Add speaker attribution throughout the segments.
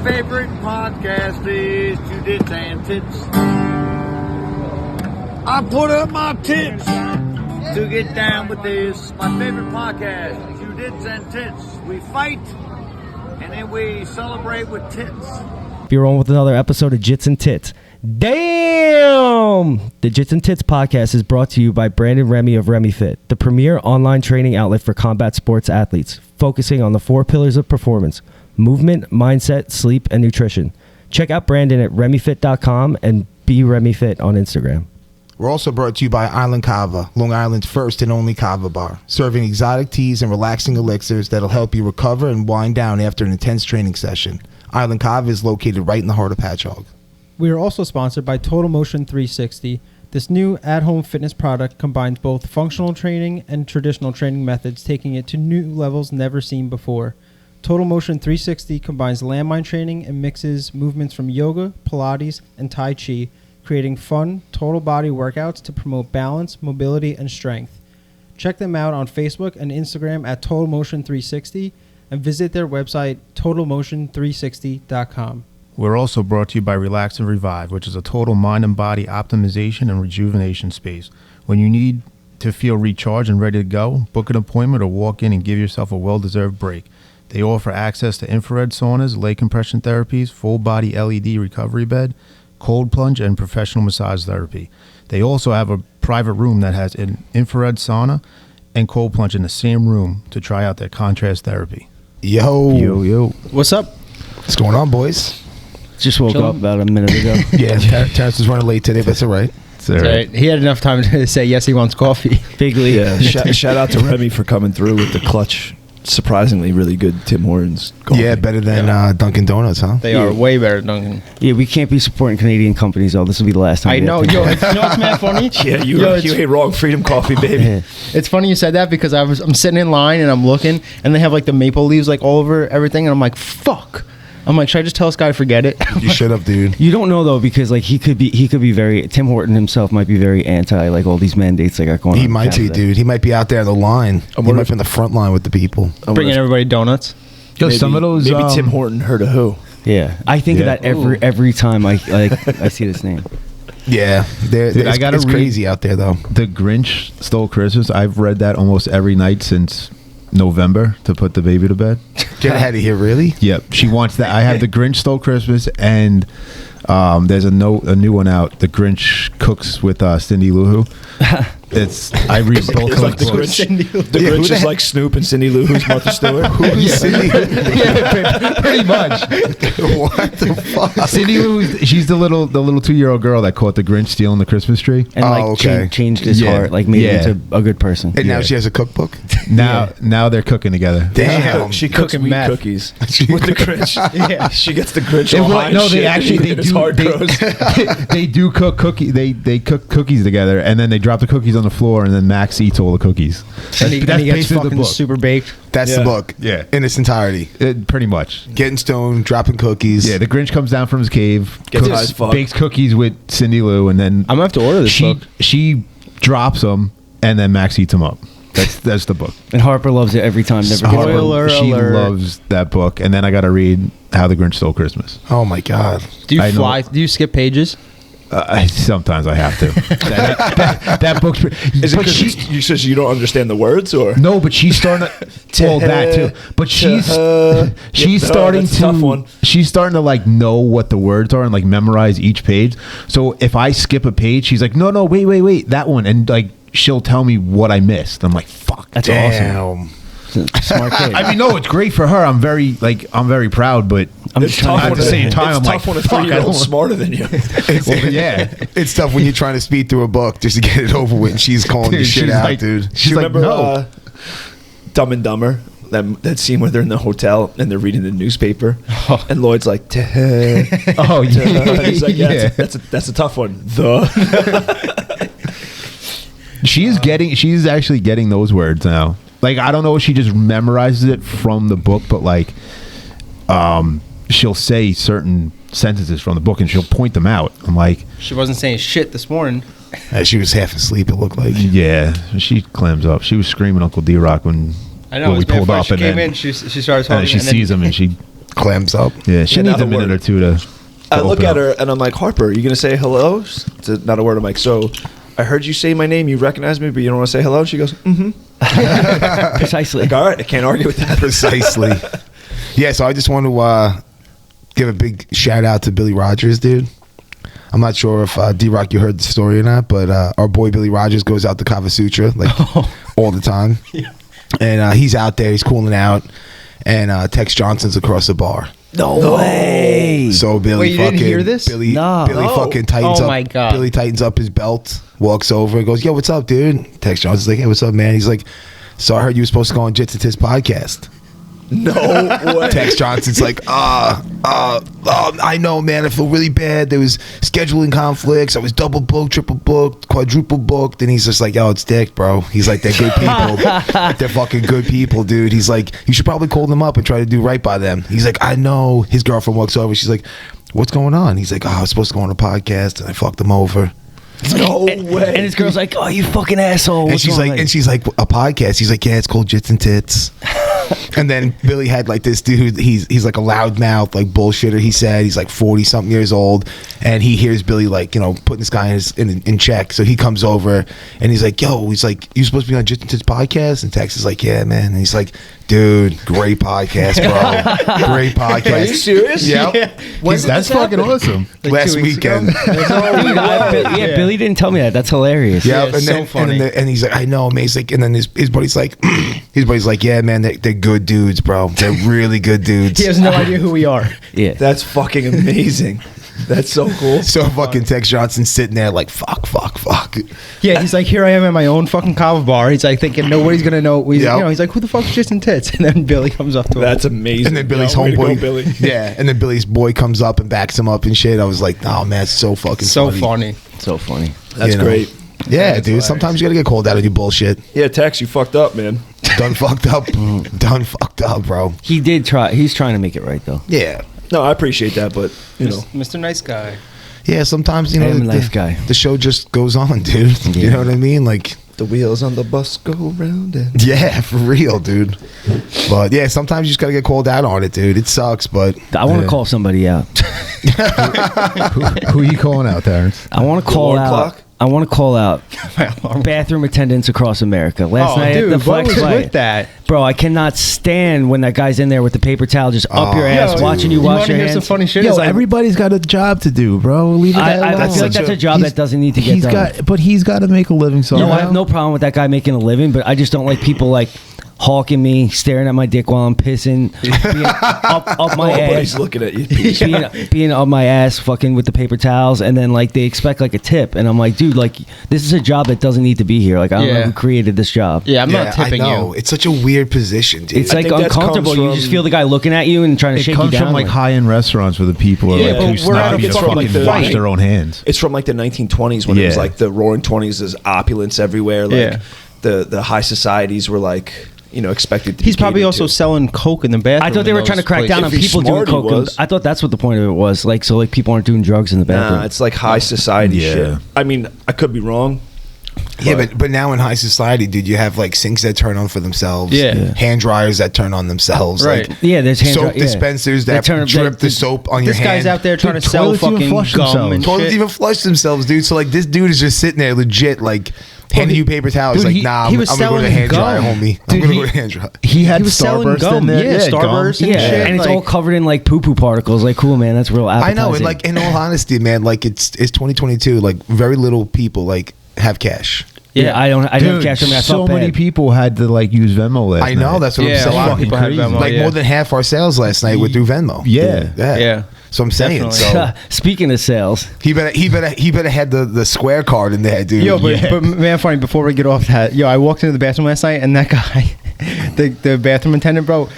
Speaker 1: favorite podcast is Two Dits and Tits. I put up my tits to get down with this. My favorite podcast, Two Dits and Tits. We fight and then we celebrate with tits.
Speaker 2: You're on with another episode of Jits and Tits. Damn! The Jits and Tits podcast is brought to you by Brandon Remy of RemyFit, the premier online training outlet for combat sports athletes, focusing on the 4 pillars of performance: movement, mindset, sleep, and nutrition. Check out Brandon at remyfit.com and be RemyFit on Instagram.
Speaker 3: We're also brought to you by Island Kava, Long Island's first and only kava bar, serving exotic teas and relaxing elixirs that'll help you recover and wind down after an intense training session. Island Kava is located right in the heart of Patchogue.
Speaker 4: We are also sponsored by Totalmotion 360. This new at-home fitness product combines both functional training and traditional training methods, taking it to new levels never seen before. Totalmotion 360 combines landmine training and mixes movements from yoga, Pilates, and Tai Chi, creating fun, total body workouts to promote balance, mobility, and strength. Check them out on Facebook and Instagram at Totalmotion 360 and visit their website, totalmotion360.com.
Speaker 5: We're also brought to you by Relax and Revive, which is a total mind and body optimization and rejuvenation space. When you need to feel recharged and ready to go, book an appointment or walk in and give yourself a well-deserved break. They offer access to infrared saunas, leg compression therapies, full-body LED recovery bed, cold plunge, and professional massage therapy. They also have a private room that has an infrared sauna and cold plunge in the same room to try out their contrast therapy.
Speaker 3: Yo.
Speaker 4: What's up?
Speaker 3: What's going on, boys?
Speaker 2: Just woke up about a minute ago.
Speaker 3: Yeah, Terrence was running late today, but it's all right.
Speaker 5: It's all right.
Speaker 4: He had enough time to say yes, he wants coffee.
Speaker 2: Bigly.
Speaker 6: Yeah, shout out to Remy for coming through with the clutch, surprisingly really good Tim Hortons coffee.
Speaker 3: Yeah, better than Dunkin' Donuts, huh?
Speaker 4: They are way better than Dunkin'.
Speaker 2: Yeah, we can't be supporting Canadian companies, though. This will be the last time.
Speaker 4: I know. Yo, you know what's mad funny?
Speaker 6: Yeah, you ain't wrong. Freedom Coffee, baby.
Speaker 2: Yeah.
Speaker 4: It's funny you said that because I'm sitting in line and I'm looking and they have like the maple leaves like all over everything and I'm like, fuck. I'm like, should I just tell this guy to forget it?
Speaker 3: You should have, dude.
Speaker 2: You don't know, though, because like he could be very, Tim Horton himself might be very anti like all these mandates that got going on.
Speaker 3: He might be, dude. He might be out there on the line. He might be in the front line with the people.
Speaker 4: Bringing everybody donuts.
Speaker 5: Yo, some of those...
Speaker 6: Maybe Tim Horton heard of who.
Speaker 2: Yeah, I think of that every time I see this name.
Speaker 3: Yeah, it's crazy out there, though.
Speaker 5: The Grinch Stole Christmas. I've read that almost every night since November to put the baby to bed.
Speaker 3: Get ahead of here, really?
Speaker 5: Yep, she wants that. I have The Grinch Stole Christmas, and there's a new one out. The Grinch Cooks with Cindy Lou Who. I read both of
Speaker 6: like the
Speaker 5: books.
Speaker 6: The Grinch is like Snoop and Cindy Lou Who's Martha Stewart.
Speaker 3: Who's Cindy?
Speaker 5: Yeah, pretty much.
Speaker 3: What the fuck?
Speaker 5: Cindy Lou, she's the little 2-year-old girl that caught the Grinch stealing the Christmas tree.
Speaker 2: And changed his heart, like made him into a good person.
Speaker 3: And now she has a cookbook?
Speaker 5: Now they're cooking together.
Speaker 3: Damn.
Speaker 6: She cooks
Speaker 4: Cooking
Speaker 6: wheat
Speaker 4: meth.
Speaker 6: cookies with the Grinch.
Speaker 4: Yeah.
Speaker 6: She gets the Grinch all high and shit.
Speaker 5: They do cook cookie. They cook cookies together, and then they drop the cookies on the floor, and then Max eats all the cookies.
Speaker 4: And he gets
Speaker 5: basically
Speaker 4: fucking super baked.
Speaker 3: That's the book.
Speaker 5: Yeah.
Speaker 3: In its entirety.
Speaker 5: Pretty much.
Speaker 3: Getting stoned, dropping cookies.
Speaker 5: Yeah, the Grinch comes down from his cave,
Speaker 6: Gets high as fuck.
Speaker 5: bakes cookies with Cindy Lou, and then
Speaker 4: I'm going to have to order this book.
Speaker 5: She drops them, and then Max eats them up. That's the book.
Speaker 2: And Harper loves it every time. Never gives up.
Speaker 4: Spoiler
Speaker 5: She
Speaker 4: alert.
Speaker 5: loves that book, and then I got to read How the Grinch Stole Christmas.
Speaker 3: Oh, my God.
Speaker 4: Do you
Speaker 5: I know.
Speaker 4: fly? Do you skip pages?
Speaker 5: Sometimes I have to. that book's...
Speaker 6: Is it because you says you don't understand the words, or
Speaker 5: No, but she's starting to... well, that too. But she's starting
Speaker 6: that's a tough one.
Speaker 5: She's starting to like know what the words are and like memorize each page. So if I skip a page, she's like, no, wait, that one. And like she'll tell me what I missed. I'm like, fuck.
Speaker 2: That's
Speaker 3: Damn.
Speaker 2: awesome. Smart kid.
Speaker 5: I mean, no, it's great for her. I'm very proud, but
Speaker 2: I'm
Speaker 6: it's
Speaker 2: just trying
Speaker 6: tough
Speaker 5: at the same time, I'm
Speaker 6: it's
Speaker 5: like,
Speaker 6: tough when a
Speaker 5: fuck, I
Speaker 6: 3-year-old's
Speaker 5: don't-
Speaker 6: smarter than you.
Speaker 5: yeah.
Speaker 3: It's tough when you're trying to speed through a book just to get it over with, and she's calling the
Speaker 5: Dude,
Speaker 3: shit
Speaker 5: she's
Speaker 3: out,
Speaker 5: like-
Speaker 3: dude.
Speaker 5: She's
Speaker 6: you
Speaker 5: like,
Speaker 6: remember
Speaker 5: no.
Speaker 6: Dumb and Dumber? That scene where they're in the hotel and they're reading the newspaper, and Lloyd's like,
Speaker 5: Oh, yeah.
Speaker 6: he's like,
Speaker 5: Yeah.
Speaker 6: that's a tough one.
Speaker 5: She's actually getting those words now. Like, I don't know if she just memorizes it from the book, but like, she'll say certain sentences from the book and she'll point them out. I'm like,
Speaker 4: She wasn't saying shit this morning.
Speaker 3: She was half asleep, it looked like.
Speaker 5: yeah, she clams up. She was screaming Uncle D-Rock when
Speaker 4: I know.
Speaker 5: we
Speaker 4: It's bad
Speaker 5: pulled
Speaker 4: funny.
Speaker 5: up,
Speaker 4: She
Speaker 5: and
Speaker 4: came
Speaker 5: then
Speaker 4: in. She started talking.
Speaker 5: and she sees him and she
Speaker 3: clams up.
Speaker 5: Yeah, she needs
Speaker 6: not
Speaker 5: a
Speaker 6: a
Speaker 5: minute
Speaker 6: word.
Speaker 5: or two to
Speaker 6: I look
Speaker 5: open
Speaker 6: at
Speaker 5: up.
Speaker 6: her and I'm like, Harper, you gonna say hello? Not a word. I'm like, so I heard you say my name. You recognize me, but you don't want to say hello. She goes, mm-hmm.
Speaker 2: Precisely.
Speaker 6: Like, all right, I can't argue with that.
Speaker 3: Precisely. Yeah, so I just want to give a big shout out to Billy Rogers, dude. I'm not sure if D-Rock, you heard the story or not, but our boy Billy Rogers goes out to Kava Sutra like all the time. Yeah. And he's out there, he's cooling out, and Tex Johnson's across the bar.
Speaker 2: No way.
Speaker 3: So Billy
Speaker 4: Wait, you
Speaker 3: fucking
Speaker 4: didn't hear this?
Speaker 3: Billy
Speaker 2: No.
Speaker 3: fucking tightens
Speaker 4: Oh
Speaker 3: up.
Speaker 4: my God.
Speaker 3: Billy tightens up his belt, walks over and goes, "Yo, what's up, dude?" Tex Johnson's like, "Hey, what's up, man?" He's like, "So I heard you were supposed to go on Jitsandtitspodcast podcast."
Speaker 6: No way.
Speaker 3: Tex Johnson's like, I know, man. I feel really bad. There was scheduling conflicts. I was double booked, triple booked, quadruple booked. And he's just like, yo, it's Dick, bro. He's like, they're good people. They're fucking good people, dude. He's like, you should probably call them up and try to do right by them. He's like, I know. His girlfriend walks over. She's like, what's going on? He's like, I was supposed to go on a podcast and I fucked them over.
Speaker 6: No way.
Speaker 2: And his girl's like, oh, you fucking asshole.
Speaker 3: And she's like, a podcast. He's like, yeah, it's called Jits and Tits. And then Billy had like this dude, he's like a loudmouth, like bullshitter. He said he's like 40 something years old, and he hears Billy like, you know, putting this guy in check. So he comes over and he's like, yo, he's like, you supposed to be on Jits and Tits podcast? And Tex is like, yeah, man. And he's like, dude, great podcast, bro. Great podcast.
Speaker 6: Are you serious?
Speaker 3: Yep.
Speaker 6: Yeah. When did
Speaker 5: That's
Speaker 6: this happen?
Speaker 5: fucking awesome.
Speaker 3: Last
Speaker 4: 2 weeks
Speaker 3: weekend.
Speaker 2: Yeah, Billy didn't tell me that. That's hilarious.
Speaker 3: Yeah,
Speaker 4: it's so funny.
Speaker 3: And he's like, I know, man. He's like, and then his buddy's like, yeah, man, they're good dudes, bro. They're really good dudes.
Speaker 4: He has no idea who we are.
Speaker 2: Yeah.
Speaker 6: That's fucking amazing. That's so cool.
Speaker 3: So fucking Tex Johnson's sitting there like, fuck.
Speaker 4: Yeah, he's like, here I am at my own fucking kava bar. He's like thinking nobody's gonna know. He's,
Speaker 3: Yep.
Speaker 4: you know, he's like, who the fuck's Jits and Tits? And then Billy comes up to him.
Speaker 6: That's amazing.
Speaker 3: And then Billy's
Speaker 6: Yo, way to go,
Speaker 3: homeboy,
Speaker 6: Billy.
Speaker 3: yeah, and then Billy's boy comes up and backs him up and shit. I was like, oh man, it's so fucking
Speaker 4: so
Speaker 3: funny.
Speaker 2: So funny.
Speaker 6: That's
Speaker 3: You know.
Speaker 6: great.
Speaker 3: Yeah,
Speaker 4: That's
Speaker 3: dude.
Speaker 4: hilarious.
Speaker 3: Sometimes you gotta get called out on your bullshit.
Speaker 6: Yeah, Tex, you fucked up, man.
Speaker 3: Done fucked up. Done fucked up, bro.
Speaker 2: He did try. He's trying to make it right, though.
Speaker 3: Yeah.
Speaker 6: No, I appreciate that, but you know,
Speaker 4: Mr. Nice Guy.
Speaker 3: Yeah, sometimes, you know,
Speaker 2: I am a nice
Speaker 3: the,
Speaker 2: guy.
Speaker 3: the show just goes on, dude. You
Speaker 2: Yeah.
Speaker 3: know what I mean? Like,
Speaker 6: the wheels on the bus go round and
Speaker 3: yeah, for real, dude. But yeah, sometimes you just gotta get called out on it, dude. It sucks, but
Speaker 2: I want to call somebody out.
Speaker 5: Who are you calling out, Terrence?
Speaker 2: I want to call
Speaker 6: alarm
Speaker 2: out.
Speaker 6: clock?
Speaker 2: I want to call out bathroom attendants across America. Last night
Speaker 4: dude,
Speaker 2: at the
Speaker 4: what
Speaker 2: Flex
Speaker 4: was
Speaker 2: Fight,
Speaker 4: with that?
Speaker 2: bro, I cannot stand when that guy's in there with the paper towel just up your ass,
Speaker 3: Yo,
Speaker 2: watching you
Speaker 4: You
Speaker 2: wash
Speaker 4: want to
Speaker 2: your
Speaker 4: hear some
Speaker 2: hands.
Speaker 4: funny shit?
Speaker 5: Yo,
Speaker 4: It's like,
Speaker 5: everybody's got a job to do, bro. Leave it
Speaker 2: I
Speaker 5: alone.
Speaker 2: feel like
Speaker 3: such
Speaker 2: that's
Speaker 3: a-
Speaker 2: a job that doesn't need to get done.
Speaker 5: But he's got to make a living somehow.
Speaker 2: No, I have no problem with that guy making a living, but I just don't like people like hawking me, staring at my dick while I'm pissing, being up my
Speaker 6: nobody's
Speaker 2: ass,
Speaker 6: looking at you.
Speaker 2: being up my ass, fucking with the paper towels, and then like they expect like a tip, and I'm like, dude, like this is a job that doesn't need to be here. Like I don't know
Speaker 4: Yeah.
Speaker 2: who created this job.
Speaker 4: yeah, I'm
Speaker 3: yeah,
Speaker 4: not tipping
Speaker 3: I know.
Speaker 4: you.
Speaker 3: It's such a weird position, dude.
Speaker 2: It's like
Speaker 6: think that
Speaker 2: uncomfortable.
Speaker 6: comes
Speaker 2: You just
Speaker 6: from-
Speaker 2: feel the guy looking at you and trying to
Speaker 5: It
Speaker 2: shake you
Speaker 5: comes
Speaker 2: down.
Speaker 5: from like high-end restaurants where the people are
Speaker 6: Yeah,
Speaker 5: like
Speaker 6: but
Speaker 5: too
Speaker 6: we're not
Speaker 5: snobby to
Speaker 6: from, like,
Speaker 5: fucking
Speaker 6: the-
Speaker 5: wash their own hands.
Speaker 6: It's from like the 1920s when it was
Speaker 5: Yeah.
Speaker 6: like the Roaring Twenties. There's opulence everywhere. Like
Speaker 4: Yeah.
Speaker 6: the high societies were like, you know, expected to.
Speaker 4: He's
Speaker 6: be
Speaker 4: probably
Speaker 6: catered
Speaker 4: also
Speaker 6: to.
Speaker 4: selling coke in the bathroom.
Speaker 2: I thought they
Speaker 4: in
Speaker 2: were
Speaker 4: those
Speaker 2: trying to crack down on
Speaker 6: places. If he's
Speaker 2: people doing
Speaker 6: smart, he
Speaker 2: coke.
Speaker 6: was.
Speaker 2: I thought that's what the point of it was. Like so, like people aren't doing drugs in the bathroom.
Speaker 6: Nah, it's like high society
Speaker 5: Yeah.
Speaker 6: shit. I mean, I could be wrong.
Speaker 3: Yeah, but now in high society, dude, you have like sinks that turn on for themselves.
Speaker 4: Yeah. Yeah.
Speaker 3: Hand dryers that turn on themselves.
Speaker 4: Right.
Speaker 3: Like,
Speaker 2: Yeah, there's hand
Speaker 3: soap
Speaker 2: dry- yeah.
Speaker 3: dispensers
Speaker 2: They
Speaker 3: that
Speaker 2: turn-
Speaker 3: drip
Speaker 2: they-
Speaker 3: the soap on your
Speaker 4: This
Speaker 3: hand.
Speaker 4: guy's out there trying
Speaker 5: Dude,
Speaker 4: to sell
Speaker 5: toilets even
Speaker 4: fucking
Speaker 5: flush
Speaker 4: gum
Speaker 5: themselves.
Speaker 4: and
Speaker 3: Toilets
Speaker 4: shit.
Speaker 3: even flush themselves, dude. So like this dude is just sitting there legit, like handing you paper towels.
Speaker 4: dude,
Speaker 3: Like,
Speaker 4: he-
Speaker 3: nah,
Speaker 4: he
Speaker 3: I'm
Speaker 4: was
Speaker 3: gonna go to the
Speaker 4: selling
Speaker 3: hand dryer,
Speaker 4: gum.
Speaker 3: homie. I'm
Speaker 5: Dude,
Speaker 3: gonna
Speaker 5: he-
Speaker 3: go to the hand dryer.
Speaker 5: He had
Speaker 4: He was selling
Speaker 5: Starburst
Speaker 4: gum.
Speaker 5: in there.
Speaker 4: Yeah, Starburst and
Speaker 2: Yeah,
Speaker 4: shit.
Speaker 2: and it's
Speaker 4: like-
Speaker 2: all covered in like poo poo particles. Like, cool, man, that's real
Speaker 3: I
Speaker 2: appetizing.
Speaker 3: know, and like in all honesty, man, like it's 2022. Like very little people like have cash.
Speaker 2: yeah, I don't have
Speaker 5: Dude,
Speaker 2: cash on me. I
Speaker 5: so
Speaker 2: felt
Speaker 5: many
Speaker 2: bad.
Speaker 5: people had to like use Venmo last
Speaker 3: I know,
Speaker 5: night.
Speaker 3: that's what
Speaker 4: Yeah,
Speaker 3: I'm
Speaker 4: a
Speaker 3: saying.
Speaker 4: lot of people had
Speaker 5: Crazy.
Speaker 4: Venmo.
Speaker 3: Like
Speaker 4: yeah.
Speaker 3: more than half our sales last night were through Venmo.
Speaker 5: Yeah.
Speaker 4: Yeah.
Speaker 3: So I'm saying,
Speaker 4: Definitely.
Speaker 3: so
Speaker 2: Speaking of sales,
Speaker 3: he better had the Square card in there, dude.
Speaker 4: Yo, but man, funny. Before we get off that, yo, I walked into the bathroom last night, and that guy, the bathroom attendant, bro,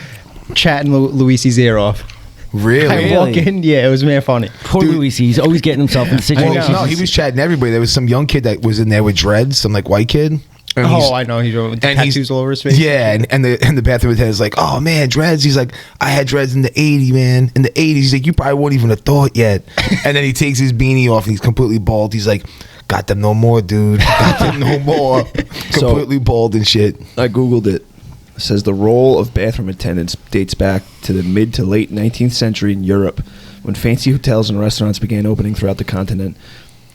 Speaker 4: chatting Luisi's ear off.
Speaker 3: really?
Speaker 4: I walk in, yeah, it was man funny.
Speaker 2: poor Luigi, he's always getting himself in
Speaker 3: Well,
Speaker 2: situations.
Speaker 3: no, he was chatting everybody. There was some young kid that was in there with dreads, some like white kid. And he's-
Speaker 4: Oh, I know. He's with
Speaker 3: and he's-
Speaker 4: tattoos all over his face.
Speaker 3: Yeah, and the bathroom attendant's like, oh man, dreads. He's like, I had dreads in the 80s, man. In the 80s, he's like, you probably won't even have thought yet. And then he takes his beanie off and he's completely bald. He's like, got them no more, dude. Got them no more. Completely bald and shit.
Speaker 6: I googled it. says the role of bathroom attendants dates back to the mid to late 19th century in Europe, when fancy hotels and restaurants began opening throughout the continent.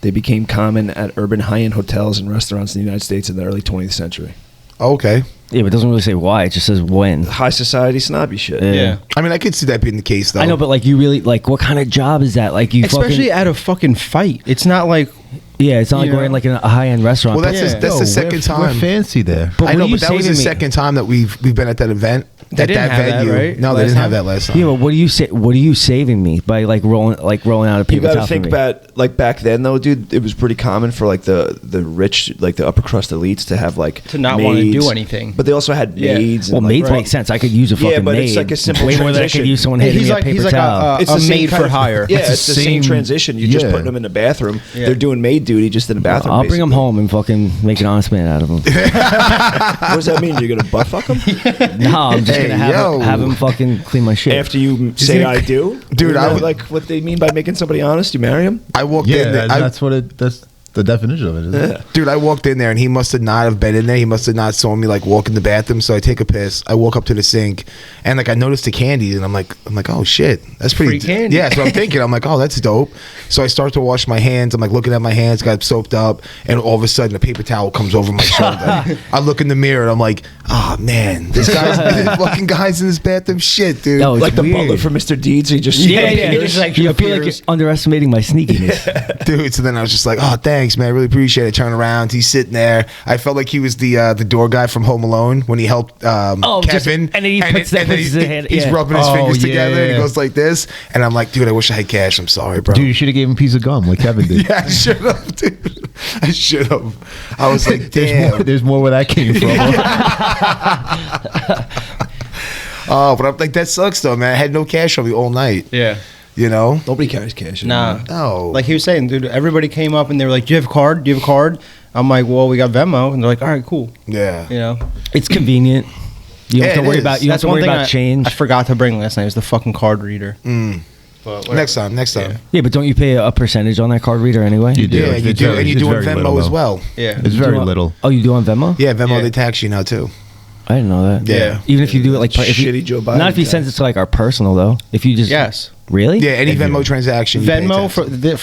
Speaker 6: They became common at urban high-end hotels and restaurants in the United States in the early 20th century.
Speaker 3: Okay.
Speaker 2: Yeah, but it doesn't really say why. It just says when.
Speaker 6: High society snobby shit.
Speaker 2: Yeah.
Speaker 3: I mean, I could see that being the case, though.
Speaker 2: I know, but like, you really like, what kind of job is that? Like, you
Speaker 4: Especially at a fucking fight. It's not like
Speaker 2: yeah, it's not like
Speaker 4: You
Speaker 2: we're in
Speaker 4: know?
Speaker 2: like a high-end restaurant.
Speaker 3: Well, that's
Speaker 4: Yeah.
Speaker 3: that's the second time.
Speaker 5: We're fancy there.
Speaker 2: But
Speaker 3: I
Speaker 2: what
Speaker 3: know,
Speaker 2: are you
Speaker 3: but that was the
Speaker 2: saving me?
Speaker 3: second time that we've been at that event.
Speaker 4: They
Speaker 3: at
Speaker 4: didn't have that, right?
Speaker 3: No, they
Speaker 4: Last
Speaker 3: didn't have
Speaker 4: time?
Speaker 3: that last time.
Speaker 2: Yeah, but what are you saving me by like rolling out a
Speaker 6: You
Speaker 2: paper
Speaker 6: got
Speaker 2: towel
Speaker 6: to
Speaker 2: for
Speaker 6: think
Speaker 2: me?
Speaker 6: about, like, back then though, dude. It was pretty common for like the rich, like the upper crust elites, to have like
Speaker 4: to not want to
Speaker 6: maids.
Speaker 4: do anything.
Speaker 6: But they also had
Speaker 4: Yeah.
Speaker 6: maids.
Speaker 2: Well,
Speaker 6: and, like,
Speaker 2: maids make sense. I could use a fucking
Speaker 6: Yeah, but
Speaker 2: maid.
Speaker 6: it's like a simple
Speaker 2: way more than I could
Speaker 6: transition.
Speaker 2: use someone
Speaker 4: Hey,
Speaker 2: handing
Speaker 4: he's
Speaker 2: me
Speaker 4: like-
Speaker 2: a paper
Speaker 4: he's like
Speaker 2: towel.
Speaker 6: It's
Speaker 4: a
Speaker 6: the same
Speaker 4: maid
Speaker 6: kind
Speaker 4: for
Speaker 6: of-
Speaker 4: hire.
Speaker 6: Yeah,
Speaker 5: It's
Speaker 6: it's
Speaker 5: the
Speaker 6: the same
Speaker 5: same-
Speaker 6: transition. You're just
Speaker 5: yeah.
Speaker 6: putting them in the bathroom.
Speaker 4: Yeah.
Speaker 6: They're doing maid duty just in the bathroom.
Speaker 2: I'll bring him
Speaker 6: basically.
Speaker 2: home and fucking make an honest man out of him.
Speaker 6: What does that mean? You're gonna butt fuck them
Speaker 2: No, I'm just
Speaker 3: Hey,
Speaker 2: gonna
Speaker 3: yo.
Speaker 2: have him fucking clean my shit.
Speaker 6: after you say I do,
Speaker 3: Dude,
Speaker 6: Isn't
Speaker 3: I
Speaker 6: that
Speaker 3: would-
Speaker 6: like what they mean by making somebody honest. You marry him.
Speaker 3: I walked
Speaker 5: Yeah,
Speaker 3: in there.
Speaker 5: that's what it. That's the definition of it. Isn't it?
Speaker 3: Dude, I walked in there and he must have not have been in there. He must have not saw me like walk in the bathroom. So I take a piss. I walk up to the sink and like I noticed the candy and I'm like, oh shit, that's pretty.
Speaker 4: Free candy.
Speaker 3: Yeah, so I'm thinking, I'm like, oh, that's dope. So I start to wash my hands. I'm like looking at my hands, got soaped up, and all of a sudden a paper towel comes over my shoulder. I look in the mirror and I'm like, oh man, this fucking guy's in this bathroom. Shit, dude.
Speaker 2: No, it's
Speaker 6: Like the
Speaker 2: weird.
Speaker 6: butler from Mr. Deeds. He just
Speaker 2: Yeah,
Speaker 6: appears.
Speaker 2: It's like, I feel like you're underestimating my sneakiness.
Speaker 3: Dude, so then I was just like, oh, thanks, man. I really appreciate it. Turn around. He's sitting there. I felt like he was the door guy from Home Alone when he helped Kevin.
Speaker 2: and then he puts
Speaker 3: then
Speaker 2: his hand-
Speaker 3: he's
Speaker 2: yeah.
Speaker 3: rubbing his
Speaker 5: Oh,
Speaker 3: fingers
Speaker 5: yeah,
Speaker 3: together and he
Speaker 5: yeah.
Speaker 3: goes like this. And I'm like, dude, I wish I had cash. I'm sorry, bro.
Speaker 5: Dude, you should have gave him a piece of gum like Kevin did.
Speaker 3: Yeah, I should have, dude. I should have. I was like, damn.
Speaker 5: There's more where that came from.
Speaker 3: Oh, but I'm like, that sucks though, man. I had no cash on me all night.
Speaker 4: yeah.
Speaker 3: You know?
Speaker 6: Nobody carries cash.
Speaker 4: Nah.
Speaker 6: anymore.
Speaker 3: No.
Speaker 4: Like he was saying, dude, everybody came up and they were like, do you have a card? Do you have a card? I'm like, well, we got Venmo. And they're like, all right, cool.
Speaker 3: Yeah.
Speaker 4: You know?
Speaker 2: It's convenient. You don't
Speaker 3: Yeah,
Speaker 2: have to
Speaker 3: it
Speaker 2: worry
Speaker 3: is.
Speaker 2: about you don't have to
Speaker 4: one
Speaker 2: worry
Speaker 4: thing
Speaker 2: about change.
Speaker 4: I forgot to bring last night was the fucking card reader. But whatever.
Speaker 3: Next time.
Speaker 4: Yeah.
Speaker 2: Yeah, but don't you pay a percentage on that card reader anyway?
Speaker 5: You do.
Speaker 3: Yeah,
Speaker 5: It's
Speaker 3: you do.
Speaker 5: very-
Speaker 3: And you
Speaker 5: it's
Speaker 3: do on
Speaker 5: very
Speaker 3: Venmo
Speaker 5: little,
Speaker 3: as
Speaker 5: though.
Speaker 3: well.
Speaker 4: Yeah.
Speaker 5: It's
Speaker 2: You do
Speaker 5: very
Speaker 2: on-
Speaker 5: little.
Speaker 2: Oh, you do on Venmo?
Speaker 3: Yeah, Venmo,
Speaker 4: Yeah.
Speaker 3: they tax you now too.
Speaker 2: I didn't know that.
Speaker 3: Yeah.
Speaker 2: Even if you do it like
Speaker 6: Shitty Joe Biden
Speaker 2: not if you
Speaker 6: tax.
Speaker 2: send it to like our personal though. If you just
Speaker 4: Yes.
Speaker 2: really
Speaker 3: Yeah, any Venmo transaction. you pay
Speaker 4: Venmo
Speaker 3: tax.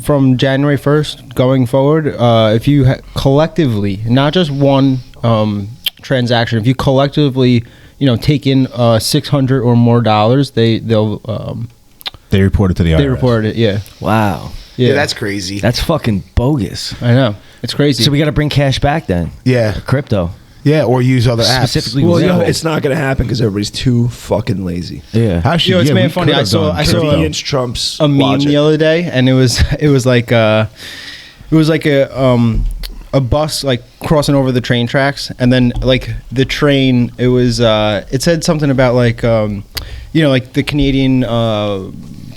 Speaker 4: from January 1st going forward, if you collectively, not just one transaction, if you collectively, take in $600 or more dollars, they'll
Speaker 5: They reported to the IRS.
Speaker 4: they report it. Yeah,
Speaker 2: wow,
Speaker 3: Yeah, that's crazy.
Speaker 2: that's fucking bogus.
Speaker 4: I know, it's crazy.
Speaker 2: So we got to bring cash back then.
Speaker 3: Yeah.
Speaker 2: Crypto.
Speaker 3: Yeah, or use other apps.
Speaker 2: Specifically
Speaker 6: Well,
Speaker 2: Venmo.
Speaker 6: it's not gonna happen because everybody's too fucking lazy.
Speaker 2: Yeah.
Speaker 5: Actually,
Speaker 4: It's
Speaker 5: yeah,
Speaker 4: made
Speaker 5: we
Speaker 4: funny.
Speaker 5: could
Speaker 4: I
Speaker 5: have
Speaker 4: saw
Speaker 5: done
Speaker 4: I saw
Speaker 5: crypto.
Speaker 6: Convenience trumps
Speaker 4: a meme
Speaker 6: logic.
Speaker 4: the other day, and it was like a bus like crossing over the train tracks, and then like the train, it said something about like like the Canadian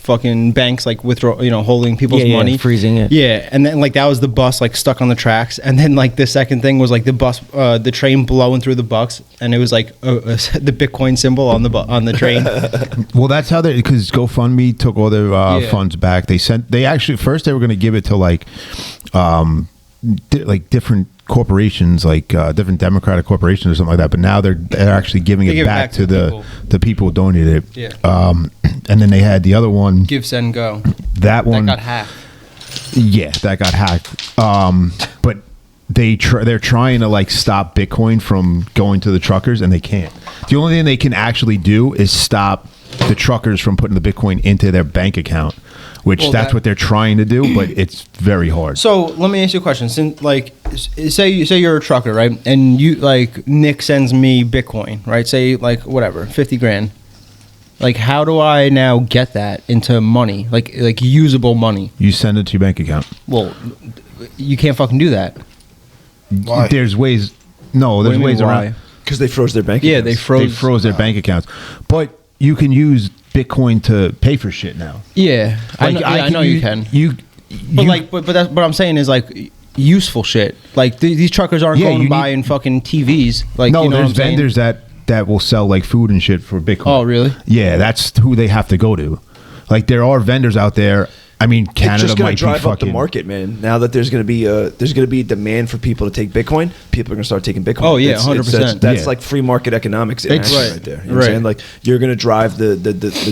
Speaker 4: fucking banks like withdraw, holding people's
Speaker 2: Yeah,
Speaker 4: money,
Speaker 2: freezing it.
Speaker 4: Yeah, and then like that was the bus like stuck on the tracks, and then like the second thing was like the train blowing through the bus, and it was like the Bitcoin symbol on the train.
Speaker 5: Well, that's how because GoFundMe took all their
Speaker 4: Yeah.
Speaker 5: funds back. They actually first they were going to give it to like different corporations, like different Democratic corporations or something like that. But now they're actually giving
Speaker 4: They
Speaker 5: it
Speaker 4: give it
Speaker 5: back to the people who donated it.
Speaker 4: Yeah.
Speaker 5: And then they had the other one.
Speaker 4: Give, send, go.
Speaker 5: That one
Speaker 4: That got hacked.
Speaker 5: Yeah, that got hacked. But they're trying to like stop Bitcoin from going to the truckers, and they can't. The only thing they can actually do is stop the truckers from putting the Bitcoin into their bank account, which
Speaker 4: Well,
Speaker 5: that's
Speaker 4: that-
Speaker 5: what they're trying to do, but it's very hard.
Speaker 4: So let me ask you a question. Since like, say you're a trucker, right? And you like Nick sends me Bitcoin, right? Say like whatever, 50 grand. Like, how do I now get that into money, like usable money?
Speaker 5: You send it to your bank account.
Speaker 4: Well, you can't fucking do that.
Speaker 3: Why?
Speaker 5: There's ways. No,
Speaker 4: What do
Speaker 5: there's
Speaker 4: you mean,
Speaker 5: ways around.
Speaker 4: why?
Speaker 6: Because they froze their bank.
Speaker 4: Yeah,
Speaker 6: accounts.
Speaker 4: they
Speaker 5: They froze their bank accounts, but you can use Bitcoin to pay for shit now.
Speaker 4: Yeah, I know you can. But that's what I'm saying is like useful shit. Like these truckers aren't
Speaker 5: Yeah,
Speaker 4: going
Speaker 5: you
Speaker 4: and buying fucking TVs. Like
Speaker 5: no,
Speaker 4: you know
Speaker 5: there's
Speaker 4: what I'm saying?
Speaker 5: vendors that will sell like food and shit for Bitcoin.
Speaker 4: Oh, really?
Speaker 5: Yeah, that's who they have to go to. Like there are vendors out there I mean, Canada
Speaker 6: it's just going
Speaker 5: might
Speaker 6: to drive
Speaker 5: be
Speaker 6: up the
Speaker 5: fucking
Speaker 6: market, man. Now that there's going to be demand for people to take Bitcoin, people are going to start taking Bitcoin.
Speaker 4: Oh, yeah, 100%.
Speaker 6: That's like free market economics in action right there. You know what I'm saying? Like, you're going to drive the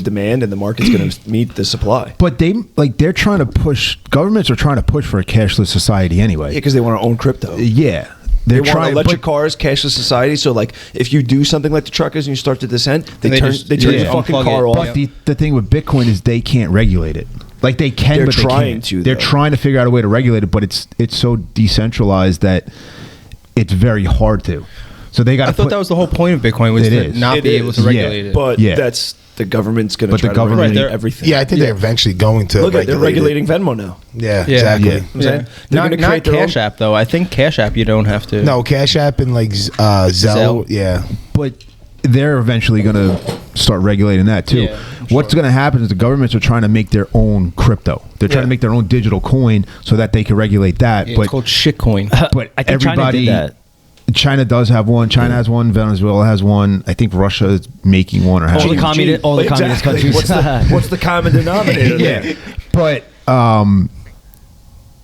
Speaker 6: demand, and the market's going to meet the supply.
Speaker 5: But they're trying to push. Governments are trying to push for a cashless society anyway.
Speaker 6: Yeah, because they want to own crypto.
Speaker 5: Yeah.
Speaker 6: They want electric cars, cashless society. So, like, if you do something like the truckers and you start to dissent, they turn the fucking car off.
Speaker 5: But the thing with Bitcoin is they can't regulate it. Like, they can,
Speaker 6: They're
Speaker 5: but they
Speaker 6: trying
Speaker 5: can't.
Speaker 6: to,
Speaker 5: They're
Speaker 6: though.
Speaker 5: trying to figure out a way to regulate it, but it's so decentralized that it's very hard to. So they got.
Speaker 4: I thought that was the whole point of Bitcoin, was to not be able to regulate it.
Speaker 6: But that's the government's going to try to regulate everything.
Speaker 3: Yeah, I think they're eventually going to.
Speaker 6: Look, they're regulating Venmo now.
Speaker 3: Yeah, exactly.
Speaker 6: You know what I'm saying? They're
Speaker 4: Not
Speaker 6: create their
Speaker 4: Cash
Speaker 6: own-
Speaker 4: App, though. I think Cash App, you don't have to.
Speaker 3: No, Cash App and like Zelle. Yeah,
Speaker 5: but they're eventually going to start regulating that too.
Speaker 4: Yeah,
Speaker 5: What's going to happen is the governments are trying to make their own crypto. They're trying to make their own digital coin so that they can regulate that.
Speaker 4: Yeah,
Speaker 5: but
Speaker 4: it's called shitcoin.
Speaker 5: But
Speaker 2: I think China did that.
Speaker 5: China does have one. China has one. Venezuela has one. I think Russia is making one or has
Speaker 2: All the
Speaker 5: one.
Speaker 2: communist countries.
Speaker 6: What's the common denominator there?
Speaker 5: Yeah, but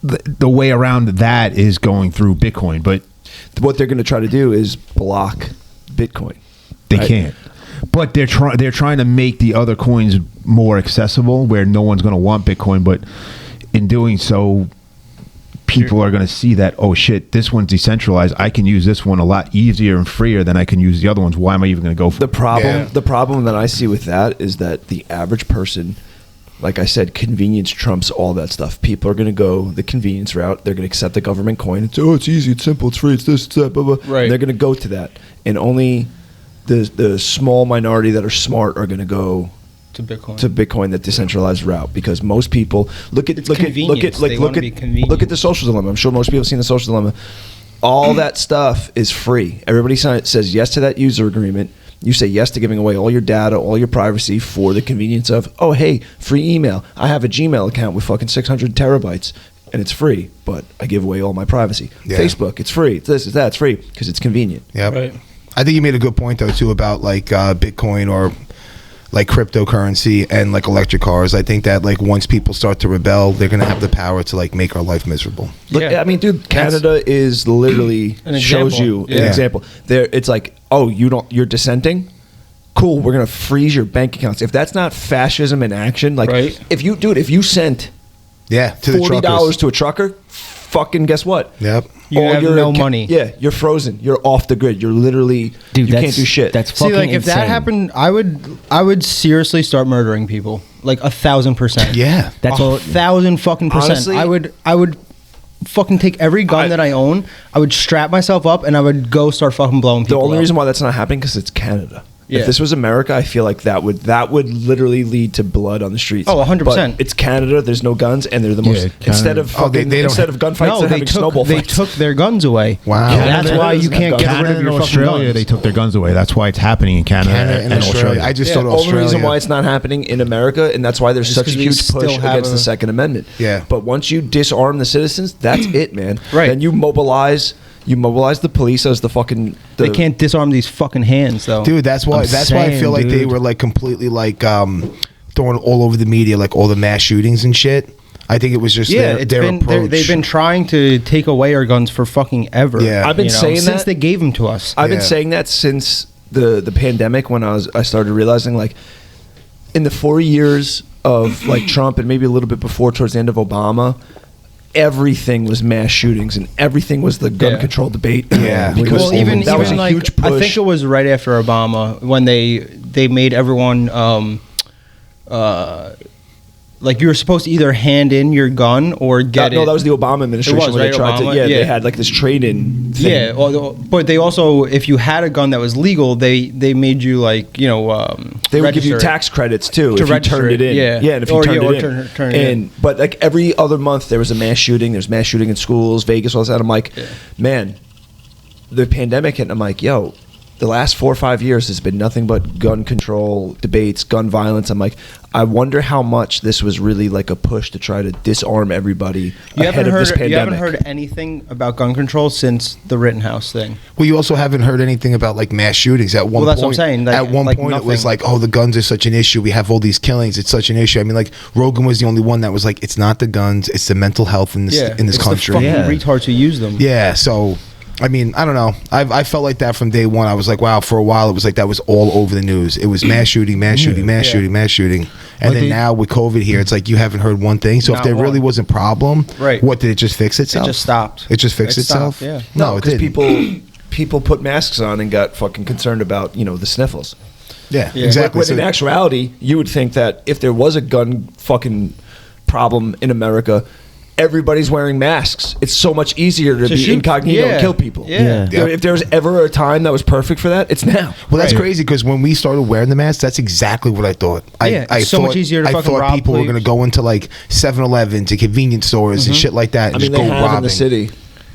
Speaker 5: the way around that is going through Bitcoin. But
Speaker 6: What they're going to try to do is block Bitcoin.
Speaker 5: they can't. But they're trying to make the other coins more accessible, where no one's going to want Bitcoin. But in doing so, people are going to see that, oh shit, this one's decentralized. I can use this one a lot easier and freer than I can use the other ones. Why am I even going to go for it?
Speaker 6: The problem that I see with that is that the average person, like I said, convenience trumps all that stuff. People are going to go the convenience route. They're going to accept the government coin. It's easy, it's simple, it's free, it's this, it's that, blah, blah.
Speaker 4: Right.
Speaker 6: And they're going to go to that. And only the small minority that are smart are going to go
Speaker 4: To Bitcoin.
Speaker 6: to Bitcoin, that decentralized route, because most people look at the social dilemma. I'm sure most people have seen the social dilemma. All that stuff is free. Everybody says yes to that user agreement. You say yes to giving away all your data, all your privacy for the convenience of, oh hey, free email. I have a Gmail account with fucking 600 terabytes and it's free, but I give away all my privacy.
Speaker 3: Yeah.
Speaker 6: Facebook, it's free. It's this, it's that, it's free because it's convenient.
Speaker 3: yeah.
Speaker 4: Right.
Speaker 3: I think you made a good point though too about like Bitcoin or like cryptocurrency and like electric cars. I think that like once people start to rebel, they're gonna have the power to like make our life miserable.
Speaker 6: Look,
Speaker 4: Yeah.
Speaker 6: I mean, dude, Canada is literally
Speaker 4: An
Speaker 6: shows
Speaker 4: example.
Speaker 6: you
Speaker 4: Yeah.
Speaker 6: an example. There, it's like, oh, you're dissenting. Cool, we're gonna freeze your bank accounts. If that's not fascism in action, like
Speaker 4: Right.
Speaker 6: if you sent
Speaker 3: Yeah, to the
Speaker 6: $40
Speaker 3: truckers.
Speaker 6: to a trucker, fucking guess what?
Speaker 3: Yep.
Speaker 4: You have
Speaker 6: your
Speaker 4: no money.
Speaker 6: Yeah, you're frozen. You're off the grid. You're literally
Speaker 2: Dude,
Speaker 6: you can't do shit.
Speaker 2: That's
Speaker 4: See,
Speaker 2: fucking
Speaker 4: like, if that
Speaker 2: insane.
Speaker 4: happened, I would seriously start murdering people. Like 1,000%.
Speaker 3: Yeah.
Speaker 2: That's all.
Speaker 4: 1,000 fucking percent.
Speaker 6: Honestly-
Speaker 4: I would fucking take every gun that I own. I would strap myself up and I would go start fucking blowing
Speaker 6: the
Speaker 4: people
Speaker 6: only
Speaker 4: up.
Speaker 6: reason why that's not happening because it's Canada.
Speaker 4: Yeah.
Speaker 6: If this was America, I feel like that would literally lead to blood on the streets.
Speaker 4: Oh, 100%.
Speaker 6: But it's Canada. There's no guns, and they're the most
Speaker 5: Canada.
Speaker 6: instead of
Speaker 3: Oh, they
Speaker 6: fucking,
Speaker 3: don't
Speaker 6: instead
Speaker 3: have-
Speaker 6: of gunfights,
Speaker 4: No,
Speaker 6: they're
Speaker 4: they
Speaker 6: having snowball
Speaker 4: took
Speaker 6: fights.
Speaker 4: their guns away.
Speaker 3: Wow.
Speaker 4: That's
Speaker 6: Canada
Speaker 4: why you
Speaker 6: doesn't have
Speaker 4: can't
Speaker 6: guns.
Speaker 4: get rid
Speaker 5: Canada
Speaker 4: of
Speaker 5: and
Speaker 4: your fucking
Speaker 5: Australia,
Speaker 4: guns.
Speaker 5: they took their guns away. That's why it's happening in Canada,
Speaker 3: Canada and Australia. I just thought
Speaker 6: Only
Speaker 3: Australia.
Speaker 6: reason why it's not happening in America, and that's why there's
Speaker 4: Just
Speaker 6: such a
Speaker 4: 'cause we
Speaker 6: huge
Speaker 4: still
Speaker 6: push
Speaker 4: have
Speaker 6: against
Speaker 4: a-
Speaker 6: the Second Amendment.
Speaker 3: Yeah.
Speaker 6: But once you disarm the citizens, that's it, man.
Speaker 4: Right.
Speaker 6: Then you mobilize the police as the fucking.
Speaker 4: They can't disarm these fucking hands, though.
Speaker 3: Dude, that's why.
Speaker 2: I'm
Speaker 3: That's why I
Speaker 2: saying,
Speaker 3: feel like they
Speaker 2: dude.
Speaker 3: were like completely like throwing all over the media, like all the mass shootings and shit. I think it was just
Speaker 4: Yeah,
Speaker 3: their approach.
Speaker 4: they've been trying to take away our guns for fucking ever.
Speaker 3: Yeah.
Speaker 6: I've been saying
Speaker 4: since
Speaker 6: that.
Speaker 4: they gave them to us.
Speaker 6: I've been
Speaker 3: Yeah.
Speaker 6: saying that since the pandemic, when I started realizing, like, in the 4 years of like Trump and maybe a little bit before, towards the end of Obama, everything was mass shootings and everything was the gun
Speaker 4: Yeah.
Speaker 6: control debate.
Speaker 3: Yeah.
Speaker 6: because
Speaker 4: Well, even
Speaker 6: that was a
Speaker 4: like
Speaker 6: huge push.
Speaker 4: I think it was right after Obama when they made everyone like you were supposed to either hand in your gun or get it.
Speaker 6: No, that was the Obama administration.
Speaker 4: It was,
Speaker 6: where
Speaker 4: right,
Speaker 6: they tried
Speaker 4: Obama?
Speaker 6: to,
Speaker 4: Yeah.
Speaker 6: they had like this trade-in thing.
Speaker 4: Yeah, but they also, if you had a gun that was legal, they made you like
Speaker 6: They would give you
Speaker 4: register it.
Speaker 6: tax credits too
Speaker 4: To
Speaker 6: if you
Speaker 4: register
Speaker 6: turned it
Speaker 4: it,
Speaker 6: in.
Speaker 4: yeah.
Speaker 6: and if you
Speaker 4: Or,
Speaker 6: turned
Speaker 4: yeah,
Speaker 6: it
Speaker 4: or
Speaker 6: in.
Speaker 4: turn it in.
Speaker 6: But like every other month there was a mass shooting. There's mass shooting in schools, Vegas, all that. I'm like, man, the pandemic hit. And I'm like, yo, the last 4 or 5 years has been nothing but gun control debates, gun violence. I'm like, I wonder how much this was really like a push to try to disarm everybody ahead of this pandemic.
Speaker 4: You haven't heard anything about gun control since the Rittenhouse thing.
Speaker 3: Well, you also haven't heard anything about like mass shootings. At one point,
Speaker 4: that's what I'm saying. Like,
Speaker 3: at one point, it was like, oh, the guns are such an issue. We have all these killings. It's such an issue. I mean, like Rogan was the only one that was like, it's not the guns, it's the mental health in this country.
Speaker 4: The fucking retards who use them.
Speaker 3: Yeah. So, I mean, I don't know. I felt like that from day one. I was like, wow. For a while, it was like that was all over the news. It was mass shooting, mass shooting, mass shooting, mass shooting. And then now with COVID here, it's like you haven't heard one thing. So if there really was a problem, what did it just fix itself?
Speaker 4: It just stopped.
Speaker 3: It just fixed itself.
Speaker 4: Yeah.
Speaker 3: No, it didn't.
Speaker 6: People put masks on and got fucking concerned about the sniffles.
Speaker 3: Yeah, exactly.
Speaker 6: When in actuality, you would think that if there was a gun fucking problem in America, everybody's wearing masks. It's so much easier to be incognito and kill people.
Speaker 4: Yeah.
Speaker 6: If there was ever a time that was perfect for that, it's now.
Speaker 3: Well, that's crazy because when we started wearing the mask, that's exactly what I thought. I
Speaker 4: so much easier to fucking rob.
Speaker 3: I thought people were going to go into like 7-Eleven to convenience stores and shit like that and just go robbing.
Speaker 6: In the city.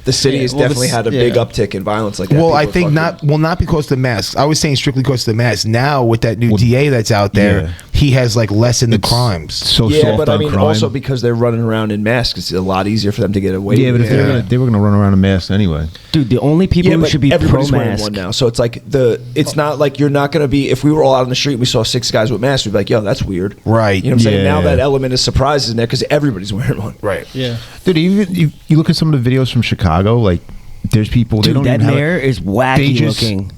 Speaker 6: The city has definitely had a big uptick in violence like that.
Speaker 3: Well, I think not because of the masks. I was saying strictly because of the masks. Now with that new DA that's out there, he has like lessened the crimes.
Speaker 5: So
Speaker 6: but I mean also because they're running around in masks, it's a lot easier for them to get away.
Speaker 5: Yeah, but if they were gonna run around in masks anyway.
Speaker 2: Dude, the only people who should be
Speaker 6: everybody's
Speaker 2: pro
Speaker 6: wearing
Speaker 2: mask.
Speaker 6: one now. So it's like it's not like you're not gonna be. If we were all out on the street and we saw 6 guys with masks, we'd be like, yo, that's weird.
Speaker 3: Right.
Speaker 6: You know what I'm saying? Now that element of surprise is in there because everybody's wearing one.
Speaker 3: Right.
Speaker 4: Yeah.
Speaker 5: Dude, you look at some of the videos from Chicago, like. There's people.
Speaker 2: Dude,
Speaker 5: they don't
Speaker 2: that
Speaker 5: even
Speaker 2: mayor is wacky looking.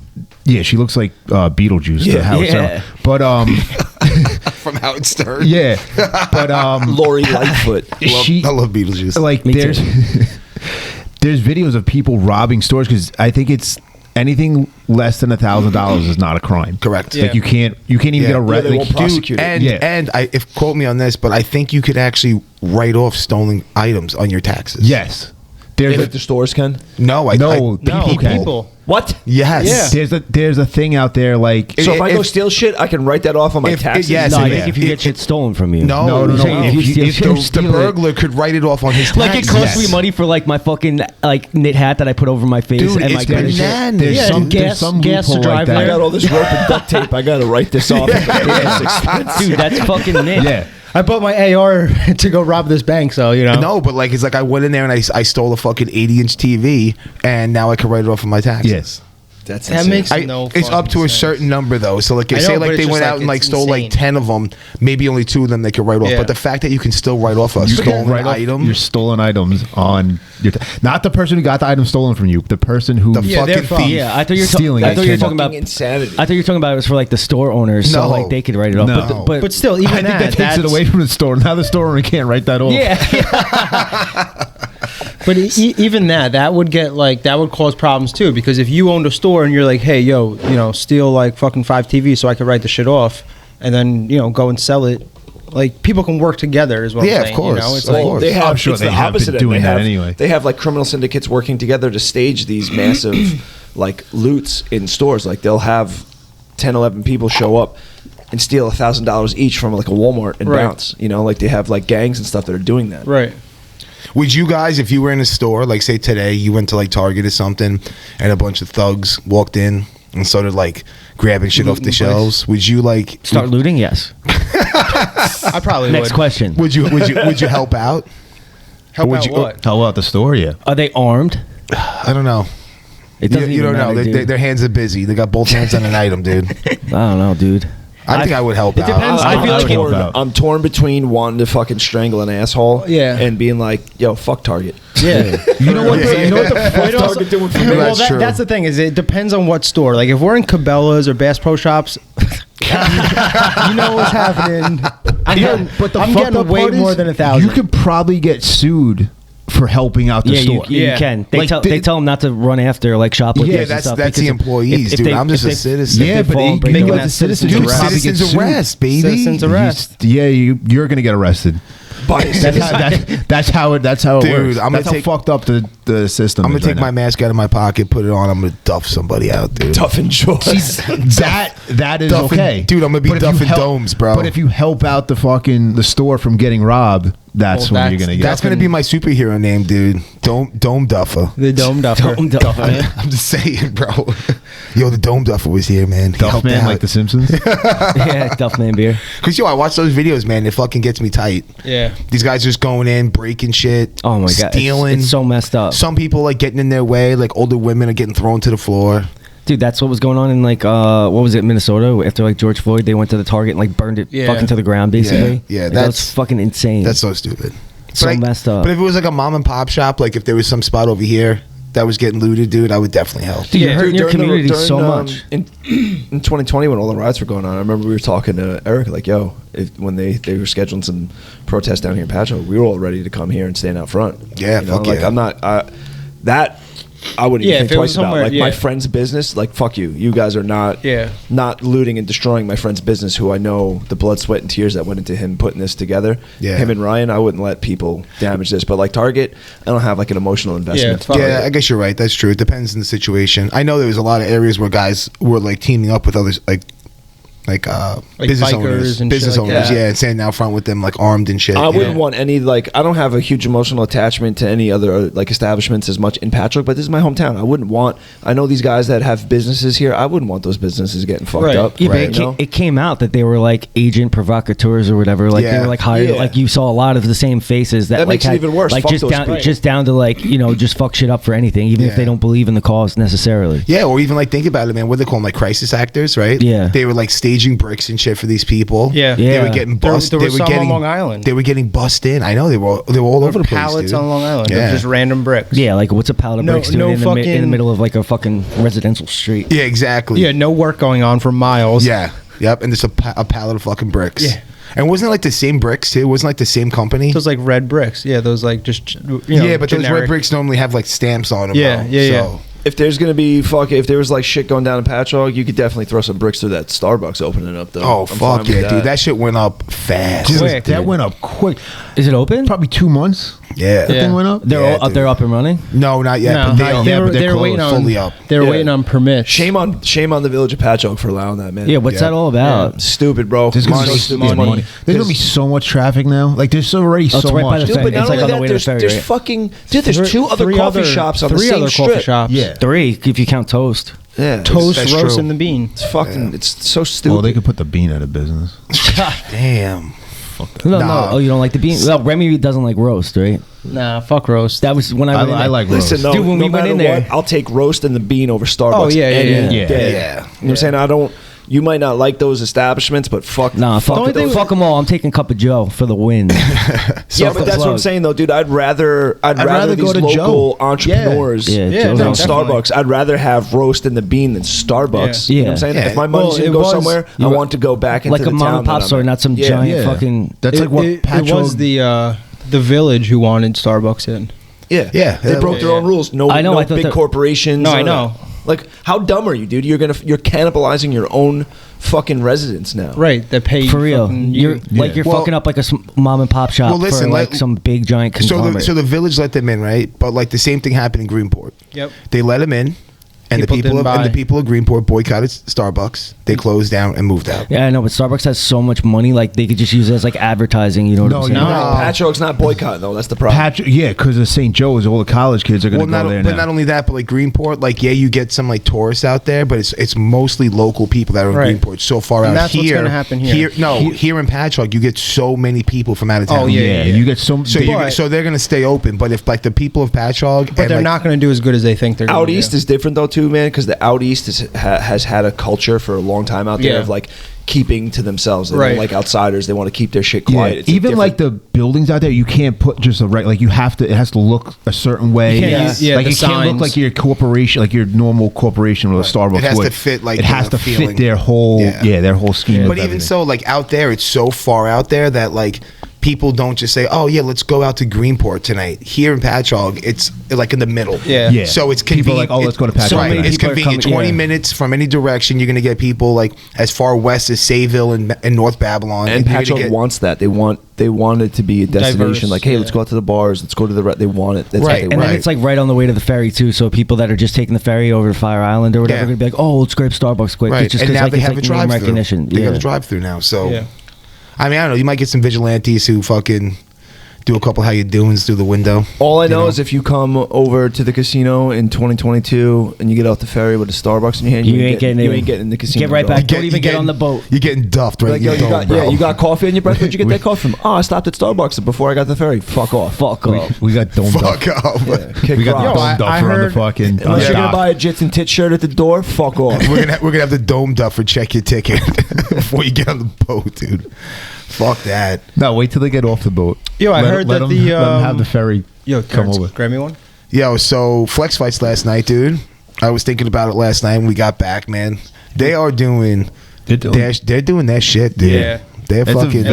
Speaker 5: Yeah, she looks like Beetlejuice.
Speaker 2: Yeah,
Speaker 5: to Howard Stern. But
Speaker 3: from Howard Stern.
Speaker 5: Yeah, but
Speaker 6: Lori Lightfoot.
Speaker 3: I love Beetlejuice.
Speaker 5: Like there's videos of people robbing stores because I think it's anything less than $1,000 is not a crime.
Speaker 3: Correct.
Speaker 5: Like you can't even get arrested.
Speaker 6: They won't prosecute it.
Speaker 3: And quote me on this, but I think you could actually write off stolen items on your taxes.
Speaker 5: Yes.
Speaker 6: If the stores can?
Speaker 3: No,
Speaker 4: people.
Speaker 6: What?
Speaker 3: Yes.
Speaker 5: Yeah. There's a thing out there like
Speaker 6: so if I go steal shit, I can write that off on my taxes.
Speaker 2: I think if you get shit stolen from you.
Speaker 3: No.
Speaker 2: If
Speaker 3: the burglar could write it off on his taxes.
Speaker 2: Like it costs me money for like my fucking like knit hat that I put over my face.
Speaker 3: Dude,
Speaker 2: and
Speaker 3: it's
Speaker 2: my
Speaker 3: bananas.
Speaker 2: There's some gas to drive
Speaker 6: I got all this rope and duct tape. I got to write this off.
Speaker 2: Dude, that's fucking knit.
Speaker 5: Yeah.
Speaker 4: I bought my AR to go rob this bank, so
Speaker 3: No, but like it's like I went in there and I stole a fucking 80-inch TV, and now I can write it off on my taxes.
Speaker 5: Yes.
Speaker 4: That makes no
Speaker 3: it's up to a
Speaker 4: sense.
Speaker 3: certain number though. So like say like they went out and like stole like 10 of them, maybe only 2 of them they could write off.
Speaker 4: Yeah.
Speaker 3: But the fact that you can still write off a stolen item,
Speaker 5: your stolen items on your not the person who got the item stolen from you, the person who
Speaker 3: fucking thief.
Speaker 2: Yeah, I thought you were
Speaker 5: stealing.
Speaker 2: I thought you were talking about
Speaker 6: insanity.
Speaker 2: I thought you were talking about it was for like the store owners, so like they could write it off.
Speaker 3: No.
Speaker 2: But
Speaker 4: still, even
Speaker 5: I think that takes it away from the store. Now the store owner can't write that off.
Speaker 2: Yeah.
Speaker 4: But even that would get that would cause problems too, because if you owned a store and you're like, hey, yo, steal like fucking 5 TVs so I could write the shit off, and then go and sell it. Like people can work together, is what I'm saying.
Speaker 3: Of course.
Speaker 4: It's
Speaker 3: like
Speaker 6: they have.
Speaker 5: I'm sure
Speaker 6: it's
Speaker 5: they
Speaker 6: the
Speaker 5: have
Speaker 6: opposite
Speaker 5: been doing that anyway.
Speaker 6: They have like criminal syndicates working together to stage these massive like loots in stores. Like they'll have 10, 11 people show up and steal $1,000 each from like a Walmart and bounce. Like they have like gangs and stuff that are doing that.
Speaker 4: Right.
Speaker 3: Would you guys, if you were in a store, like say today, you went to like Target or something, and a bunch of thugs walked in and started like grabbing shit off the shelves, would you like
Speaker 2: start looting? Yes.
Speaker 4: I probably
Speaker 2: Next
Speaker 4: would.
Speaker 2: question.
Speaker 3: Would you help out?
Speaker 4: Help out what?
Speaker 5: Help out the store, yeah.
Speaker 2: Are they armed?
Speaker 3: I don't know.
Speaker 2: It doesn't
Speaker 3: You
Speaker 2: even
Speaker 3: don't know.
Speaker 2: matter,
Speaker 3: Their hands are busy. They got both hands on an item, dude.
Speaker 2: I don't know, dude.
Speaker 3: I think I would help out.
Speaker 2: depends. I feel like
Speaker 6: I'm torn between wanting to fucking strangle an asshole and being like, yo, fuck Target.
Speaker 4: Yeah.
Speaker 5: You know what?
Speaker 3: Yeah.
Speaker 5: You know what the
Speaker 6: What's Target doing for me?
Speaker 3: Well,
Speaker 4: Well, that's the thing, is it depends on what store. Like if we're in Cabela's or Bass Pro Shops, you know what's happening. I'm getting way more than 1,000.
Speaker 5: You could probably get sued for helping out the store.
Speaker 2: You can. They
Speaker 5: Like,
Speaker 2: tell them not to run after like shoplifters.
Speaker 3: Yeah,
Speaker 2: and
Speaker 3: that's
Speaker 2: stuff
Speaker 3: the
Speaker 2: because
Speaker 3: employees,
Speaker 2: if
Speaker 3: dude.
Speaker 2: they-
Speaker 3: I'm just
Speaker 2: if
Speaker 3: a
Speaker 2: they-
Speaker 3: citizen.
Speaker 5: Yeah,
Speaker 2: If they
Speaker 5: but
Speaker 2: fall and break
Speaker 5: you
Speaker 2: the
Speaker 5: know
Speaker 2: law,
Speaker 5: what? The citizens
Speaker 3: Dude,
Speaker 5: will probably get
Speaker 3: citizens
Speaker 5: sued.
Speaker 3: arrest, baby.
Speaker 4: Citizens arrest.
Speaker 5: You're gonna get arrested. That's how it
Speaker 3: Dude,
Speaker 5: works.
Speaker 3: I'm gonna
Speaker 5: That's how fucked up the system.
Speaker 3: I'm gonna
Speaker 5: is
Speaker 3: take
Speaker 5: right
Speaker 3: my
Speaker 5: now.
Speaker 3: mask out of my pocket, put it on. I'm gonna duff somebody out, dude.
Speaker 6: Tough and joy.
Speaker 5: that is
Speaker 3: Duff and-
Speaker 5: okay,
Speaker 3: dude, I'm gonna be
Speaker 5: But if you
Speaker 3: duffing
Speaker 5: help-
Speaker 3: domes, bro.
Speaker 5: But if you help out the store from getting robbed, that's
Speaker 4: Well,
Speaker 5: when you're gonna get.
Speaker 3: That's gonna be my superhero name, dude. Dome Duffer.
Speaker 4: The Dome Duffer.
Speaker 2: Dome Duffer.
Speaker 3: I'm just saying, bro. Yo, the Dome Duffer was here, man. He helped
Speaker 5: Duffman,
Speaker 3: out.
Speaker 5: like The Simpsons.
Speaker 2: Yeah, Duffman beer.
Speaker 3: Cause yo, I watch those videos, man. It fucking gets me tight.
Speaker 4: Yeah.
Speaker 3: These guys just going in, breaking shit.
Speaker 2: Oh my god,
Speaker 3: stealing.
Speaker 2: it's so messed up.
Speaker 3: Some people like getting in their way. Like older women are getting thrown to the floor.
Speaker 2: Dude, that's what was going on in like what was it, Minnesota? After like George Floyd, they went to the Target and like burned it
Speaker 4: Yeah.
Speaker 2: fucking to the ground, basically.
Speaker 3: Yeah,
Speaker 2: Like,
Speaker 3: that's
Speaker 2: fucking insane.
Speaker 3: That's so stupid.
Speaker 2: so messed up.
Speaker 3: But if it was like a mom and pop shop, like if there was some spot over here that was getting looted, dude, I would definitely help.
Speaker 2: Dude, you're hurting your
Speaker 6: during
Speaker 2: community
Speaker 6: during,
Speaker 2: so much.
Speaker 6: In 2020, when all the riots were going on, I remember we were talking to Eric, like, yo, when they were scheduling some protests down here in Patchogue, we were all ready to come here and stand out front.
Speaker 3: Yeah,
Speaker 6: you know?
Speaker 3: fuck
Speaker 6: like,
Speaker 3: yeah.
Speaker 6: I'm not, that, I wouldn't
Speaker 4: Yeah,
Speaker 6: even
Speaker 4: if
Speaker 6: think
Speaker 4: it was
Speaker 6: twice about.
Speaker 4: somewhere-
Speaker 6: Like,
Speaker 4: yeah.
Speaker 6: my friend's business, like, fuck you. You guys are not
Speaker 4: Yeah.
Speaker 6: not looting and destroying my friend's business, who I know the blood, sweat, and tears that went into him putting this together.
Speaker 3: Yeah.
Speaker 6: Him and Ryan, I wouldn't let people damage this. But, like, Target, I don't have, like, an emotional investment.
Speaker 4: fuck
Speaker 3: Yeah, I guess you're right. That's true. It depends on the situation. I know there was a lot of areas where guys were like teaming up with others, like business
Speaker 4: bikers
Speaker 3: owners,
Speaker 4: and shit like that.
Speaker 3: and standing out front with them like armed and shit.
Speaker 6: I
Speaker 3: you
Speaker 6: wouldn't
Speaker 3: know?
Speaker 6: want any, like, I don't have a huge emotional attachment to any other like establishments as much in Patchogue, but this is my hometown. I know these guys that have businesses here. I wouldn't want those businesses getting fucked
Speaker 4: Right.
Speaker 6: up.
Speaker 2: Yeah,
Speaker 6: right?
Speaker 2: but it came out that they were like agent provocateurs or whatever. Like they
Speaker 3: Yeah.
Speaker 2: were like hired.
Speaker 6: Yeah.
Speaker 2: Like you saw a lot of the same faces that
Speaker 6: That
Speaker 2: like
Speaker 6: makes it
Speaker 2: had,
Speaker 6: even worse.
Speaker 2: Like
Speaker 6: Fuck
Speaker 2: just
Speaker 6: those
Speaker 2: down,
Speaker 6: people.
Speaker 2: just down to like just fuck shit up for anything, even if
Speaker 3: Yeah.
Speaker 2: they don't believe in the cause necessarily.
Speaker 3: Yeah, or even like think about it, man. What they call them, like crisis actors, right?
Speaker 2: Yeah.
Speaker 3: they were like staging bricks and shit for these people.
Speaker 4: Yeah.
Speaker 3: they
Speaker 2: Yeah.
Speaker 3: were getting
Speaker 4: There-
Speaker 3: bust.
Speaker 4: there
Speaker 3: they
Speaker 4: was
Speaker 3: were
Speaker 4: some on
Speaker 3: getting
Speaker 4: Long Island.
Speaker 3: They were getting bust in. I know they were all over the place.
Speaker 4: Pallets
Speaker 3: dude.
Speaker 4: on Long Island.
Speaker 3: Yeah.
Speaker 4: Of just random bricks.
Speaker 2: Yeah, like what's a pallet of
Speaker 4: No-
Speaker 2: bricks doing
Speaker 4: no
Speaker 2: in the
Speaker 4: fucking-
Speaker 2: middle of like a fucking residential street?
Speaker 3: Yeah, exactly.
Speaker 4: Yeah, no work going on for miles.
Speaker 3: Yeah. Yep. And just a pallet of fucking bricks.
Speaker 4: Yeah.
Speaker 3: And wasn't it like the same bricks too? It wasn't like the same company.
Speaker 4: Those like red bricks. Yeah, those like just
Speaker 3: Yeah, but those
Speaker 4: generic.
Speaker 3: red bricks normally have like stamps on them.
Speaker 4: Yeah,
Speaker 3: though.
Speaker 4: yeah, yeah.
Speaker 3: So,
Speaker 6: If there's gonna be if there was like shit going down in Patchogue, you could definitely throw some bricks through that Starbucks opening up though.
Speaker 3: oh
Speaker 6: I'm fine
Speaker 3: fuck
Speaker 6: with
Speaker 3: yeah, dude! That shit went up fast.
Speaker 5: Dude,
Speaker 4: Quick,
Speaker 5: that
Speaker 4: dude.
Speaker 5: went up quick.
Speaker 2: Is it open?
Speaker 5: Probably 2 months.
Speaker 3: Yeah.
Speaker 5: That thing went up.
Speaker 2: They're
Speaker 3: Yeah,
Speaker 2: all,
Speaker 3: dude.
Speaker 2: they're up and running.
Speaker 3: No, not yet.
Speaker 4: No,
Speaker 3: but they
Speaker 4: not
Speaker 3: are.
Speaker 4: yet.
Speaker 5: but they're
Speaker 4: They were waiting
Speaker 5: closed.
Speaker 4: on
Speaker 3: Fully up.
Speaker 4: They were
Speaker 6: Yeah.
Speaker 4: waiting on permits.
Speaker 6: Shame on the village of Patchogue for allowing that, man.
Speaker 2: Yeah, what's
Speaker 3: Yeah.
Speaker 2: that all about?
Speaker 6: Stupid, bro.
Speaker 5: There's gonna,
Speaker 6: Money,
Speaker 5: be,
Speaker 6: stupid
Speaker 5: money. There's gonna be so much traffic now. Like there's already
Speaker 2: Oh, it's
Speaker 5: so
Speaker 2: right by
Speaker 5: much.
Speaker 2: the
Speaker 6: Dude, but
Speaker 2: It's
Speaker 6: not
Speaker 2: like
Speaker 6: only
Speaker 2: on the
Speaker 6: that,
Speaker 2: way to
Speaker 6: there's,
Speaker 2: ferry,
Speaker 6: there's
Speaker 2: right?
Speaker 6: fucking there's two other
Speaker 4: three
Speaker 6: coffee shops on the
Speaker 4: three
Speaker 6: same
Speaker 4: other
Speaker 6: strip.
Speaker 4: coffee shops.
Speaker 5: Yeah.
Speaker 2: 3 if you count Toast.
Speaker 6: Yeah,
Speaker 4: Toast,
Speaker 3: That's
Speaker 4: roast,
Speaker 3: true.
Speaker 4: and the bean.
Speaker 6: It's fucking. It's so stupid.
Speaker 5: Well, they could put the bean out of business.
Speaker 3: Damn.
Speaker 2: No,
Speaker 3: Nah.
Speaker 2: no. Oh, you don't like the bean? Well, Remy doesn't like roast, right?
Speaker 4: Nah, fuck roast.
Speaker 2: That was when I went in
Speaker 5: I
Speaker 2: there.
Speaker 5: like
Speaker 6: Listen,
Speaker 5: roast.
Speaker 6: no,
Speaker 2: Dude, when
Speaker 6: no
Speaker 2: we went
Speaker 6: matter
Speaker 2: in there-
Speaker 6: what, I'll take roast and the bean over Starbucks.
Speaker 4: Oh, yeah, yeah,
Speaker 6: any
Speaker 4: yeah.
Speaker 5: Yeah.
Speaker 6: day.
Speaker 3: Yeah.
Speaker 6: You know what I'm saying? I don't. You might not like those establishments, but fuck.
Speaker 2: Nah, fuck them all. I'm taking Cup of Joe for the win.
Speaker 6: Yeah, but that's what I'm saying though, dude. I'd rather
Speaker 5: rather
Speaker 6: these
Speaker 5: go to
Speaker 6: local
Speaker 5: Joe.
Speaker 6: entrepreneurs
Speaker 2: Yeah,
Speaker 4: Yeah,
Speaker 2: Joe's
Speaker 6: than
Speaker 4: no,
Speaker 2: awesome.
Speaker 4: definitely.
Speaker 6: Starbucks. I'd rather have roast and the bean than Starbucks.
Speaker 2: Yeah.
Speaker 6: You know what I'm saying?
Speaker 3: Yeah.
Speaker 6: If my money's
Speaker 4: Well,
Speaker 6: gonna
Speaker 4: it
Speaker 6: go
Speaker 4: was-
Speaker 6: somewhere, I want to go back into
Speaker 2: Like
Speaker 6: the
Speaker 2: a mom
Speaker 6: town
Speaker 2: and pop
Speaker 6: that I'm
Speaker 2: store,
Speaker 6: in.
Speaker 2: not some
Speaker 6: Yeah.
Speaker 2: giant
Speaker 5: Yeah.
Speaker 2: fucking.
Speaker 5: That's like what
Speaker 4: it
Speaker 5: Patchogue.
Speaker 4: was the village who wanted Starbucks in.
Speaker 6: Yeah,
Speaker 3: Yeah.
Speaker 6: They broke their
Speaker 4: Yeah.
Speaker 6: own rules. No,
Speaker 2: I know,
Speaker 6: no
Speaker 2: I thought
Speaker 6: big
Speaker 2: that-
Speaker 6: corporations.
Speaker 4: No, I
Speaker 6: none of
Speaker 4: know.
Speaker 6: that. Like, how dumb are you, dude? You're cannibalizing your own fucking residents now.
Speaker 4: Right, that paid
Speaker 2: For real,
Speaker 4: fucking
Speaker 2: you're
Speaker 4: you.
Speaker 2: like you're
Speaker 3: Well-
Speaker 2: fucking up like a mom and pop shop
Speaker 3: Well, listen,
Speaker 2: for like
Speaker 3: let-
Speaker 2: some big giant
Speaker 3: So
Speaker 2: conglomerate.
Speaker 3: the village let them in, right? But like the same thing happened in Greenport.
Speaker 4: Yep.
Speaker 3: They let them in, and
Speaker 4: People didn't buy.
Speaker 3: the people of Greenport boycotted Starbucks. They closed down and moved out.
Speaker 2: Yeah, I know, but Starbucks has so much money, like they could just use it as like advertising. You know what
Speaker 5: No,
Speaker 2: I'm saying?
Speaker 5: no.
Speaker 6: Patchogue's not boycotting though. That's the problem.
Speaker 5: Yeah, because of St. Joe's, all the college kids are
Speaker 3: Well,
Speaker 5: going to go there
Speaker 3: but
Speaker 5: now.
Speaker 3: not only that, but like Greenport, like yeah, you get some like tourists out there, but it's mostly local people that are in
Speaker 4: Right.
Speaker 3: Greenport. So far
Speaker 4: And
Speaker 3: out
Speaker 4: that's
Speaker 3: here,
Speaker 4: what's gonna happen here.
Speaker 3: Here in Patchogue, you get so many people from out of town.
Speaker 4: Oh, yeah.
Speaker 5: You get some.
Speaker 3: So they're gonna stay open, but if like the people of Patchogue,
Speaker 4: But
Speaker 3: and,
Speaker 4: they're
Speaker 3: like,
Speaker 4: not going to do as good as they think they're going
Speaker 6: Out
Speaker 4: to
Speaker 6: east
Speaker 4: do.
Speaker 6: is different though too, man, because the out east has had a culture for a long time out there
Speaker 4: Yeah.
Speaker 6: of like keeping to themselves. They
Speaker 4: Right.
Speaker 6: don't like outsiders. They want to keep their shit
Speaker 5: Yeah,
Speaker 6: quiet. It's a
Speaker 5: even like
Speaker 6: different-
Speaker 5: the buildings out there, you can't put just a right. Like you have to. It has to look a certain way.
Speaker 4: You can't use- yeah,
Speaker 5: like
Speaker 4: the
Speaker 5: it can't look
Speaker 4: signs.
Speaker 5: like your corporation, like your normal corporation with a Starbucks.
Speaker 3: It has
Speaker 5: would.
Speaker 3: to fit, like,
Speaker 5: it has
Speaker 3: the
Speaker 5: to
Speaker 3: feeling.
Speaker 5: fit their whole their whole scheme. of
Speaker 3: But even
Speaker 5: everything.
Speaker 3: so, like out there, it's so far out there that like people don't just say, "Oh yeah, let's go out to Greenport tonight." Here in Patchogue, it's like in the middle.
Speaker 4: Yeah.
Speaker 5: Yeah.
Speaker 3: So it's
Speaker 5: People are
Speaker 3: convenient.
Speaker 5: like, "Oh, let's go to Patchogue
Speaker 2: So
Speaker 3: Right.
Speaker 2: many
Speaker 3: It's
Speaker 2: people are
Speaker 3: convenient.
Speaker 2: coming-
Speaker 3: 20
Speaker 2: yeah.
Speaker 3: minutes from any direction. You're gonna get people like as far west as Sayville and North Babylon.
Speaker 6: and
Speaker 3: you're gonna
Speaker 6: Patchogue
Speaker 3: get-
Speaker 6: wants that. They want it to be a destination.
Speaker 4: Diverse,
Speaker 6: Like, hey,
Speaker 4: yeah.
Speaker 6: let's go out to the bars. Let's go to the. They want it. That's
Speaker 3: Right,
Speaker 6: what
Speaker 2: And
Speaker 6: they want.
Speaker 2: then it's like right on the way to the ferry too. So people that are just taking the ferry over to Fire Island or whatever,
Speaker 3: Yeah.
Speaker 2: are gonna be like, "Oh, let's grab Starbucks quick."
Speaker 3: Right.
Speaker 2: Just
Speaker 3: And
Speaker 2: 'cause,
Speaker 3: now
Speaker 2: like,
Speaker 3: they
Speaker 2: it's
Speaker 3: have
Speaker 2: like
Speaker 3: a
Speaker 2: name
Speaker 3: drive-through.
Speaker 2: recognition.
Speaker 3: They
Speaker 2: Yeah.
Speaker 3: got a drive-through now. So
Speaker 4: Yeah.
Speaker 3: I mean, I don't know. You might get some vigilantes who fucking do a couple how you doings through the window.
Speaker 6: All I know is if you come over to the casino in 2022 and you get off the ferry with a Starbucks in your hand, you ain't getting in the casino.
Speaker 2: Get right back. Don't even get on the boat.
Speaker 3: You're getting duffed right
Speaker 6: Like,
Speaker 3: in your dome, bro.
Speaker 6: yeah, you got coffee in your breath. Where'd you get that coffee from? Oh, I stopped at Starbucks before I got the ferry. Fuck off.
Speaker 2: Fuck off.
Speaker 5: We got domed up.
Speaker 3: Fuck off.
Speaker 6: Kick
Speaker 5: We got
Speaker 6: rocks.
Speaker 5: the domed
Speaker 4: I
Speaker 5: up on the
Speaker 4: heard-
Speaker 5: fucking.
Speaker 6: Unless you're gonna
Speaker 5: dock.
Speaker 6: buy a Jits and Tits shirt at the door, fuck off.
Speaker 3: We're gonna have the dome duffer check your ticket before you get on the boat, dude. Fuck that.
Speaker 5: No, wait till they get off the boat.
Speaker 4: Yo, I heard that
Speaker 5: let
Speaker 4: the,
Speaker 5: them have the ferry
Speaker 4: Yo,
Speaker 5: come
Speaker 4: Terrence,
Speaker 5: over.
Speaker 4: grab me one.
Speaker 3: Yo, so flex fights last night, dude. I was thinking about it last night when we got back, man. They are doing
Speaker 5: They're doing-
Speaker 3: they're doing that shit, dude.
Speaker 4: Yeah.
Speaker 3: They're
Speaker 5: It's
Speaker 3: fucking
Speaker 5: a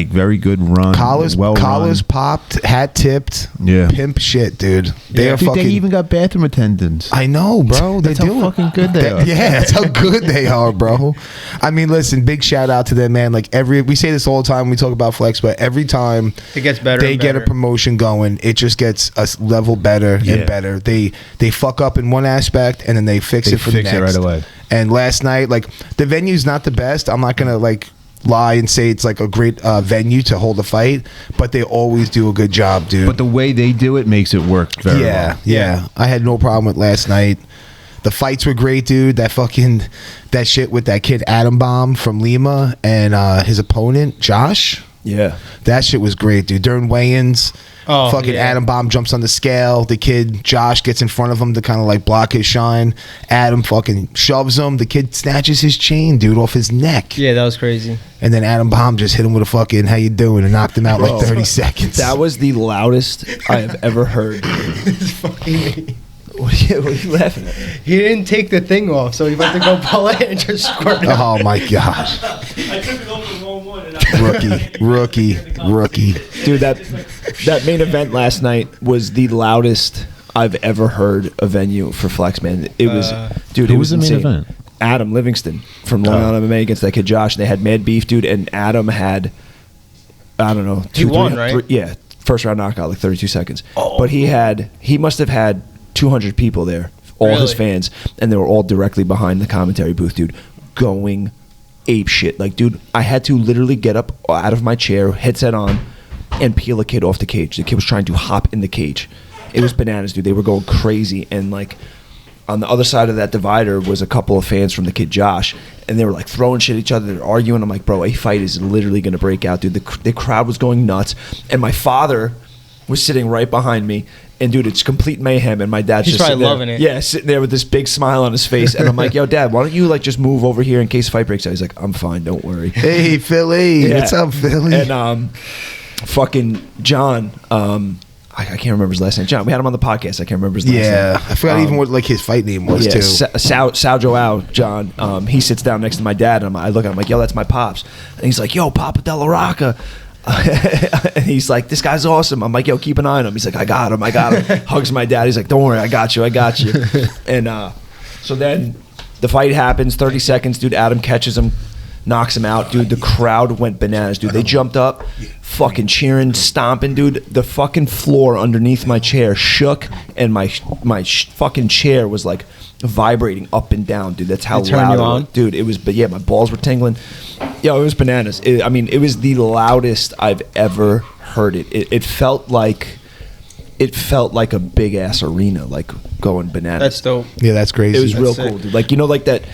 Speaker 5: very good run.
Speaker 3: collars
Speaker 5: well
Speaker 3: popped, hat tipped,
Speaker 5: Yeah.
Speaker 3: pimp shit, dude. They are
Speaker 5: Dude,
Speaker 3: fucking.
Speaker 5: they even got bathroom attendants.
Speaker 3: I know, bro. They
Speaker 5: That's how
Speaker 3: do it.
Speaker 5: fucking good they are.
Speaker 3: Yeah, that's how good they are, bro. I mean, listen, big shout out to them, man. Like we say this all the time when we talk about flex, but every time
Speaker 4: It gets better.
Speaker 3: they
Speaker 4: and
Speaker 3: get a
Speaker 4: better.
Speaker 3: promotion going, it just gets a level better
Speaker 5: Yeah.
Speaker 3: and better. They fuck up in one aspect and then they fix
Speaker 5: They
Speaker 3: it for the
Speaker 5: fix
Speaker 3: next.
Speaker 5: it right away.
Speaker 3: And last night, like the venue's not the best. I'm not gonna like lie and say it's like a great venue to hold a fight, but they always do a good job, dude.
Speaker 5: But the way they do it makes it work very well.
Speaker 3: Yeah. I had no problem with last night. The fights were great, dude. That shit with that kid Adam Bomb from Lima and his opponent Josh.
Speaker 6: Yeah.
Speaker 3: That shit was great, dude. During weigh-ins, fucking
Speaker 4: yeah.
Speaker 3: Adam Bomb jumps on the scale. The kid Josh gets in front of him to kind of like block his shine. Adam fucking shoves him. The kid snatches his chain, dude, off his neck.
Speaker 4: Yeah, that was crazy.
Speaker 3: And then Adam Bomb just hit him with a fucking "how you doing" and knocked him out like 30 seconds.
Speaker 6: That was the loudest I have ever heard. What are you laughing at?
Speaker 4: He didn't take the thing off, so he went to go pull it and just squirt it.
Speaker 3: Oh my gosh.
Speaker 7: I took it off the wrong one. And I
Speaker 3: Rookie.
Speaker 6: Dude, that main event last night was the loudest I've ever heard a venue for Flex, man. It was, dude,
Speaker 5: Who
Speaker 6: it
Speaker 5: was
Speaker 6: was
Speaker 5: the main
Speaker 6: insane.
Speaker 5: event?
Speaker 6: Adam Livingston from Long Island MMA against that kid Josh. They had mad beef, dude, and Adam had, I don't know,
Speaker 4: He won, right?
Speaker 6: Yeah, first round knockout, like 32 seconds. But he must have had 200 people there, all his
Speaker 4: Really?
Speaker 6: fans, and they were all directly behind the commentary booth, dude, going ape shit. Like, dude, I had to literally get up out of my chair, headset on, and peel a kid off the cage. The kid was trying to hop in the cage. It was bananas, dude. They were going crazy, and like on the other side of that divider was a couple of fans from the kid Josh, and they were like throwing shit at each other, they're arguing. I'm like, bro, a fight is literally going to break out, dude. The crowd was going nuts, and my father was sitting right behind me, and dude, it's complete mayhem. And my dad's
Speaker 4: He's
Speaker 6: just
Speaker 4: probably
Speaker 6: sitting there,
Speaker 4: loving it.
Speaker 6: yeah, sitting there with this big smile on his face, and I'm like, yo, Dad, why don't you like just move over here in case the fight breaks out? He's like, I'm fine, don't worry.
Speaker 3: Hey, Philly.
Speaker 6: Yeah.
Speaker 3: What's up, Philly?
Speaker 6: And fucking John, I can't remember his last name. John, we had him on the podcast. I can't remember his last name.
Speaker 3: Yeah, I forgot even what like his fight name was too.
Speaker 6: Sao Joao, John. He sits down next to my dad, and I look at him like, yo, that's my pops. And he's like, yo, Papa De La Rocca. And he's like, this guy's awesome. I'm like, yo, keep an eye on him. He's like, I got him. Hugs my dad. He's like, don't worry, I got you. And so then the fight happens, 30 seconds, dude. Adam catches him, knocks him out, dude. The crowd went bananas, dude. They jumped up, fucking cheering, stomping, dude. The fucking floor underneath my chair shook, and my fucking chair was like vibrating up and down, dude. That's how
Speaker 4: It turned
Speaker 6: loud
Speaker 4: you
Speaker 6: it
Speaker 4: on?
Speaker 6: was. Dude, it was, but yeah, my balls were tingling. Yo, it was bananas. It was the loudest I've ever heard it. It felt like a big ass arena, like going bananas.
Speaker 4: That's dope.
Speaker 3: Yeah, that's crazy.
Speaker 6: It was real
Speaker 4: sick.
Speaker 6: cool, dude. Like, you know, like that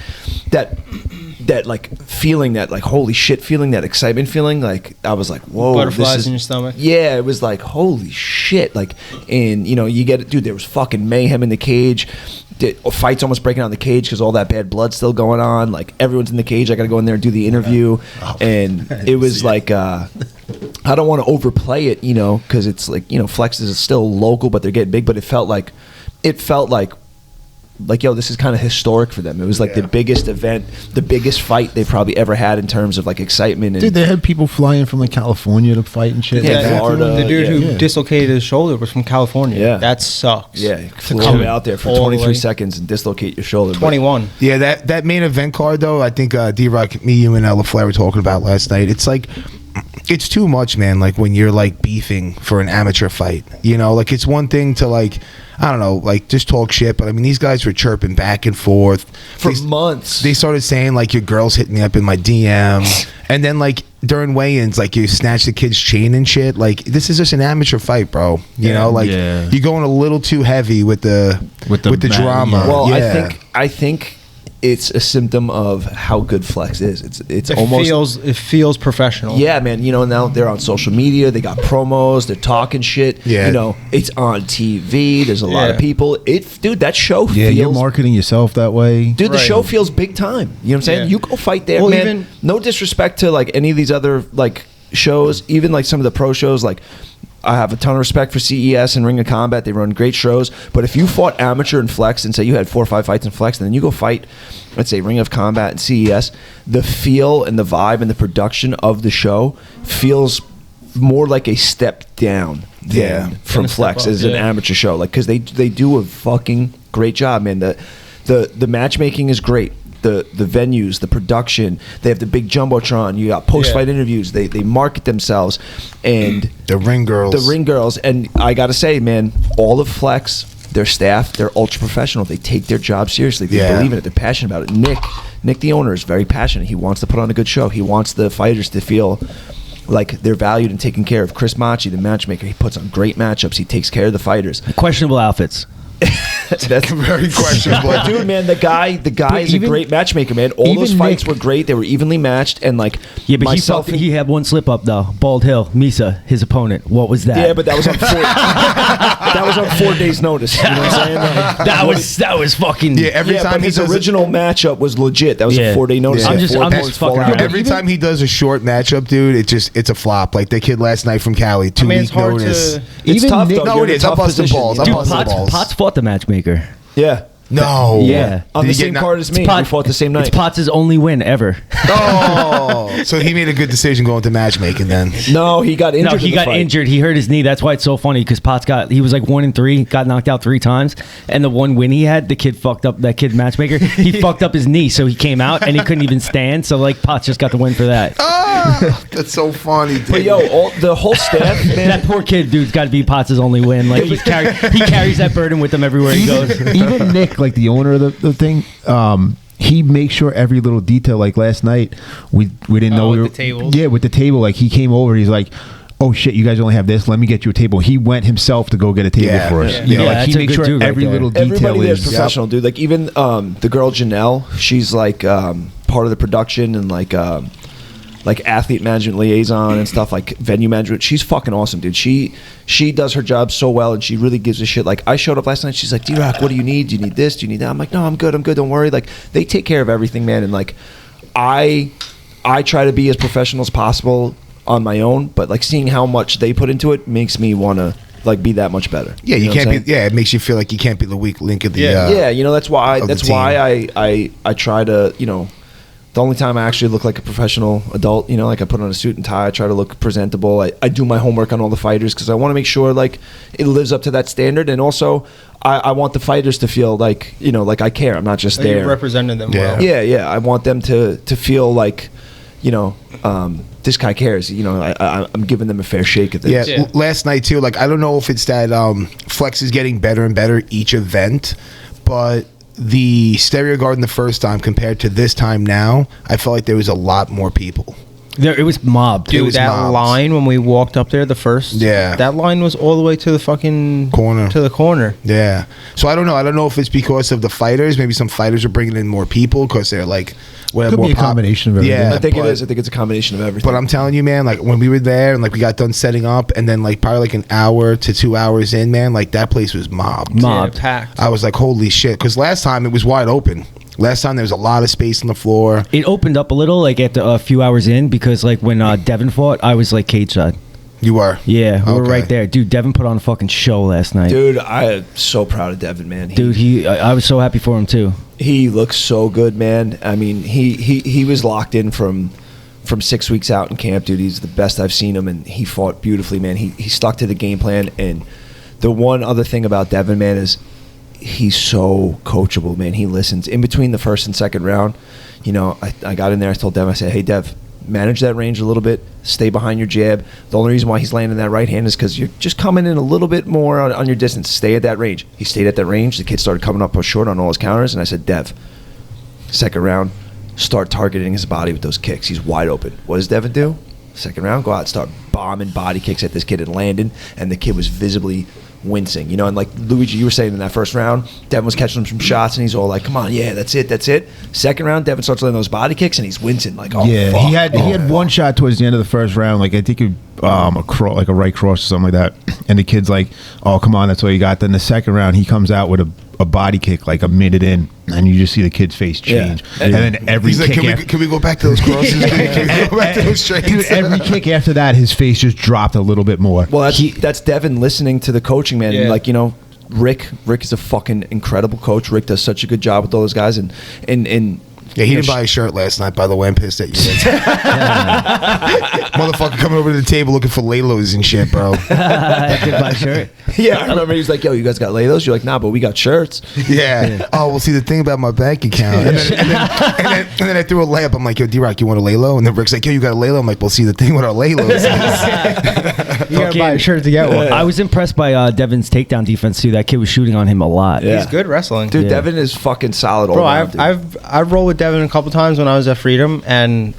Speaker 6: like feeling, that like holy shit feeling, that excitement feeling. Like, I was like, whoa,
Speaker 4: Butterflies
Speaker 6: this is,
Speaker 4: in your stomach.
Speaker 6: Yeah, it was like holy shit. Like, and you know, you get it, dude. There was fucking mayhem in the cage. Fights almost breaking out in the cage because all that bad blood's still going on. Like, everyone's in the cage. I got to go in there and do the interview, and it was like, I don't want to overplay it, you know, because it's like, you know, Flex is still local, but they're getting big. But it felt like, yo, this is kind of historic for them. It was like the biggest event, the biggest fight they've probably ever had in terms of like excitement. And
Speaker 5: Dude, they had people flying from like California to fight and shit.
Speaker 6: Yeah,
Speaker 5: like that.
Speaker 6: Florida.
Speaker 4: The dude who
Speaker 5: Yeah.
Speaker 4: dislocated his shoulder was from California.
Speaker 6: Yeah.
Speaker 4: That sucks.
Speaker 6: yeah,
Speaker 4: To
Speaker 6: flew
Speaker 4: come
Speaker 6: out there for
Speaker 4: all the
Speaker 6: 23
Speaker 4: way.
Speaker 6: seconds and dislocate your shoulder. But
Speaker 4: 21.
Speaker 3: Yeah, that main event card though, I think D-Rock, me, you, and LaFleur were talking about last night. It's like, it's too much, man. Like when you're like beefing for an amateur fight, you know, like it's one thing to like, I don't know, like just talk shit. But I mean, these guys were chirping back and forth
Speaker 6: for months.
Speaker 3: They started saying like, your girl's hitting me up in my DM, and then like during weigh-ins, like you snatch the kid's chain and shit. Like this is just an amateur fight, bro. You know, like you're going a little too heavy with the drama.
Speaker 6: Well, I think it's a symptom of how good Flex is. It
Speaker 4: feels professional.
Speaker 6: Yeah, man. You know, now they're on social media. They got promos. They're talking shit. Yeah. You know, it's on TV. There's a lot of people. Dude, that show feels...
Speaker 5: Yeah, you're marketing yourself that way.
Speaker 6: Dude, the show feels big time. You know what I'm saying? Yeah. You go fight there, man. Even, no disrespect to, like, any of these other, like, shows. Even, like, some of the pro shows, like... I have a ton of respect for CES and Ring of Combat. They run great shows. But if you fought amateur and Flex and say you had 4 or 5 fights in Flex, and then you go fight, let's say, Ring of Combat and CES, the feel and the vibe and the production of the show feels more like a step down from Flex as an amateur show. Like, because they do a fucking great job, man. The matchmaking is great. The venues, the production, they have the big jumbotron. You got post-fight interviews. They market themselves, and
Speaker 3: the ring girls. And I gotta say, man, all of Flex, their staff, they're ultra professional. They take their job seriously. They believe in it. They're passionate about it. Nick, the owner, is very passionate. He wants to put on a good show. He wants the fighters to feel like they're valued and taken care of. Chris Machi, the matchmaker, he puts on great matchups. He takes care of the fighters.
Speaker 2: Questionable outfits.
Speaker 3: That's very questionable.
Speaker 6: Dude, man, the guy is a great matchmaker, man. All those fights were great. They were evenly matched, and like
Speaker 2: but he had one slip up though. Bald Hill, Misa, his opponent. What was that?
Speaker 6: Yeah, but that was on 4 days' notice. You know what I'm saying? Like,
Speaker 2: that was fucking.
Speaker 3: Yeah, every time
Speaker 6: his original matchup was legit. That was a 4-day notice.
Speaker 2: Yeah. I'm just fucking around.
Speaker 3: Every time he does a short matchup, dude, it's a flop. Like the kid last night from Cali, 2 week notice.
Speaker 6: It's tough.
Speaker 3: No, it is. I'm busting balls.
Speaker 2: Dude, Potts fought the matchmaker.
Speaker 6: Yeah.
Speaker 3: No.
Speaker 2: Yeah.
Speaker 6: On the same card as me. We fought the same night.
Speaker 2: It's Potts' only win ever.
Speaker 3: Oh. So he made a good decision going to matchmaking then.
Speaker 6: No, he got injured.
Speaker 2: No, he got injured. He hurt his knee. That's why it's so funny because Potts he was like 1-3, got knocked out 3 times. And the one win he had, the kid fucked up, that kid matchmaker, he fucked up his knee. So he came out and he couldn't even stand. So like Potts just got the win for that.
Speaker 3: That's so funny, dude.
Speaker 6: But yo, the whole staff, man.
Speaker 2: That poor kid, dude's got to be Potts' only win. Like he carries that burden with him everywhere he goes.
Speaker 5: Even Nick, like the owner of the thing, he makes sure every little detail. Like last night, we didn't know
Speaker 4: with the table.
Speaker 5: Yeah, with the table. Like he came over, he's like, "Oh shit, you guys only have this. Let me get you a table." He went himself to go get a table for us.
Speaker 2: Yeah.
Speaker 5: You know, like he makes sure every little detail
Speaker 6: Everybody there
Speaker 5: is
Speaker 6: is professional, dude. Like even the girl Janelle, she's like part of the production and like athlete management liaison and stuff, like venue management. She's fucking awesome, dude. She does her job so well, and she really gives a shit. Like I showed up last night, she's like, D-Rock, what do you need? Do you need this? Do you need that? I'm like, no, I'm good, don't worry. Like they take care of everything, man. And like I try to be as professional as possible on my own, but like seeing how much they put into it makes me want to like be that much better.
Speaker 3: Yeah, you can't be. Yeah, it makes you feel like you can't be the weak link of the.
Speaker 6: Yeah, you know that's why I try to, you know. The only time I actually look like a professional adult, you know, like I put on a suit and tie, I try to look presentable. I do my homework on all the fighters because I want to make sure like it lives up to that standard, and also I want the fighters to feel like, you know, like I care. I'm not just there.
Speaker 4: You're representing them well.
Speaker 6: Yeah. I want them to feel like, you know, this guy cares. You know, I'm giving them a fair shake at this.
Speaker 3: Yeah, last night too. Like I don't know if it's that Flex is getting better and better each event, but the Stereo Garden the first time compared to this time now, I felt like there was a lot more people.
Speaker 2: It was mobbed.
Speaker 4: Dude, that line when we walked up there the first, that line was all the way to the fucking
Speaker 3: corner.
Speaker 4: To the corner.
Speaker 3: Yeah. So I don't know. I don't know if it's because of the fighters. Maybe some fighters are bringing in more people because they're like,
Speaker 5: could be a combination of everything.
Speaker 6: Yeah, I think it is. I think it's a combination of everything.
Speaker 3: But I'm telling you, man, like when we were there and like we got done setting up, and then like probably like an hour to 2 hours in, man, like that place was mobbed.
Speaker 4: Yeah, packed.
Speaker 3: I was like, holy shit, because last time it was wide open. Last time there was a lot of space on the floor.
Speaker 2: It opened up a little like at a few hours in because like when Devin fought, I was like cage side.
Speaker 3: You were?
Speaker 2: Yeah, we were right there. Dude, Devin put on a fucking show last night.
Speaker 6: Dude, I'm so proud of Devin, man.
Speaker 2: I was so happy for him too.
Speaker 6: He looks so good, man. I mean, he was locked in from 6 weeks out in camp, dude. He's the best I've seen him, and he fought beautifully, man. He stuck to the game plan, and the one other thing about Devin, man, is he's so coachable, man. He listens. In between the first and second round, you know, I got in there, I told Dev, I said, hey, Dev, manage that range a little bit, stay behind your jab. The only reason why he's landing that right hand is because you're just coming in a little bit more on your distance. Stay at that range. He stayed at that range. The kid started coming up short on all his counters, and I said, Dev, second round, start targeting his body with those kicks. He's wide open. What does Devin do? Second round, go out, start bombing body kicks at this kid and landing, and the kid was visibly wincing, and like Luigi, you were saying in that first round, Devin was catching him some shots, and he's all like, "Come on, yeah, that's it." Second round, Devin starts landing those body kicks, and he's wincing like, "Oh,
Speaker 5: yeah."
Speaker 6: fuck.
Speaker 5: He had one shot towards the end of the first round, like I think a right cross or something like that, and the kid's like, "Oh, come on, that's all you got." Then the second round, he comes out with a body kick like a minute in, and you just see the kid's face change, and then every
Speaker 3: He's
Speaker 5: kick
Speaker 3: like, can we go back to those crosses? Can we go back to those straights?
Speaker 5: Dude, every kick after that, his face just dropped a little bit more.
Speaker 6: Well, that's Devin listening to the coaching, man. And like, Rick is a fucking incredible coach. Rick does such a good job with all those guys, and
Speaker 3: yeah, he didn't buy a shirt last night, by the way. I'm pissed at you. Motherfucker coming over to the table looking for Lalos and shit, bro.
Speaker 2: I did buy a shirt.
Speaker 6: Yeah, I remember he's like, "Yo, you guys got Lalos?" You're like, "Nah, but we got shirts."
Speaker 3: Yeah. Oh, well, see, the thing about my bank account. And then I threw a layup. I'm like, "Yo, D-Rock, you want a Lalo?" And then Rick's like, "Yo, you got a Lalo?" I'm like, "Well, see, the thing with our Lalos is..."
Speaker 4: You gotta buy a shirt to get one.
Speaker 2: I was impressed by Devin's takedown defense too. That kid was shooting on him a lot.
Speaker 6: Yeah.
Speaker 4: He's good wrestling.
Speaker 6: Dude,
Speaker 2: Yeah.
Speaker 6: Devin is fucking solid all
Speaker 4: Bro,
Speaker 6: around, dude.
Speaker 4: I've rolled with Devin a couple times when I was at Freedom, and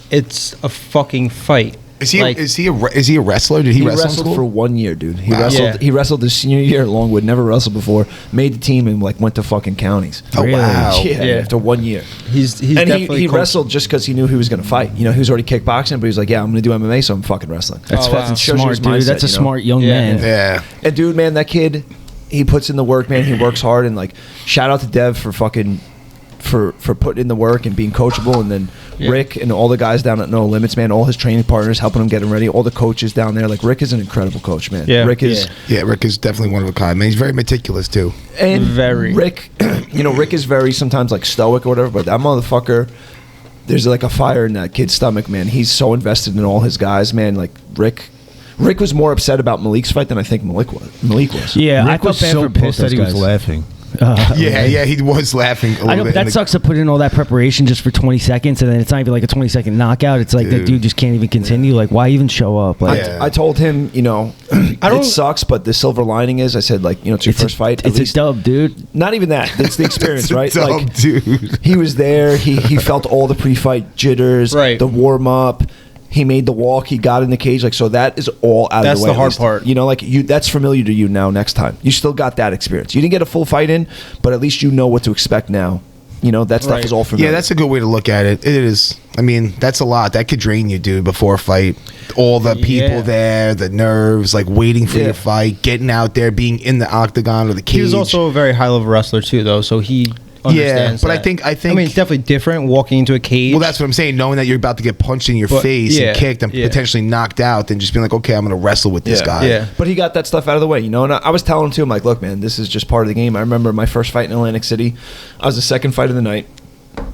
Speaker 4: it's a fucking fight.
Speaker 3: Is he
Speaker 4: Like-
Speaker 3: is he a wrestler? Did he wrestle in
Speaker 6: wrestled
Speaker 3: school?
Speaker 6: for 1 year, dude. He
Speaker 3: Wow.
Speaker 6: wrestled.
Speaker 4: Yeah.
Speaker 6: He wrestled his senior year at Longwood. Never wrestled before. Made the team and like went to fucking counties.
Speaker 3: Oh,
Speaker 2: Really?
Speaker 3: wow.
Speaker 6: Yeah,
Speaker 4: Yeah.
Speaker 6: after 1 year.
Speaker 4: He's
Speaker 6: And
Speaker 4: definitely
Speaker 6: he
Speaker 4: coached-
Speaker 6: wrestled just because he knew he was going to fight. He was already kickboxing, but he was like, "Yeah, I'm going to do MMA, so I'm fucking wrestling."
Speaker 2: That's
Speaker 4: Oh, wow.
Speaker 2: fucking
Speaker 6: Shows you
Speaker 2: smart,
Speaker 6: his
Speaker 2: dude.
Speaker 6: mindset,
Speaker 2: That's a
Speaker 6: you know?
Speaker 2: smart young
Speaker 4: Yeah.
Speaker 2: man.
Speaker 3: Yeah.
Speaker 6: And dude, man, that kid, he puts in the work, man. He works hard, and like, shout out to Dev for fucking for putting in the work and being coachable, and then
Speaker 4: Yeah.
Speaker 6: Rick and all the guys down at No Limits, man. All his training partners helping him get him ready. All the coaches down there, like Rick is an incredible coach, man.
Speaker 4: Yeah.
Speaker 6: Rick is.
Speaker 3: Yeah, Rick is definitely one of a kind, man. He's very meticulous, too.
Speaker 6: And
Speaker 4: Very.
Speaker 6: Rick, Rick is very sometimes like stoic or whatever, but that motherfucker, there's like a fire in that kid's stomach, man. He's so invested in all his guys, man. Like Rick was more upset about Malik's fight than I think Malik was.
Speaker 2: Yeah, I
Speaker 5: Rick
Speaker 2: felt
Speaker 5: was
Speaker 2: bad
Speaker 5: so
Speaker 2: for both
Speaker 5: pissed that
Speaker 2: those
Speaker 5: he was
Speaker 2: guys.
Speaker 5: laughing.
Speaker 3: Yeah, he was laughing a little
Speaker 2: I know,
Speaker 3: bit.
Speaker 2: but that sucks to put in all that preparation just for 20 seconds, and then it's not even like a 20-second knockout. It's like that
Speaker 3: Dude.
Speaker 2: dude just can't even continue. Like, why even show up? Like,
Speaker 3: Yeah.
Speaker 6: I told him, it sucks, but the silver lining is, I said, like, it's your first fight. At
Speaker 2: It's
Speaker 6: least,
Speaker 2: a dub, dude.
Speaker 6: not even that. It's the experience,
Speaker 3: It's a
Speaker 6: right?
Speaker 3: dumb
Speaker 6: Like,
Speaker 3: dude.
Speaker 6: he was there. He felt all the pre-fight jitters,
Speaker 4: Right.
Speaker 6: the warm-up. He made the walk. He got in the cage. Like, so that is all out
Speaker 4: That's
Speaker 6: of the way.
Speaker 4: the hard
Speaker 6: at least.
Speaker 4: part.
Speaker 6: That's familiar to you now next time. You still got that experience. You didn't get a full fight in, but at least you know what to expect now. That stuff
Speaker 4: Right.
Speaker 6: is all familiar.
Speaker 3: Yeah, that's a good way to look at it. It is. I mean, that's a lot. That could drain you, dude, before a fight. All the people
Speaker 4: Yeah.
Speaker 3: there, the nerves, like waiting for
Speaker 6: Yeah.
Speaker 3: your fight, getting out there, being in the octagon or the cage.
Speaker 4: He was also a very high level wrestler too, though. So he understands.
Speaker 3: but I
Speaker 4: that.
Speaker 3: think-
Speaker 4: I mean, it's definitely different walking into a cage.
Speaker 3: well, that's what I'm saying. Knowing that you're about to get punched in your
Speaker 4: But,
Speaker 3: face
Speaker 4: yeah,
Speaker 3: and kicked and
Speaker 4: yeah.
Speaker 3: potentially knocked out, than just being like, okay, I'm going to wrestle with this guy.
Speaker 4: Yeah.
Speaker 6: But he got that stuff out of the way, And I was telling him too, I'm like, look, man, this is just part of the game. I remember my first fight in Atlantic City. I was the second fight of the night.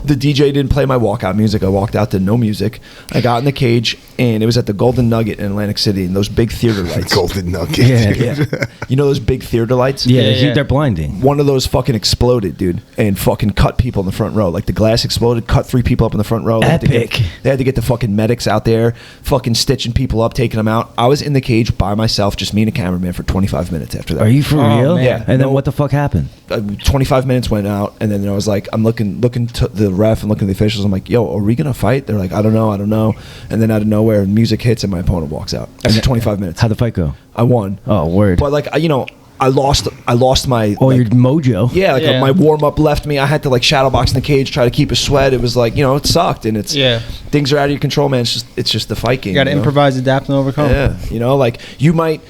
Speaker 6: The DJ didn't play my walkout music. I walked out to no music. I got in the cage, and it was at the Golden Nugget in Atlantic City, and those big theater lights.
Speaker 3: Golden Nugget.
Speaker 2: Yeah,
Speaker 3: dude.
Speaker 6: Yeah. You know those big theater lights?
Speaker 2: Yeah,
Speaker 4: Yeah.
Speaker 2: they're blinding.
Speaker 6: One of those fucking exploded, dude, and fucking cut people in the front row. Like the glass exploded, cut 3 people up in the front row.
Speaker 2: Epic.
Speaker 6: They had to get the fucking medics out there, fucking stitching people up, taking them out. I was in the cage by myself, just me and a cameraman for 25 minutes after that.
Speaker 2: Are you for
Speaker 4: Oh,
Speaker 2: real?
Speaker 4: man.
Speaker 6: Yeah.
Speaker 2: And then
Speaker 6: No.
Speaker 2: what the fuck happened?
Speaker 6: 25 minutes went out, and then I was like, I'm looking to the ref and looking at the officials. I'm like, yo, are we gonna fight? They're like, I don't know. And then out of nowhere, music hits and my opponent walks out after 25 minutes.
Speaker 2: How'd the fight go?
Speaker 6: I won,
Speaker 2: Oh, word.
Speaker 6: but like I lost my
Speaker 2: Oh,
Speaker 6: like,
Speaker 2: your mojo.
Speaker 6: yeah, like
Speaker 4: Yeah.
Speaker 6: my warm up left me. I had to like shadow box in the cage, try to keep a sweat. It was like it sucked, and things are out of your control, man. It's just the fight game.
Speaker 4: you got to improvise, adapt, and overcome.
Speaker 6: Yeah, like you might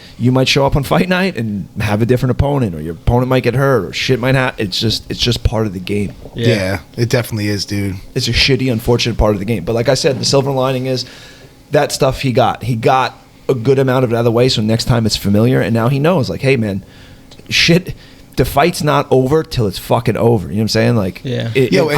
Speaker 6: show up on fight night and have a different opponent, or your opponent might get hurt, or shit might happen. It's just part of the game.
Speaker 3: Yeah, it definitely is, dude.
Speaker 6: It's a shitty, unfortunate part of the game. But like I said, the silver lining is that stuff he got a good amount of it out of the way, so next time it's familiar, and now he knows, like, hey man, shit, the fight's not over till it's fucking over. You know what I'm saying? Like,
Speaker 4: Yeah.
Speaker 3: Yo, and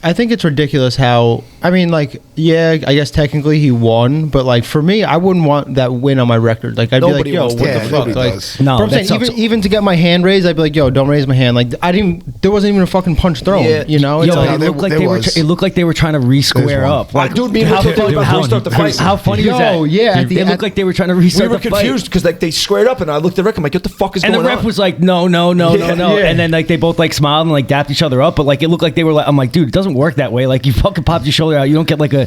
Speaker 4: I think it's ridiculous how, I mean, like, yeah, I guess technically he won, but like for me, I wouldn't want that win on my record. Like, I'd
Speaker 6: Nobody
Speaker 4: be like, yo,
Speaker 6: wants
Speaker 4: what
Speaker 6: to.
Speaker 4: the
Speaker 3: Yeah,
Speaker 4: fuck?
Speaker 3: nobody
Speaker 4: Like,
Speaker 3: does.
Speaker 2: No,
Speaker 4: but I'm
Speaker 2: that
Speaker 4: saying,
Speaker 2: sucks.
Speaker 4: even to get my hand raised, I'd be like, yo, don't raise my hand. Like, there wasn't even a fucking punch thrown.
Speaker 6: Yeah.
Speaker 4: You know, it's
Speaker 2: Yo,
Speaker 4: like,
Speaker 2: it looked like
Speaker 3: there
Speaker 2: they were.
Speaker 3: was.
Speaker 2: It looked like they were trying to re-square
Speaker 3: There's one.
Speaker 2: up. Like,
Speaker 6: Dude, me and
Speaker 2: how
Speaker 6: Rick were
Speaker 2: funny-
Speaker 6: about to restart the fight.
Speaker 2: How funny was that?
Speaker 4: Yo, yeah,
Speaker 2: It looked like they were trying to
Speaker 6: we
Speaker 2: restart
Speaker 6: were
Speaker 2: the fight.
Speaker 6: confused because like they squared up, and I looked at Rick. I'm like, what the fuck is
Speaker 2: And
Speaker 6: going
Speaker 2: the
Speaker 6: on?
Speaker 2: ref was like, no, no.
Speaker 6: Yeah.
Speaker 2: And then like they both like smiled and like dapped each other up, but like it looked like they were like, I'm like, dude, it doesn't work that way. Like you fucking popped your shoulder out, you don't get like a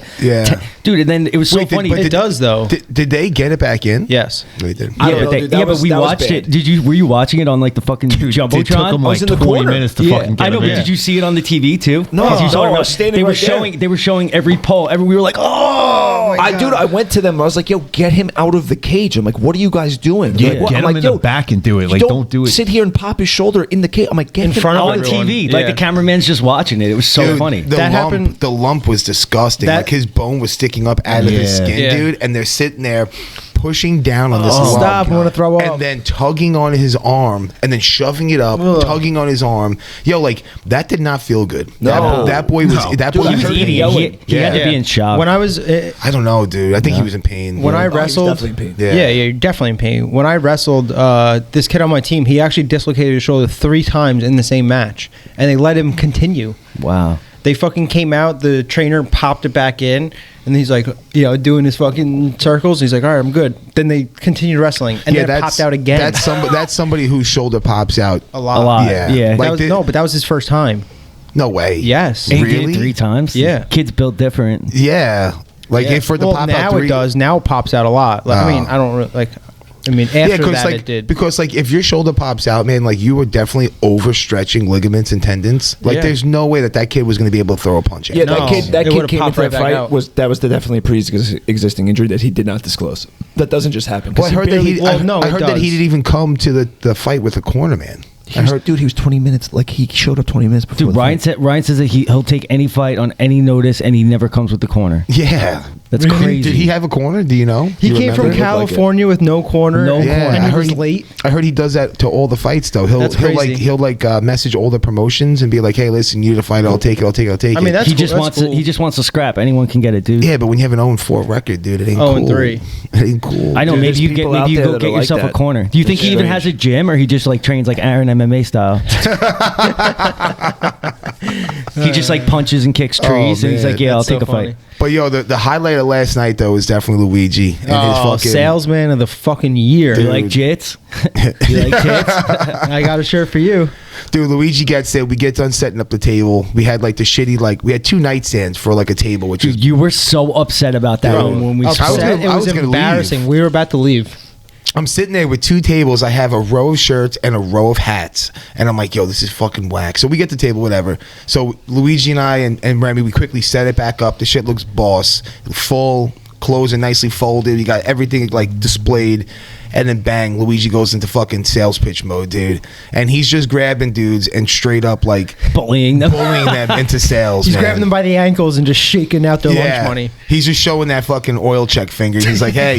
Speaker 2: dude. And then it was so
Speaker 3: Wait,
Speaker 2: funny.
Speaker 4: It does though.
Speaker 3: Did they get it back in?
Speaker 4: Yes.
Speaker 3: They did.
Speaker 6: I don't know, dude, that
Speaker 2: but
Speaker 6: was-
Speaker 2: we
Speaker 6: that was
Speaker 2: watched
Speaker 6: bad.
Speaker 2: it. Were you watching it on like the fucking Jumbotron?
Speaker 5: It took them
Speaker 6: I was
Speaker 5: like
Speaker 6: in the
Speaker 5: 20
Speaker 6: corner.
Speaker 5: minutes to
Speaker 2: Yeah,
Speaker 5: fucking get
Speaker 2: I know,
Speaker 5: them
Speaker 2: but
Speaker 5: in.
Speaker 2: did you see it on the TV too?
Speaker 6: No,
Speaker 2: 'Cause you saw
Speaker 6: no,
Speaker 2: it
Speaker 6: I
Speaker 2: around-
Speaker 6: was standing
Speaker 2: they were
Speaker 6: right there.
Speaker 2: showing. They were showing every poll. We were like, oh,
Speaker 6: Dude, I went to them. I was like, "Yo, get him out of the cage." I'm like, "What are you guys doing?"
Speaker 5: Yeah,
Speaker 6: Like, what?
Speaker 5: get
Speaker 6: I'm
Speaker 5: him
Speaker 6: like,
Speaker 5: in
Speaker 6: "Yo,
Speaker 5: the back and do it.
Speaker 6: you
Speaker 5: Like, don't do it.
Speaker 6: Sit here and pop his shoulder in the cage." I'm like, "Get
Speaker 4: In
Speaker 6: him
Speaker 4: front of
Speaker 6: out
Speaker 2: on
Speaker 4: everyone.
Speaker 2: TV.
Speaker 4: Yeah.
Speaker 2: Like the cameraman's just watching it. It was so
Speaker 3: Dude,
Speaker 2: funny.
Speaker 3: The
Speaker 4: That
Speaker 3: lump,
Speaker 4: happened-
Speaker 3: the lump was disgusting.
Speaker 4: That-
Speaker 3: Like his bone was sticking up out of his
Speaker 5: Yeah.
Speaker 3: skin,
Speaker 4: Yeah.
Speaker 3: dude. And they're sitting there pushing down on this lump.
Speaker 4: Stop, I wanna throw up.
Speaker 3: And then tugging on his arm and then shoving it up, tugging on his arm. Yo, like that did not feel good.
Speaker 6: No.
Speaker 3: That boy was. That boy
Speaker 6: Dude,
Speaker 2: He
Speaker 3: was
Speaker 2: was
Speaker 3: in
Speaker 2: eating.
Speaker 3: pain.
Speaker 2: He had to
Speaker 3: Yeah.
Speaker 2: be in shock.
Speaker 4: When I was
Speaker 3: I don't know, dude. I think he was in pain.
Speaker 4: when I
Speaker 6: he was
Speaker 4: wrestled,
Speaker 6: definitely in pain.
Speaker 3: Yeah.
Speaker 4: yeah, you're definitely in pain. When I wrestled, this kid on my team, he actually dislocated his shoulder 3 times in the same match, and they let him continue.
Speaker 2: Wow.
Speaker 4: They fucking came out. The trainer popped it back in, and he's like, doing his fucking circles. He's like, all right, I'm good. Then they continued wrestling, and then it popped out again.
Speaker 3: That's somebody whose shoulder pops out
Speaker 4: a lot.
Speaker 2: A lot.
Speaker 3: Yeah.
Speaker 2: Yeah.
Speaker 4: That
Speaker 3: Like
Speaker 4: was,
Speaker 3: the-
Speaker 4: no, but that was his first time.
Speaker 3: No way.
Speaker 4: Yes.
Speaker 2: And he did
Speaker 3: Really?
Speaker 2: it 3 times.
Speaker 4: Yeah.
Speaker 2: Kids built different.
Speaker 3: Yeah. Like
Speaker 4: Yeah.
Speaker 3: if for the
Speaker 4: well,
Speaker 3: pop
Speaker 4: now
Speaker 3: out 3
Speaker 4: it does. Now it pops out a lot. Like, I mean,
Speaker 3: Oh.
Speaker 4: I don't really, like. I mean, after
Speaker 3: Yeah,
Speaker 4: that,
Speaker 3: like,
Speaker 4: it did.
Speaker 3: because like if your shoulder pops out, man, like you were definitely overstretching ligaments and tendons. Like
Speaker 4: Yeah.
Speaker 3: there's no way that kid was going to be able to throw a punch at.
Speaker 6: Yeah,
Speaker 3: you.
Speaker 6: that
Speaker 4: No.
Speaker 6: kid. That
Speaker 4: It
Speaker 6: kid
Speaker 4: would've
Speaker 6: came
Speaker 4: popped
Speaker 6: into
Speaker 4: right
Speaker 6: that
Speaker 4: back
Speaker 6: fight
Speaker 4: out.
Speaker 6: was definitely a pre-existing injury that he did not disclose. That doesn't just happen. 'cause
Speaker 3: Well, I heard that
Speaker 6: barely-
Speaker 3: he.
Speaker 4: well, no,
Speaker 3: I
Speaker 4: it
Speaker 3: heard that he
Speaker 4: does.
Speaker 3: didn't even come to the fight with the corner man.
Speaker 6: He was, dude, he was 20 minutes. Like he showed up 20 minutes before.
Speaker 2: Dude,
Speaker 6: the
Speaker 2: Ryan
Speaker 6: fight.
Speaker 2: says that he'll take any fight on any notice, and he never comes with the corner.
Speaker 3: Yeah,
Speaker 2: That's crazy.
Speaker 3: Did he have a corner? Do you know?
Speaker 4: He
Speaker 3: You
Speaker 4: came from
Speaker 3: remember?
Speaker 4: California with no corner.
Speaker 2: No
Speaker 4: and,
Speaker 3: Yeah,
Speaker 4: and
Speaker 3: I
Speaker 4: he
Speaker 3: heard
Speaker 4: was
Speaker 3: he-
Speaker 4: late.
Speaker 3: I heard he does that to all the fights though.
Speaker 4: That's crazy.
Speaker 3: He'll message all the promotions and be like, "Hey, listen, you need a fight. I'll take it.
Speaker 4: I mean, that's
Speaker 2: He just
Speaker 4: cool.
Speaker 2: wants
Speaker 4: That's
Speaker 2: to. He just wants to scrap. Anyone can get it, dude.
Speaker 3: yeah, but when you have an 0-4 record, dude, it ain't
Speaker 4: 0-3.
Speaker 3: cool. It ain't cool.
Speaker 2: I know.
Speaker 6: Dude,
Speaker 2: maybe
Speaker 6: there's
Speaker 2: you get.
Speaker 6: people
Speaker 2: Maybe
Speaker 6: out
Speaker 2: you
Speaker 6: there
Speaker 2: go
Speaker 6: that
Speaker 2: get
Speaker 6: are like
Speaker 2: yourself a
Speaker 6: that.
Speaker 2: corner. Do you think
Speaker 6: It's
Speaker 2: he even
Speaker 6: strange.
Speaker 2: has a gym, or he just like trains like Aaron MMA style? He just like punches and kicks trees, and he's
Speaker 3: man,
Speaker 2: like, "Yeah, I'll
Speaker 4: that's so
Speaker 2: take a
Speaker 4: funny.
Speaker 2: fight."
Speaker 3: But yo, the highlight of last night though was definitely Luigi and his fucking
Speaker 4: salesman of the fucking year.
Speaker 2: Do you like jits? You like tits?
Speaker 4: I got a shirt for you.
Speaker 3: Dude, Luigi gets there. We get done setting up the table. We had like the shitty we had 2 nightstands for like a table, which is
Speaker 2: Dude, you were so upset about that
Speaker 3: Bro,
Speaker 2: when we
Speaker 4: Upset.
Speaker 3: I was gonna-
Speaker 4: It
Speaker 3: I
Speaker 4: was
Speaker 3: was gonna
Speaker 4: embarrassing.
Speaker 3: leave.
Speaker 4: We were about to leave.
Speaker 3: I'm sitting there with 2 tables. I have a row of shirts and a row of hats. And I'm like, yo, this is fucking whack. So we get the table, whatever. So Luigi and I and Remy, we quickly set it back up. The shit looks boss. Full, clothes are nicely folded. We got everything like displayed. And then bang, Luigi goes into fucking sales pitch mode, dude. And he's just grabbing dudes and straight up like
Speaker 2: bullying them.
Speaker 3: bullying them into sales.
Speaker 4: He's
Speaker 3: man.
Speaker 4: grabbing them by the ankles and just shaking out their lunch money.
Speaker 3: He's just showing that fucking oil check finger. He's like, hey,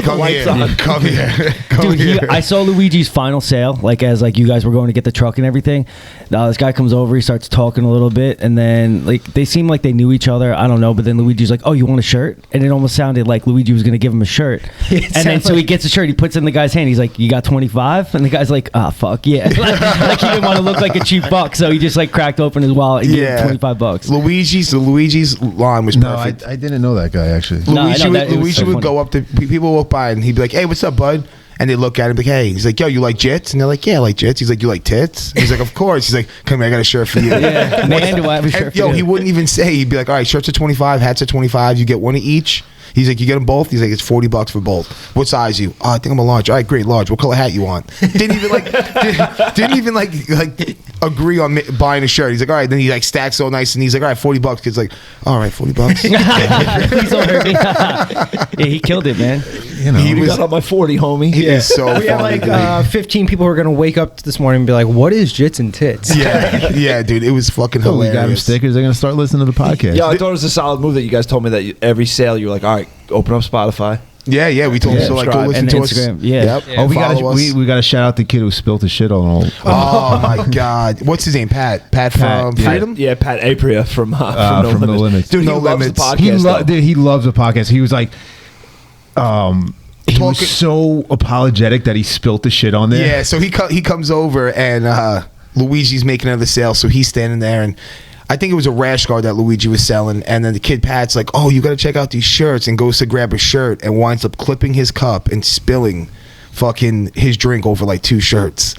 Speaker 3: come
Speaker 6: lights
Speaker 3: here.
Speaker 6: on.
Speaker 3: Come here. Come
Speaker 2: Dude,
Speaker 3: here.
Speaker 2: I saw Luigi's final sale, like as like you guys were going to get the truck and everything. This guy comes over, he starts talking a little bit, and then like they seem like they knew each other. I don't know, but then Luigi's like, "Oh, you want a shirt?" And it almost sounded like Luigi was going to give him a shirt. And then
Speaker 4: sounded
Speaker 2: so he
Speaker 4: like-
Speaker 2: gets a shirt, he puts it in the guy's hand. He's like, "You got 25?" And the guy's like, "Ah, fuck yeah!" like he didn't want to look like a cheap buck, so he just like cracked open his wallet and gave him $25.
Speaker 3: Luigi's line was
Speaker 5: No,
Speaker 3: perfect.
Speaker 5: I didn't know that guy actually.
Speaker 2: No, I know that- it was
Speaker 3: Luigi
Speaker 2: so
Speaker 3: would
Speaker 2: funny.
Speaker 3: go up to people walk by and he'd be like, "Hey, what's up, bud?" And they look at him like, "Hey," he's like, "Yo, you like jits?" And they're like, "Yeah, I like jits." He's like, "You like tits?" He's like, "Of course." He's like, "Come here, I got a shirt for you."
Speaker 2: Yeah, man, do I have a shirt
Speaker 3: And,
Speaker 2: for
Speaker 3: yo,
Speaker 2: you?
Speaker 3: he wouldn't even say. He'd be like, "All right, shirts are 25, hats are 25. You get one of each." He's like, "You get them both?" He's like, "It's $40 for both." "What size you?" "Oh, I think I'm a large." "All right, great, large. What color hat you want?" Didn't even like agree on buying a shirt. He's like, "All right." Then he like stacks so nice, and he's like, "All right, $40." Kid's like, "All right, $40."
Speaker 2: Please don't hurt me. Yeah, he killed it, man.
Speaker 5: You know,
Speaker 3: He
Speaker 6: You
Speaker 3: was-
Speaker 6: got on my 40, homie.
Speaker 3: He is so
Speaker 4: We had
Speaker 3: funny.
Speaker 4: like 15 people who are going to wake up this morning and be like, what is jits and tits?
Speaker 3: yeah, dude, it was fucking
Speaker 5: oh, we got him
Speaker 3: hilarious.
Speaker 5: stickers. They're gonna start listening to the podcast.
Speaker 6: Yeah, I thought it was a solid move that you guys told me that every sale you were like, all right, open up Spotify.
Speaker 3: Yeah, we told him to like go
Speaker 6: subscribe.
Speaker 3: listen
Speaker 2: And
Speaker 3: to
Speaker 2: Instagram,
Speaker 3: us.
Speaker 2: yeah.
Speaker 3: Yep.
Speaker 5: Oh, we got
Speaker 3: Follow us.
Speaker 5: we got to shout out the kid who spilt his shit on all.
Speaker 3: Oh my God, what's his name? Pat from
Speaker 5: yeah.
Speaker 3: Freedom.
Speaker 6: Yeah, Pat Apria from
Speaker 5: From No Limits.
Speaker 6: Dude,
Speaker 3: No
Speaker 6: he loves
Speaker 3: Limits.
Speaker 6: the podcast.
Speaker 5: He loves the podcast. He was like, he was
Speaker 3: Talking-
Speaker 5: so apologetic that he spilt the shit on there.
Speaker 3: Yeah, so he comes over and Luigi's making another sale, so he's standing there and I think it was a rash guard that Luigi was selling, and then the kid Pat's like, "Oh, you got to check out these shirts," and goes to grab a shirt and winds up clipping his cup and spilling fucking his drink over like 2 shirts.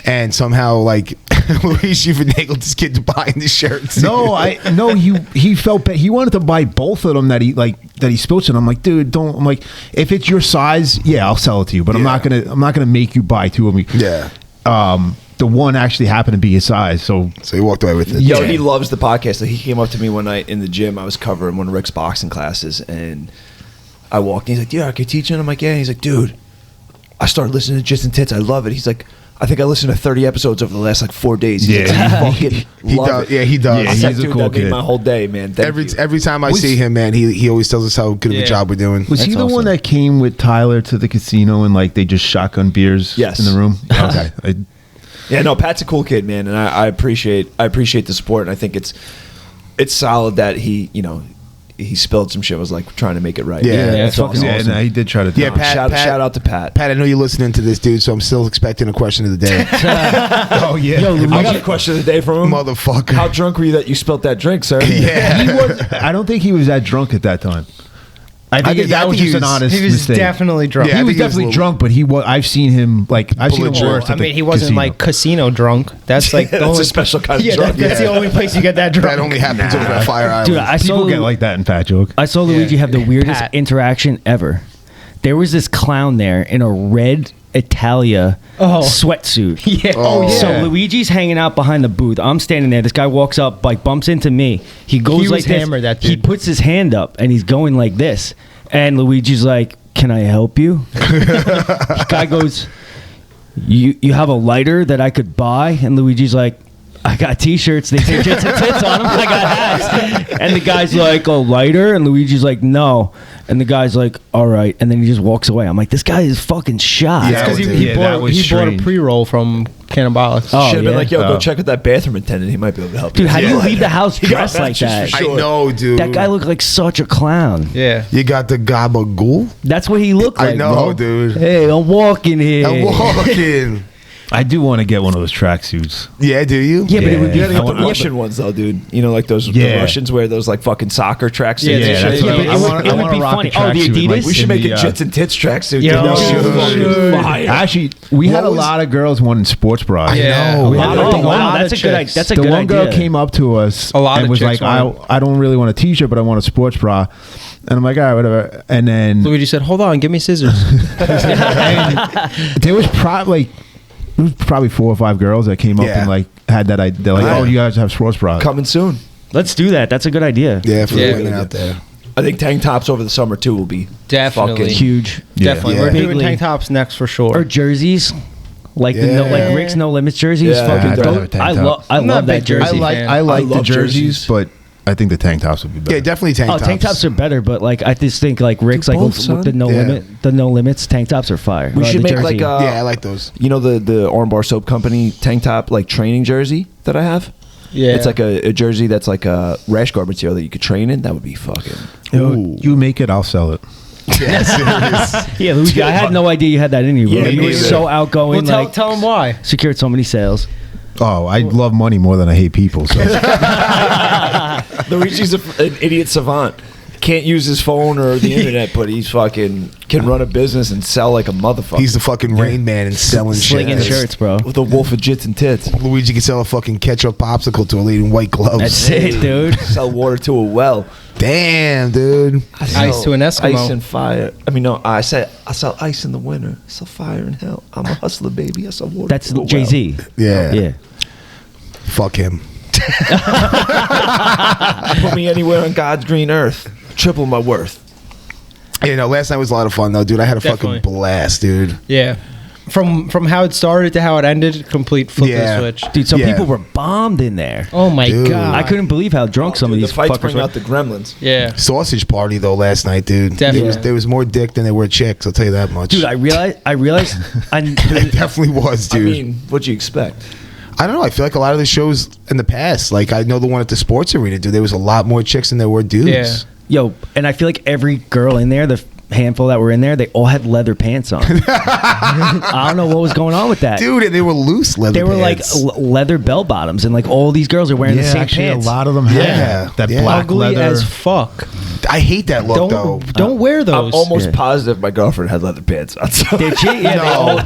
Speaker 3: and somehow like Luigi finagled this kid to buying the shirts.
Speaker 5: No, he felt bad. He wanted to buy both of them that he spilled to. I'm like, dude, don't. I'm like, if it's your size, yeah, I'll sell it to you, but I'm not gonna make you buy two of me.
Speaker 3: Yeah.
Speaker 5: The one actually happened to be his size, so
Speaker 3: he walked away with it.
Speaker 6: Yo, he loves the podcast. So he came up to me one night in the gym. I was covering one of Rick's boxing classes, and I walked in. He's like, "Yeah, I could teach you." And I'm like, "Yeah." And he's like, "Dude, I started listening to Jits and Tits. I love it." He's like, "I think I listened to 30 episodes over the last like 4 days." He's like, "I fucking love
Speaker 3: does.
Speaker 6: it."
Speaker 3: Yeah, he does.
Speaker 6: I said,
Speaker 5: he's a
Speaker 6: "Dude,
Speaker 5: cool
Speaker 6: that made
Speaker 5: kid.
Speaker 6: my whole day, man." Thank you.
Speaker 3: Every time I see him, man, he always tells us how good of a job we're doing.
Speaker 5: Was he the one that came with Tyler to the casino and like they just shotgun beers
Speaker 6: Yes.
Speaker 5: in the room? Okay.
Speaker 6: Yeah, no, Pat's a cool kid, man, and I appreciate the support, and I think it's solid that he spilled some shit. Was like trying to make it right.
Speaker 3: Yeah,
Speaker 6: it's fucking
Speaker 5: Yeah,
Speaker 6: awesome.
Speaker 5: no, he did try to.
Speaker 3: Yeah, Pat,
Speaker 6: Shout out to Pat.
Speaker 3: Pat, I know you're listening to this, dude, so I'm still expecting a question of the day.
Speaker 5: Oh yeah.
Speaker 6: I got a question of the day from him.
Speaker 3: Motherfucker.
Speaker 6: How drunk were you that you spilled that drink, sir?
Speaker 3: Yeah.
Speaker 5: He was. I don't think he was that drunk at that time. I think that was just an honest
Speaker 4: He was
Speaker 5: mistake.
Speaker 4: definitely drunk.
Speaker 3: Yeah, I
Speaker 5: He was
Speaker 3: think he was a
Speaker 5: definitely
Speaker 3: little-
Speaker 5: drunk, but he was. I've seen him
Speaker 3: Belligerent.
Speaker 5: worse.
Speaker 4: I
Speaker 5: at the
Speaker 4: mean, he wasn't
Speaker 5: casino.
Speaker 4: like casino drunk. That's like the
Speaker 6: That's
Speaker 4: only
Speaker 6: a special kind of
Speaker 4: yeah,
Speaker 6: drunk.
Speaker 4: That's the only place you get that drunk.
Speaker 3: That only happens over at Fire Island.
Speaker 2: Dude, I saw
Speaker 5: People get like that in Fat Joke.
Speaker 2: I saw Luigi have the weirdest
Speaker 4: Pat.
Speaker 2: interaction ever. There was this clown there in a red Italia sweatsuit.
Speaker 4: Yeah.
Speaker 3: Oh, yeah.
Speaker 2: So Luigi's hanging out behind the booth. I'm standing there. This guy walks up, like bumps into me. He goes
Speaker 4: He was
Speaker 2: like this.
Speaker 4: hammered, that
Speaker 2: He
Speaker 4: dude.
Speaker 2: puts his hand up and he's going like this. And Luigi's like, "Can I help you?" The guy goes, "You have a lighter that I could buy?" And Luigi's like, "I got T-shirts. They say Jits and Tits on them. I got hats." And the guy's like, "A lighter?" And Luigi's like, "No." And the guy's like, "All right." And then he just walks away. I'm like, this guy is fucking shot.
Speaker 3: Yeah,
Speaker 4: Because
Speaker 3: dude.
Speaker 4: he
Speaker 5: that
Speaker 4: bought
Speaker 5: was
Speaker 4: a
Speaker 5: strange.
Speaker 4: pre-roll from Cannabolics.
Speaker 2: Oh,
Speaker 6: Should have
Speaker 2: yeah.
Speaker 6: been like, "Yo,
Speaker 5: Oh.
Speaker 6: go check with that bathroom attendant. He might be able to help
Speaker 2: Dude,
Speaker 6: you."
Speaker 2: how do you leave the house dressed like that?
Speaker 3: I know, dude.
Speaker 2: That guy looked like such a clown.
Speaker 4: Yeah.
Speaker 3: You got the gabagool?
Speaker 2: That's what he looked like.
Speaker 3: I know,
Speaker 2: bro.
Speaker 3: dude.
Speaker 2: Hey, I'm walking here.
Speaker 3: I'm walking.
Speaker 5: I do want to get one of those tracksuits.
Speaker 3: Yeah, do you?
Speaker 2: Yeah, but it would be
Speaker 5: Yeah,
Speaker 6: You got the
Speaker 5: I wanna-
Speaker 6: Russian ones though, dude. You know, like those the
Speaker 5: Yeah.
Speaker 6: Russians wear those like fucking soccer tracksuits.
Speaker 4: Yeah,
Speaker 6: and
Speaker 4: yeah,
Speaker 6: shit.
Speaker 4: that's what
Speaker 2: but it would be funny. Oh, the Adidas?
Speaker 6: We should make a Jits and Tits tracksuit.
Speaker 4: Yeah,
Speaker 6: dude.
Speaker 4: we
Speaker 6: That shit
Speaker 3: should.
Speaker 6: was fucking fire.
Speaker 5: Actually, we had a
Speaker 3: was-
Speaker 5: lot of girls wanting sports bras.
Speaker 4: Yeah.
Speaker 3: know.
Speaker 5: We had
Speaker 2: Oh,
Speaker 5: a
Speaker 2: wow,
Speaker 4: lot
Speaker 2: that's
Speaker 4: of
Speaker 2: a good idea.
Speaker 4: chicks.
Speaker 2: That's a
Speaker 5: the
Speaker 2: good
Speaker 5: one girl
Speaker 2: idea.
Speaker 5: came up to us
Speaker 4: A lot
Speaker 5: and
Speaker 4: of
Speaker 5: was
Speaker 4: chicks
Speaker 5: like,
Speaker 4: want
Speaker 5: I don't really want a T-shirt, but I want a sports bra. And I'm like, all right, whatever. And then
Speaker 4: Luigi said, "Hold on, give me scissors."
Speaker 5: there was probably 4 or 5 girls that came up
Speaker 3: Yeah.
Speaker 5: and like had that idea. They're like,
Speaker 3: Yeah.
Speaker 5: oh, you guys have sports bras.
Speaker 6: Coming soon.
Speaker 2: Let's do that. That's a good idea.
Speaker 3: Yeah, for the
Speaker 4: Yeah.
Speaker 3: women out there.
Speaker 6: I think tank tops over the summer too will be
Speaker 4: Definitely.
Speaker 6: fucking
Speaker 2: Huge.
Speaker 5: Yeah.
Speaker 4: Definitely.
Speaker 3: Yeah.
Speaker 4: We're doing
Speaker 2: Bigly.
Speaker 4: tank tops next for sure.
Speaker 2: Or jerseys. Like
Speaker 3: Yeah.
Speaker 2: like Rick's No Limits jerseys.
Speaker 6: Yeah,
Speaker 2: Fucking
Speaker 6: I'd
Speaker 2: dope.
Speaker 5: rather have a tank
Speaker 2: I
Speaker 5: top.
Speaker 2: love
Speaker 4: not a
Speaker 2: that
Speaker 4: big
Speaker 2: jersey.
Speaker 4: jersey
Speaker 5: I
Speaker 4: fan.
Speaker 5: like
Speaker 6: I
Speaker 5: the
Speaker 6: love
Speaker 5: jerseys,
Speaker 6: jerseys.
Speaker 5: but I think the tank tops would be better.
Speaker 3: Yeah, definitely tank tops.
Speaker 2: Tank tops are better, but like I just think like Rick's
Speaker 6: Do
Speaker 2: like
Speaker 6: both,
Speaker 2: with
Speaker 6: son.
Speaker 2: the no limits tank tops are fire.
Speaker 6: We
Speaker 2: Or
Speaker 6: should
Speaker 2: the
Speaker 6: make
Speaker 2: jersey.
Speaker 6: like
Speaker 3: Yeah, I like those.
Speaker 6: you know the Armbar Soap Company tank top like training jersey that I have.
Speaker 4: Yeah.
Speaker 6: It's like a jersey that's like a rash guard material that you could train in. That would be fucking.
Speaker 5: Yo, you make it, I'll sell it.
Speaker 3: Yeah, serious.
Speaker 2: Yeah, Luigi, I had no idea you had that in you, bro.
Speaker 6: Yeah,
Speaker 2: You
Speaker 6: me
Speaker 2: were
Speaker 6: neither.
Speaker 2: so outgoing.
Speaker 4: well,
Speaker 2: like
Speaker 4: tell them why.
Speaker 2: secured so many sales.
Speaker 5: Oh, I love money more than I hate people. So
Speaker 6: Luigi's an idiot savant. Can't use his phone or the internet, but he's fucking can run a business and sell like a motherfucker.
Speaker 3: He's the fucking Rain Man and selling
Speaker 2: Slinging
Speaker 3: shit.
Speaker 2: shirts, bro.
Speaker 6: with a wolf of Jits and Tits.
Speaker 3: Luigi can sell a fucking ketchup popsicle to a lady in white gloves.
Speaker 2: That's it, dude.
Speaker 6: Sell water to a well.
Speaker 3: Damn, dude.
Speaker 6: I
Speaker 4: Ice
Speaker 6: sell
Speaker 4: to an Eskimo.
Speaker 6: Ice and fire. I mean, no, I sell ice in the winter. I sell fire in hell. I'm a hustler, baby. I sell water.
Speaker 2: That's
Speaker 6: to a well.
Speaker 2: Jay-Z.
Speaker 3: Yeah.
Speaker 2: Yeah.
Speaker 3: Fuck him.
Speaker 6: Put me anywhere on God's green earth. Triple my worth.
Speaker 3: You know, last night was a lot of fun though, dude. I had a
Speaker 4: Definitely.
Speaker 3: fucking blast, dude.
Speaker 4: Yeah. From how it started to how it ended, complete flip
Speaker 3: Yeah.
Speaker 4: the switch.
Speaker 2: Dude, some
Speaker 3: Yeah.
Speaker 2: people were bombed in there.
Speaker 4: Oh my
Speaker 3: Dude.
Speaker 4: god.
Speaker 2: I couldn't believe how drunk some of
Speaker 6: Dude,
Speaker 2: these
Speaker 6: the fights
Speaker 2: fuckers
Speaker 6: bring
Speaker 2: were.
Speaker 6: out the gremlins.
Speaker 4: Yeah.
Speaker 3: Sausage party though last night, dude.
Speaker 4: Definitely.
Speaker 3: There was more dick than there were chicks. I'll tell you that much.
Speaker 2: Dude, I realized
Speaker 3: it definitely was,
Speaker 6: I
Speaker 3: dude.
Speaker 6: mean, what'd you expect?
Speaker 3: I don't know. I feel like a lot of the shows in the past, like I know the one at the sports arena, dude. There was a lot more chicks than there were dudes.
Speaker 4: Yeah.
Speaker 2: Yo, and I feel like every girl in there, the handful that were in there, they all had leather pants on. I don't know what was going on with that.
Speaker 3: Dude, and they were loose leather.
Speaker 2: They were
Speaker 3: pants.
Speaker 2: like leather bell bottoms, and like all these girls are wearing the same
Speaker 5: actually,
Speaker 2: pants.
Speaker 5: a lot of them had
Speaker 3: Yeah.
Speaker 5: that
Speaker 3: Yeah.
Speaker 5: black
Speaker 4: Ugly
Speaker 5: leather.
Speaker 4: as fuck.
Speaker 3: I hate that look though.
Speaker 4: Don't wear those.
Speaker 6: I'm almost positive my girlfriend had leather pants on. So.
Speaker 2: Did she? Yeah,
Speaker 3: No.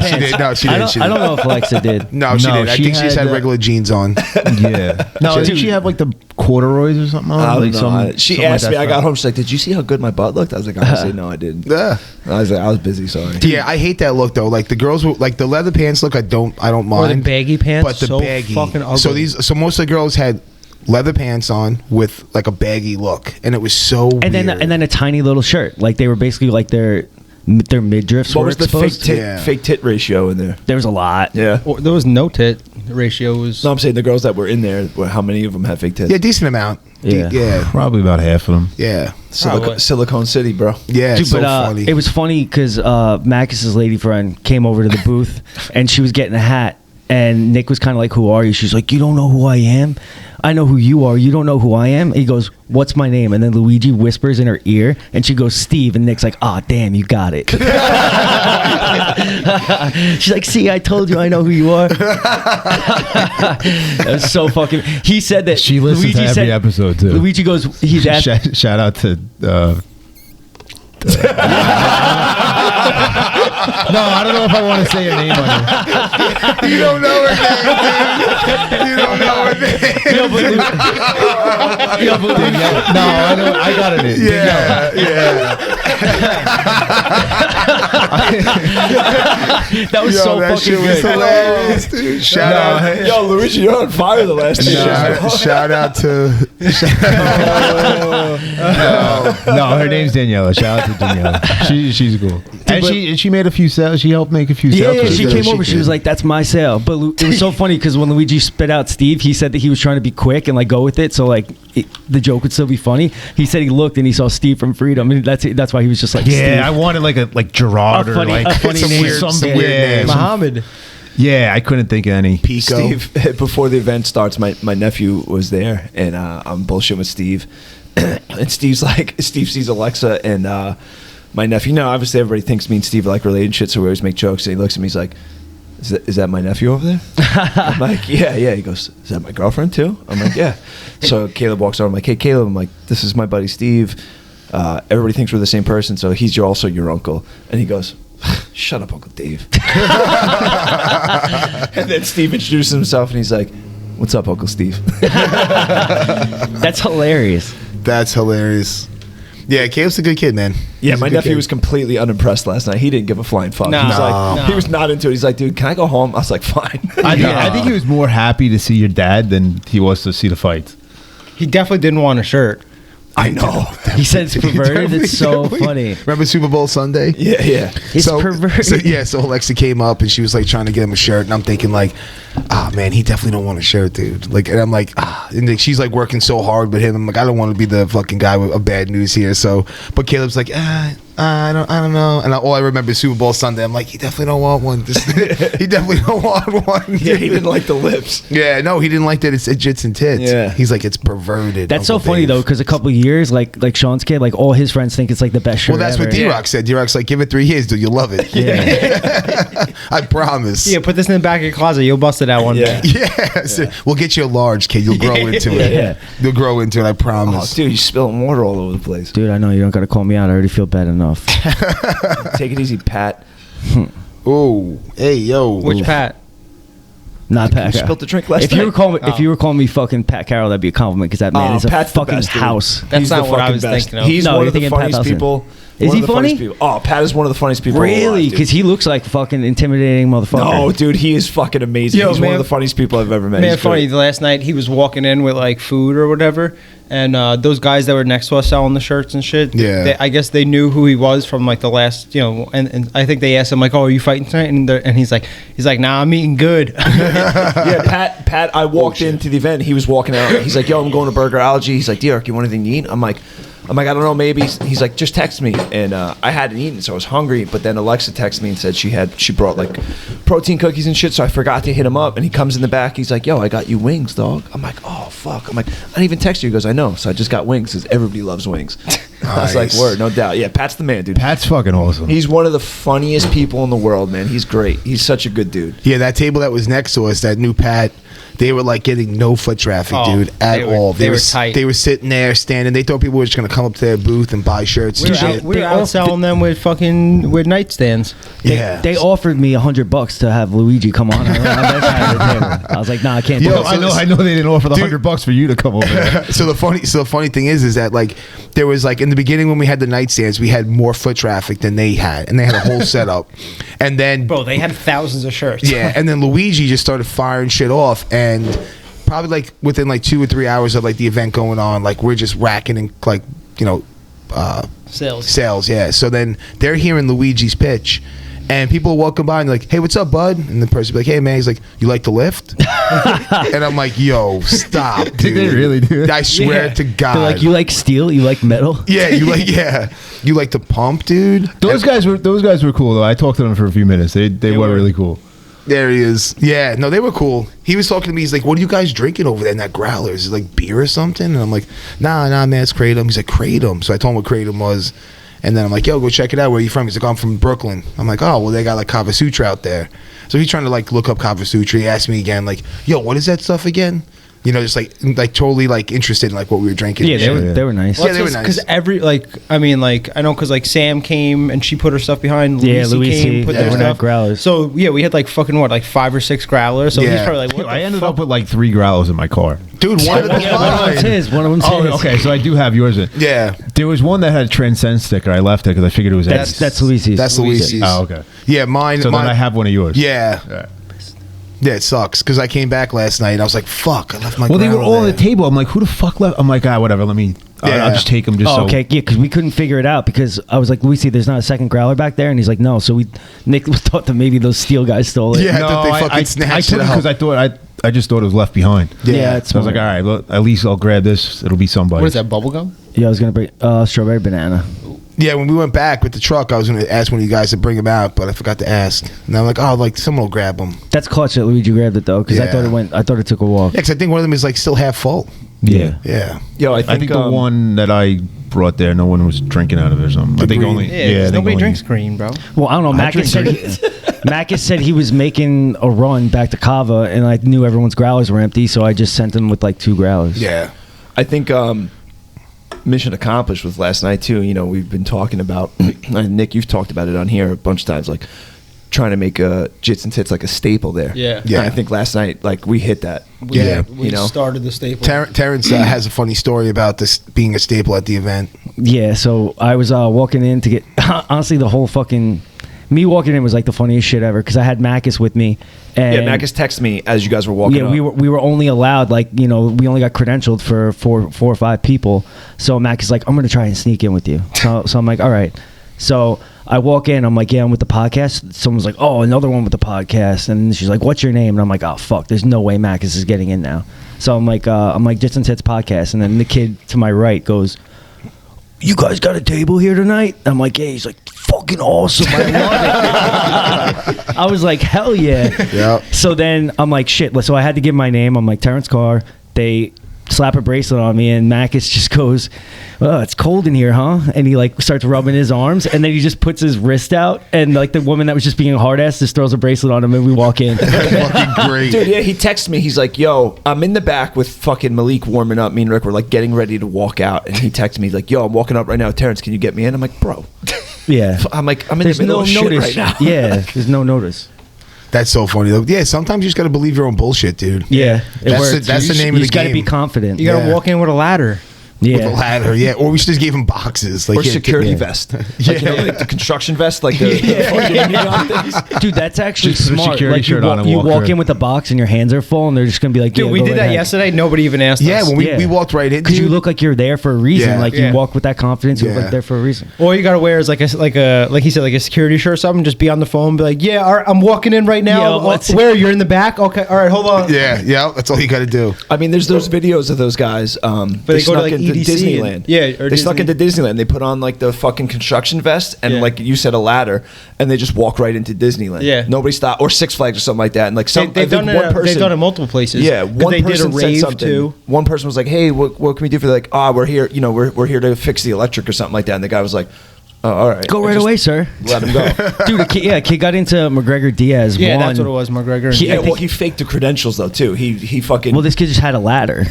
Speaker 3: She did. No, she
Speaker 2: I
Speaker 3: didn't.
Speaker 2: don't know if Alexa did.
Speaker 3: No, she
Speaker 5: No,
Speaker 3: didn't. I
Speaker 5: she
Speaker 3: think she just
Speaker 5: had,
Speaker 3: had regular jeans on.
Speaker 5: Yeah. No, did she have like the corduroys or something on?
Speaker 6: I don't
Speaker 5: Like
Speaker 6: know. She
Speaker 5: something
Speaker 6: asked
Speaker 5: like
Speaker 6: me.
Speaker 5: that
Speaker 6: I got
Speaker 5: front?
Speaker 6: home. She's like, "Did you see how good my butt looked?" I was like, "Honestly, no, I didn't."
Speaker 3: Yeah.
Speaker 6: I was like, "I was busy. Sorry."
Speaker 3: Yeah, I hate that look though. Like the girls, like the leather pants look. I don't mind.
Speaker 4: Or the baggy pants.
Speaker 3: but the
Speaker 4: so
Speaker 3: baggy.
Speaker 4: fucking ugly.
Speaker 3: So most of the girls had leather pants on with like a baggy look, and it was so.
Speaker 2: And
Speaker 3: weird.
Speaker 2: then a tiny little shirt. Like they were basically like their midriffs
Speaker 6: What
Speaker 2: were
Speaker 6: was the
Speaker 2: exposed.
Speaker 6: fake tit ratio in there?
Speaker 2: There was a lot.
Speaker 6: Yeah.
Speaker 4: Or there was no tit ratio. Was
Speaker 6: No, I'm saying the girls that were in there. How many of them had fake tits?
Speaker 3: yeah, decent amount.
Speaker 2: Yeah.
Speaker 3: Yeah,
Speaker 5: Probably about half of them.
Speaker 3: yeah,
Speaker 4: Probably.
Speaker 6: Silicone City, bro.
Speaker 3: yeah.
Speaker 2: Dude,
Speaker 3: It's so
Speaker 2: but
Speaker 3: funny.
Speaker 2: it was funny because Macus's lady friend came over to the booth and she was getting a hat. And Nick was kind of like, "Who are you?" She's like, "You don't know who I am? I know who you are. You don't know who I am?" And he goes, "What's my name?" And then Luigi whispers in her ear, and she goes, "Steve." And Nick's like, "Ah, damn, you got it." She's like, "See, I told you I know who you are." That was so fucking. He said that
Speaker 5: She listens to every episode too.
Speaker 2: Luigi goes, he's asked.
Speaker 5: Shout out to. No, I don't know if I want to say her name on here.
Speaker 3: You don't know her name, dude. You don't know her name.
Speaker 5: No, I know. I got it.
Speaker 3: Yeah, yeah.
Speaker 2: That was so
Speaker 3: that
Speaker 2: fucking
Speaker 3: shit was
Speaker 2: good.
Speaker 3: hilarious, dude. Shout out.
Speaker 6: Yo, Luigi, you're on fire the last 2 years.
Speaker 3: Shout out to.
Speaker 5: No, her name's Daniela. Shout out to Daniela. She's cool. And she made a few sales. She helped make a few
Speaker 2: Yeah,
Speaker 5: sales.
Speaker 2: yeah, she
Speaker 3: Yeah,
Speaker 2: came
Speaker 3: she
Speaker 2: over. She
Speaker 3: did.
Speaker 2: was like, "That's my sale." But it was so funny because when Luigi spit out Steve, he said that he was trying to be quick and like go with it, so like the joke would still be funny. He said he looked and he saw Steve from Freedom, and that's why he was just like,
Speaker 5: Yeah,
Speaker 2: Steve.
Speaker 5: I wanted like Gerard
Speaker 2: A funny-
Speaker 5: or like
Speaker 2: a funny
Speaker 3: some
Speaker 2: name.
Speaker 3: weird,
Speaker 5: some
Speaker 3: some
Speaker 5: yeah,
Speaker 3: weird names.
Speaker 4: Muhammad.
Speaker 5: Yeah, I couldn't think of any.
Speaker 3: Pico.
Speaker 6: Steve, before the event starts, my nephew was there, and I'm bullshitting with Steve, and Steve sees Alexa and my nephew. No, obviously everybody thinks me and Steve are like related shit, so we always make jokes. And he looks at me, he's like, "Is that my nephew over there?" I'm like, yeah. He goes, "Is that my girlfriend too?" I'm like, "Yeah." So Caleb walks over. I'm like, "Hey, Caleb." I'm like, "This is my buddy Steve. Everybody thinks we're the same person, so he's also your uncle." And he goes, "Shut up, Uncle Dave." And then Steve introduces himself, and he's like, "What's up, Uncle Steve?"
Speaker 2: That's hilarious.
Speaker 3: That's hilarious. Yeah, Caleb's a good kid, man.
Speaker 6: Yeah,
Speaker 3: He's a
Speaker 6: my
Speaker 3: good
Speaker 6: nephew
Speaker 3: kid.
Speaker 6: was completely unimpressed last night. He didn't give a flying fuck.
Speaker 4: No.
Speaker 6: He was like,
Speaker 4: No.
Speaker 6: he was not into it. He's like, "Dude, can I go home?" I was like, "Fine."
Speaker 5: I think he was more happy to see your dad than he was to see the fights.
Speaker 4: He definitely didn't want a shirt.
Speaker 6: I know.
Speaker 2: He said it's perverted. It's so funny.
Speaker 3: Remember Super Bowl Sunday?
Speaker 6: Yeah.
Speaker 2: It's perverted.
Speaker 3: So Alexa came up and she was like trying to get him a shirt, and I'm thinking like, man, he definitely don't want a shirt, dude. Like, and I'm like, and then she's like working so hard with him. I'm like, I don't want to be the fucking guy with bad news here. So, but Caleb's like, I don't know. And all I remember is Super Bowl Sunday. I'm like, he definitely don't want one. He definitely don't want one.
Speaker 6: Yeah, he didn't like the lips.
Speaker 3: Yeah, no, he didn't like that. It's jits and tits.
Speaker 6: Yeah.
Speaker 3: He's like, it's perverted.
Speaker 2: That's so
Speaker 3: Uncle
Speaker 2: funny
Speaker 3: Dave.
Speaker 2: though, because a couple of years, like Sean's kid, like all his friends think it's like the best shirt.
Speaker 3: Well, that's
Speaker 2: ever.
Speaker 3: what D-Rock said. D-Rock's like, give it 3 years, dude. You'll love it.
Speaker 2: Yeah.
Speaker 3: I promise.
Speaker 4: Yeah, put this in the back of your closet. You'll bust it out one
Speaker 6: Yeah.
Speaker 4: day.
Speaker 3: Yeah. So we'll get you a large, kid. You'll grow into it.
Speaker 2: Yeah.
Speaker 3: You'll grow into it. I
Speaker 6: Oh,
Speaker 3: promise.
Speaker 6: dude, he's spilling water all over the place.
Speaker 2: Dude, I know you don't got to call me out. I already feel bad enough.
Speaker 6: Take it easy, Pat.
Speaker 3: Oh, hey, yo.
Speaker 4: Which Pat?
Speaker 2: Not Pat.
Speaker 6: You spilled the drink last
Speaker 2: if you
Speaker 6: night.
Speaker 2: were calling, if you were calling me fucking Pat Carroll, that'd be a compliment because that man is a
Speaker 6: Pat's the
Speaker 2: fucking
Speaker 6: best, dude.
Speaker 2: house.
Speaker 4: That's
Speaker 6: He's
Speaker 4: not
Speaker 6: the
Speaker 4: what I
Speaker 6: fucking
Speaker 4: was
Speaker 6: best.
Speaker 4: thinking of.
Speaker 6: He's
Speaker 2: No,
Speaker 6: one
Speaker 2: you're
Speaker 6: of the
Speaker 2: thinking
Speaker 6: funniest
Speaker 2: Pat Nelson.
Speaker 6: people.
Speaker 2: Is
Speaker 6: One
Speaker 2: he
Speaker 6: of the funniest
Speaker 2: funny?
Speaker 6: people. Oh, Pat is one of the funniest people.
Speaker 2: Really?
Speaker 6: alive, dude.
Speaker 2: Because he looks like a fucking intimidating motherfucker.
Speaker 6: No, dude, he is fucking amazing.
Speaker 4: Yo,
Speaker 6: He's one
Speaker 4: man-
Speaker 6: of the funniest people I've ever met.
Speaker 4: Man,
Speaker 6: He's
Speaker 4: funny.
Speaker 6: great.
Speaker 4: Last night he was walking in with like food or whatever, and those guys that were next to us selling the shirts and shit.
Speaker 3: Yeah.
Speaker 4: I guess they knew who he was from like the last, and I think they asked him like, "Oh, are you fighting tonight?" And he's like, "Nah, I'm eating good."
Speaker 6: Yeah, Pat. I walked into the event. He was walking out. He's like, "Yo, I'm going to Burgerology." He's like, "D-Ark, you want anything to eat?" I'm like, I don't know, maybe. He's like, "Just text me." And I hadn't eaten, so I was hungry. But then Alexa texted me and said she brought like protein cookies and shit. So I forgot to hit him up. And he comes in the back. He's like, "Yo, I got you wings, dog." I'm like, "Oh fuck." I'm like, "I didn't even text you." He goes, "I know." So I just got wings because everybody loves wings. I was like,
Speaker 3: Nice.
Speaker 6: "Word, no doubt." Yeah, Pat's the man, dude.
Speaker 5: Pat's fucking awesome.
Speaker 6: He's one of the funniest people in the world, man. He's great. He's such a good dude.
Speaker 3: Yeah, that table that was next to us, that new Pat, They were like getting no foot traffic,
Speaker 4: Oh,
Speaker 3: dude, at all.
Speaker 4: they were tight.
Speaker 3: They were sitting there, standing. They thought people were just gonna come up to their booth and buy shirts
Speaker 4: We
Speaker 3: and
Speaker 4: were,
Speaker 3: shit.
Speaker 4: out, we were out selling them with nightstands.
Speaker 3: Yeah.
Speaker 2: They offered me $100 to have Luigi come on. I was like, nah, I can't do
Speaker 3: Yo,
Speaker 2: it.
Speaker 5: I know they didn't offer the
Speaker 3: Dude.
Speaker 5: $100 for you to come over there.
Speaker 3: So the funny thing is that like there was like in the beginning when we had the nightstands, we had more foot traffic than they had, and they had a whole setup. And then
Speaker 4: Bro, they had thousands of shirts.
Speaker 3: yeah, and then Luigi just started firing shit off, and probably like within like 2 or 3 hours of like the event going on, like we're just racking in like sales. Yeah. So then they're hearing Luigi's pitch. And people are walking by and they're like, hey, what's up, bud? And the person be like, hey, man. He's like, you like to lift? And I'm like, yo, stop, dude.
Speaker 5: Did they really do that?
Speaker 3: I swear to God.
Speaker 2: They're like, you like steel? You like metal?
Speaker 3: Yeah, you like to pump, dude?
Speaker 5: Those guys were cool though. I talked to them for a few minutes. They were really cool.
Speaker 3: There he is. Yeah, no, they were cool. He was talking to me. He's like, what are you guys drinking over there in that growler? Is it like beer or something? And I'm like, nah, man, it's Kratom. He's like, Kratom. So I told him what Kratom was. And then I'm like, yo, go check it out. Where are you from? He's like, I'm from Brooklyn. I'm like, oh, well, they got like Kava Sutra out there. So he's trying to like look up Kava Sutra. He asked me again, like, yo, what is that stuff again? You know, just like totally like interested in like what we were drinking.
Speaker 2: Yeah, they were nice.
Speaker 3: Yeah, they were nice.
Speaker 4: Because I know because like Sam came and she put her stuff behind.
Speaker 2: Yeah,
Speaker 4: Luisi
Speaker 2: Luisi,
Speaker 4: came, put
Speaker 2: yeah.
Speaker 4: their
Speaker 2: We're not
Speaker 4: stuff.
Speaker 2: growlers.
Speaker 4: So yeah, we had like fucking like 5 or 6 growlers. So he's
Speaker 3: Yeah.
Speaker 4: probably like, what
Speaker 5: I
Speaker 4: the
Speaker 5: ended
Speaker 4: fuck?
Speaker 5: up with like 3 growlers in my car.
Speaker 3: Dude, one of them
Speaker 2: One of them's his. One of them's his.
Speaker 5: Oh, okay. So I do have yours.
Speaker 3: Yeah,
Speaker 5: There was one that had a Transcend sticker. I left it because I figured it was
Speaker 2: That's Luisi's.
Speaker 3: that's Luisi's.
Speaker 5: Oh, okay.
Speaker 3: Yeah, mine.
Speaker 5: So then I have one of yours.
Speaker 3: Yeah. Yeah, it sucks because I came back last night and I was like, "Fuck!" I left my.
Speaker 5: Well, they were
Speaker 3: growler
Speaker 5: all
Speaker 3: there.
Speaker 5: at the table. I'm like, who the fuck left? I'm like, whatever. Let me.
Speaker 3: Yeah.
Speaker 5: I'll just take them. Just
Speaker 2: Oh,
Speaker 5: so.
Speaker 2: okay, yeah, because we couldn't figure it out because I was like, Luisi, there's not a second growler back there, and he's like, no. So Nick thought that maybe those steel guys stole it.
Speaker 3: Yeah. I
Speaker 5: No,
Speaker 3: thought they fucking
Speaker 5: I
Speaker 3: snatched
Speaker 5: took
Speaker 3: it
Speaker 5: it because
Speaker 3: out.
Speaker 5: I just thought it was left behind.
Speaker 2: Yeah, it's
Speaker 5: So I was like, all right, well, at least I'll grab this. It'll be somebody.
Speaker 8: What is that, bubblegum?
Speaker 2: Yeah, I was gonna bring strawberry banana.
Speaker 3: Yeah, when we went back with the truck, I was going to ask one of you guys to bring him out, but I forgot to ask. And I'm like, oh, like someone will grab him.
Speaker 2: That's clutch that Luigi grabbed it though, because I
Speaker 3: Yeah.
Speaker 2: thought it took a walk.
Speaker 3: Yeah, because I think one of them is like still half full.
Speaker 2: Yeah.
Speaker 3: Yeah.
Speaker 6: Yo,
Speaker 5: I think the one that I brought there, no one was drinking out of it or something. I think
Speaker 3: green.
Speaker 5: only.
Speaker 4: Yeah,
Speaker 5: I
Speaker 4: 'cause
Speaker 5: think
Speaker 4: nobody
Speaker 5: only-
Speaker 4: drinks green, bro.
Speaker 2: Well, I don't know. Macus said he was making a run back to Kava, and I knew everyone's growlers were empty, so I just sent him with like 2 growlers.
Speaker 3: Yeah.
Speaker 6: I think mission accomplished with last night too. You know, we've been talking about Nick, you've talked about it on here a bunch of times, like trying to make Jits and Tits like a staple there.
Speaker 4: Yeah.
Speaker 3: Yeah.
Speaker 6: And I think last night, like we hit that.
Speaker 3: Yeah.
Speaker 4: We started the staple.
Speaker 3: Terrence has a funny story about this being a staple at the event.
Speaker 2: Yeah, so I was walking in to get honestly the whole fucking me walking in was like the funniest shit ever because I had Macus with me. And
Speaker 6: Yeah, Macus texted me as you guys were walking.
Speaker 2: Yeah,
Speaker 6: up.
Speaker 2: we were only allowed we only got credentialed for four or five people. So Macus is like, I'm gonna try and sneak in with you. So I'm like, all right. So I walk in, I'm like, yeah, I'm with the podcast. Someone's like, oh, another one with the podcast, and she's like, what's your name? And I'm like, oh fuck, there's no way Macus is getting in now. So I'm like, Jitsandtitspodcast, and then the kid to my right goes, you guys got a table here tonight? I'm like, yeah. He's like, fucking awesome. I love it. I was like, hell yeah.
Speaker 3: Yep.
Speaker 2: So then I'm like, shit. So I had to give my name. I'm like, Terrence Carr. They slap a bracelet on me, and Macus just goes, oh, it's cold in here, huh? And he like starts rubbing his arms, and then he just puts his wrist out, and like the woman that was just being a hard ass just throws a bracelet on him, and we walk in.
Speaker 3: Fucking great.
Speaker 6: Dude, yeah, he texted me. He's like, yo, I'm in the back with fucking Malik warming up. Me and Rick were like getting ready to walk out. And he texted me, he's like, yo, I'm walking up right now. Terrence, can you get me in? I'm like, bro.
Speaker 2: Yeah.
Speaker 6: I'm like, I'm in
Speaker 2: There's
Speaker 6: the middle
Speaker 2: no
Speaker 6: of shit
Speaker 2: notice
Speaker 6: right now.
Speaker 2: Yeah, there's no notice.
Speaker 3: That's so funny though. Yeah, sometimes you just got to believe your own bullshit, dude.
Speaker 2: Yeah, it
Speaker 3: That's
Speaker 2: works.
Speaker 3: the name of
Speaker 2: You
Speaker 3: the
Speaker 2: just got to
Speaker 3: game.
Speaker 2: be confident.
Speaker 4: You gotta
Speaker 3: Yeah.
Speaker 4: walk in with a ladder.
Speaker 2: Yeah.
Speaker 3: With a ladder, yeah. Or we should just give him boxes. Like,
Speaker 6: Or
Speaker 3: yeah,
Speaker 6: security
Speaker 2: yeah.
Speaker 6: vest. Like, you know, like the construction vest, like the fucking neon things.
Speaker 2: Dude, that's actually
Speaker 5: Just put a
Speaker 2: smart.
Speaker 5: security
Speaker 2: Like you,
Speaker 5: shirt on and
Speaker 2: you
Speaker 5: walk
Speaker 2: walk
Speaker 5: through.
Speaker 2: in with a box and your hands are full, and they're just gonna be like,
Speaker 4: Dude,
Speaker 2: yeah,
Speaker 4: we
Speaker 2: go
Speaker 4: did
Speaker 2: right
Speaker 4: that
Speaker 2: ahead.
Speaker 4: yesterday. Nobody even asked
Speaker 3: Yeah,
Speaker 4: us.
Speaker 3: when we walked right in.
Speaker 2: Because you look like you're there for a reason.
Speaker 3: Yeah.
Speaker 2: Like
Speaker 4: Yeah.
Speaker 2: you walk with that confidence. You look
Speaker 3: Yeah.
Speaker 2: like there for a reason.
Speaker 4: All you gotta wear is like he said, like a security shirt or something. Just be on the phone, be like, yeah, all right, I'm walking in right now.
Speaker 2: Yeah, let's-
Speaker 4: Where you're in the back? Okay, all right, hold on.
Speaker 3: Yeah, that's all you got to do.
Speaker 6: I mean, there's those videos of those guys.
Speaker 4: But they go to, like,
Speaker 6: into
Speaker 4: EDC
Speaker 6: Disneyland.
Speaker 4: or
Speaker 6: They snuck
Speaker 4: Disney.
Speaker 6: into Disneyland. They put on like the fucking construction vest and
Speaker 4: Yeah.
Speaker 6: like you said, a ladder, and they just walk right into Disneyland.
Speaker 4: Yeah.
Speaker 6: Nobody stopped, or Six Flags or something like that. And like some,
Speaker 4: They've done it in multiple places.
Speaker 6: Yeah,
Speaker 4: 'Cause
Speaker 6: one
Speaker 4: they did a
Speaker 6: person said
Speaker 4: rave
Speaker 6: something.
Speaker 4: too.
Speaker 6: One person was like, "Hey, what can we do for?" Like, we're here. You know, we're here to fix the electric or something like that. And the guy was like, Oh, all right.
Speaker 2: Go right away, sir.
Speaker 6: Let him go.
Speaker 2: Dude, a kid got into McGregor Diaz.
Speaker 4: Yeah,
Speaker 2: won.
Speaker 4: that's what it was, McGregor.
Speaker 2: He-
Speaker 6: Yeah,
Speaker 2: I
Speaker 6: well,
Speaker 2: think-
Speaker 6: he faked the credentials though too. He fucking.
Speaker 2: Well, this kid just had a ladder.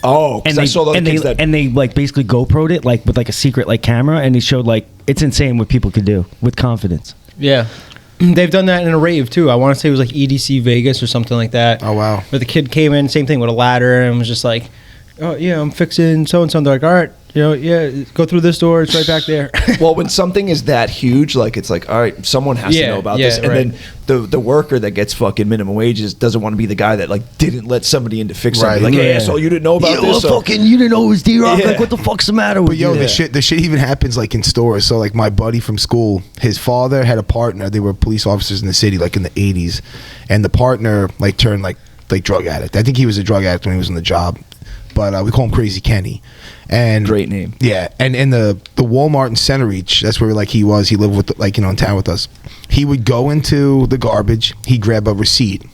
Speaker 6: Oh, because I saw those kids that.
Speaker 2: and they like basically GoPro'd it like with like a secret like camera, and he showed like it's insane what people could do with confidence.
Speaker 4: Yeah. They've done that in a rave too. I want to say it was like EDC Vegas or something like that.
Speaker 3: Oh, wow.
Speaker 4: Where the kid came in, same thing with a ladder, and was just like, "Oh yeah, I'm fixing so and so." They're like, "All right, go through this door. It's right back there."
Speaker 6: Well, when something is that huge, like it's like, all right, someone has to
Speaker 4: Yeah,
Speaker 6: know about
Speaker 4: yeah,
Speaker 6: this, and
Speaker 4: right.
Speaker 6: then the worker that gets fucking minimum wages doesn't want to be the guy that like didn't let somebody in to fix something.
Speaker 3: Right.
Speaker 6: Like, hey,
Speaker 2: Yeah.
Speaker 6: asshole, you didn't know about this. So,
Speaker 2: you didn't know it was D-Rock.
Speaker 6: Yeah.
Speaker 2: Like, what the fuck's the matter with
Speaker 3: But yo,
Speaker 2: you?
Speaker 3: the shit even happens like in stores. So like my buddy from school, his father had a partner. They were police officers in the city, like in the 80s, and the partner like turned like drug addict. I think he was a drug addict when he was on the job, but we call him Crazy Kenny. And
Speaker 6: Great name.
Speaker 3: Yeah, and in the Walmart in Center Reach, that's where like he was. He lived with in town with us. He would go into the garbage. He'd grab a receipt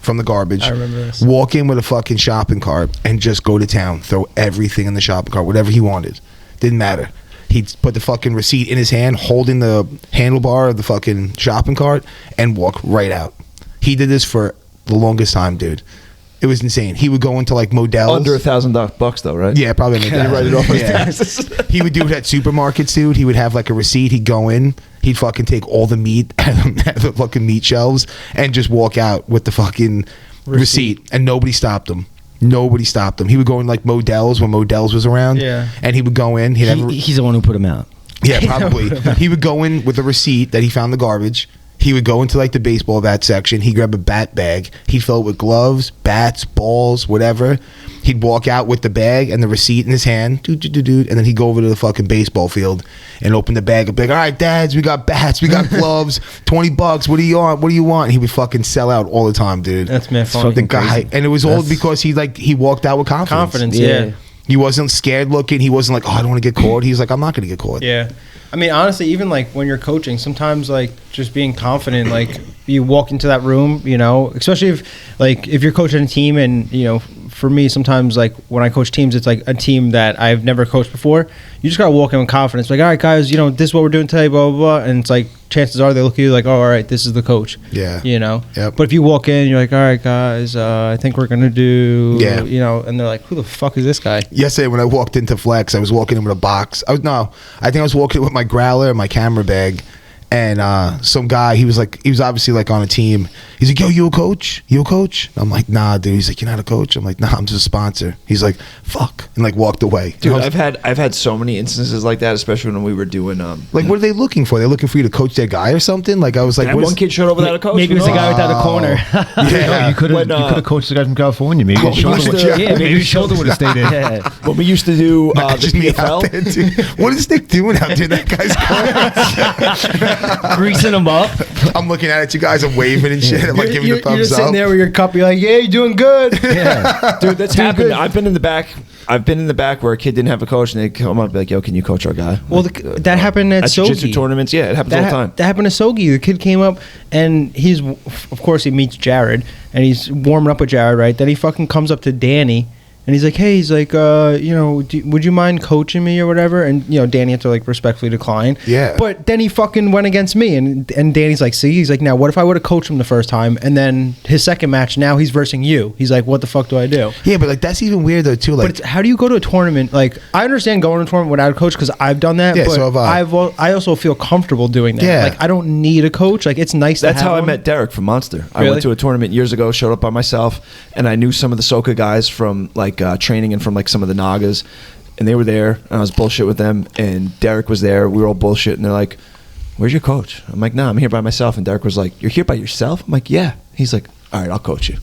Speaker 3: from the garbage.
Speaker 4: I remember this.
Speaker 3: Walk in with a fucking shopping cart and just go to town. Throw everything in the shopping cart, whatever he wanted. Didn't matter. He'd put the fucking receipt in his hand, holding the handlebar of the fucking shopping cart, and walk right out. He did this for the longest time, dude. It was insane. He would go into like Modell's.
Speaker 6: under $1,000 though, right?
Speaker 3: Yeah, probably. Like that.
Speaker 6: Write it off as
Speaker 3: Yeah.
Speaker 6: taxes.
Speaker 3: He would do it at supermarkets, dude. He would have like a receipt. He'd go in. He'd fucking take all the meat at the fucking meat shelves and just walk out with the fucking receipt. And nobody stopped him. Nobody stopped him. He would go in like Modell's when Modell's was around.
Speaker 4: Yeah.
Speaker 3: And he would go in. He'd have a,
Speaker 2: He's the one who put him out.
Speaker 3: yeah, probably. He would go in with a receipt that he found in the garbage. He would go into like the baseball bat section. He'd grab a bat bag. He'd fill it with gloves, bats, balls, whatever. He'd walk out with the bag and the receipt in his hand, and then he'd go over to the fucking baseball field and open the bag and be like, "All right, dads, we got bats, we got gloves, $20. What do you want? What do you want?" And he would fucking sell out all the time, dude.
Speaker 4: That's man
Speaker 3: The
Speaker 4: fucking
Speaker 3: guy,
Speaker 4: crazy.
Speaker 3: and it was all because he walked out with confidence.
Speaker 4: Confidence, yeah.
Speaker 3: He wasn't scared looking. He wasn't like, "Oh, I don't want to get caught." He was like, "I'm not going to get caught."
Speaker 4: Yeah. I mean, honestly, even like when you're coaching, sometimes like just being confident, like you walk into that room, especially if you're coaching a team and, for me, sometimes like when I coach teams, it's like a team that I've never coached before. You just got to walk in with confidence. Like, all right, guys, this is what we're doing today, blah, blah, blah. And it's like, chances are they look at you like, oh, all right, this is the coach.
Speaker 3: Yeah.
Speaker 4: But if you walk in, you're like, all right, guys, I think we're going to do,
Speaker 3: Yeah.
Speaker 4: and they're like, who the fuck is this guy?
Speaker 3: Yesterday when I walked into Flex, I was walking in with a box. I think I was walking in with my growler and my camera bag, and some guy, he was obviously like on a team. He's like, "Yo, you a coach? You a coach?" I'm like, "Nah, dude." He's like, "You're not a coach?" I'm like, "Nah, I'm just a sponsor." He's like, "Fuck," and like walked away.
Speaker 6: Dude,
Speaker 3: And I was-
Speaker 6: I've had so many instances like that, especially when we were doing
Speaker 3: like, what are they looking for? They're looking for you to coach their guy or something? Like, I was like,
Speaker 6: that
Speaker 3: what
Speaker 6: one
Speaker 3: is-
Speaker 6: kid showed up without a coach.
Speaker 2: Maybe it was the guy without a corner.
Speaker 3: Yeah.
Speaker 5: You could
Speaker 6: When,
Speaker 5: have coached the guy from California. Maybe
Speaker 6: Oh,
Speaker 5: his shoulder
Speaker 6: used
Speaker 5: would-
Speaker 6: to-
Speaker 2: Yeah,
Speaker 5: maybe his shoulder would have stayed in.
Speaker 2: Yeah.
Speaker 6: When we used to do the
Speaker 3: Just me out there,
Speaker 6: PFL,
Speaker 3: dude. What is Nick doing out there? That guy's
Speaker 2: Greasing him up.
Speaker 3: I'm looking at it. You guys are waving and shit. I'm like giving
Speaker 4: You're
Speaker 3: the thumbs
Speaker 4: just
Speaker 3: up.
Speaker 4: sitting there with your cup. You're like, yeah, you're doing good.
Speaker 2: Yeah.
Speaker 6: dude, that's happened. I've been in the back where a kid didn't have a coach, and they come up and be like, "Yo, can you coach our guy?"
Speaker 4: Well, that happened at
Speaker 6: jiu-jitsu
Speaker 4: Sogi.
Speaker 6: tournaments. Yeah, it happens all the time.
Speaker 4: That happened to Sogi. The kid came up, and of course, he meets Jared, and he's warming up with Jared, right? Then he fucking comes up to Danny, and he's like, "Hey," he's like, would you mind coaching me or whatever?" And Danny had to like respectfully decline.
Speaker 3: Yeah.
Speaker 4: But then he fucking went against me, and Danny's like, "See," he's like, "Now what if I would have coached him the first time, and then his second match, now he's versing you?" He's like, "What the fuck do I do?"
Speaker 3: Yeah, but like that's even weird though too. Like,
Speaker 4: But how do you go to a tournament? Like, I understand going to a tournament without a coach because I've done that.
Speaker 3: Yeah,
Speaker 4: but
Speaker 3: so have I.
Speaker 4: I also feel comfortable doing that.
Speaker 3: Yeah.
Speaker 4: Like, I don't need a coach. Like, it's nice
Speaker 6: That's
Speaker 4: to have
Speaker 6: how I
Speaker 4: one.
Speaker 6: met Derek from Monster. I
Speaker 4: Really?
Speaker 6: went to a tournament years ago, showed up by myself, and I knew some of the Soka guys from like training and from like some of the Nagas, and they were there, and I was bullshit with them, and Derek was there. We were all bullshit, and they're like, "Where's your coach?" I'm like, "No, I'm here by myself." And Derek was like, "You're here by yourself?" I'm like, "Yeah." He's like, "All right, I'll coach you."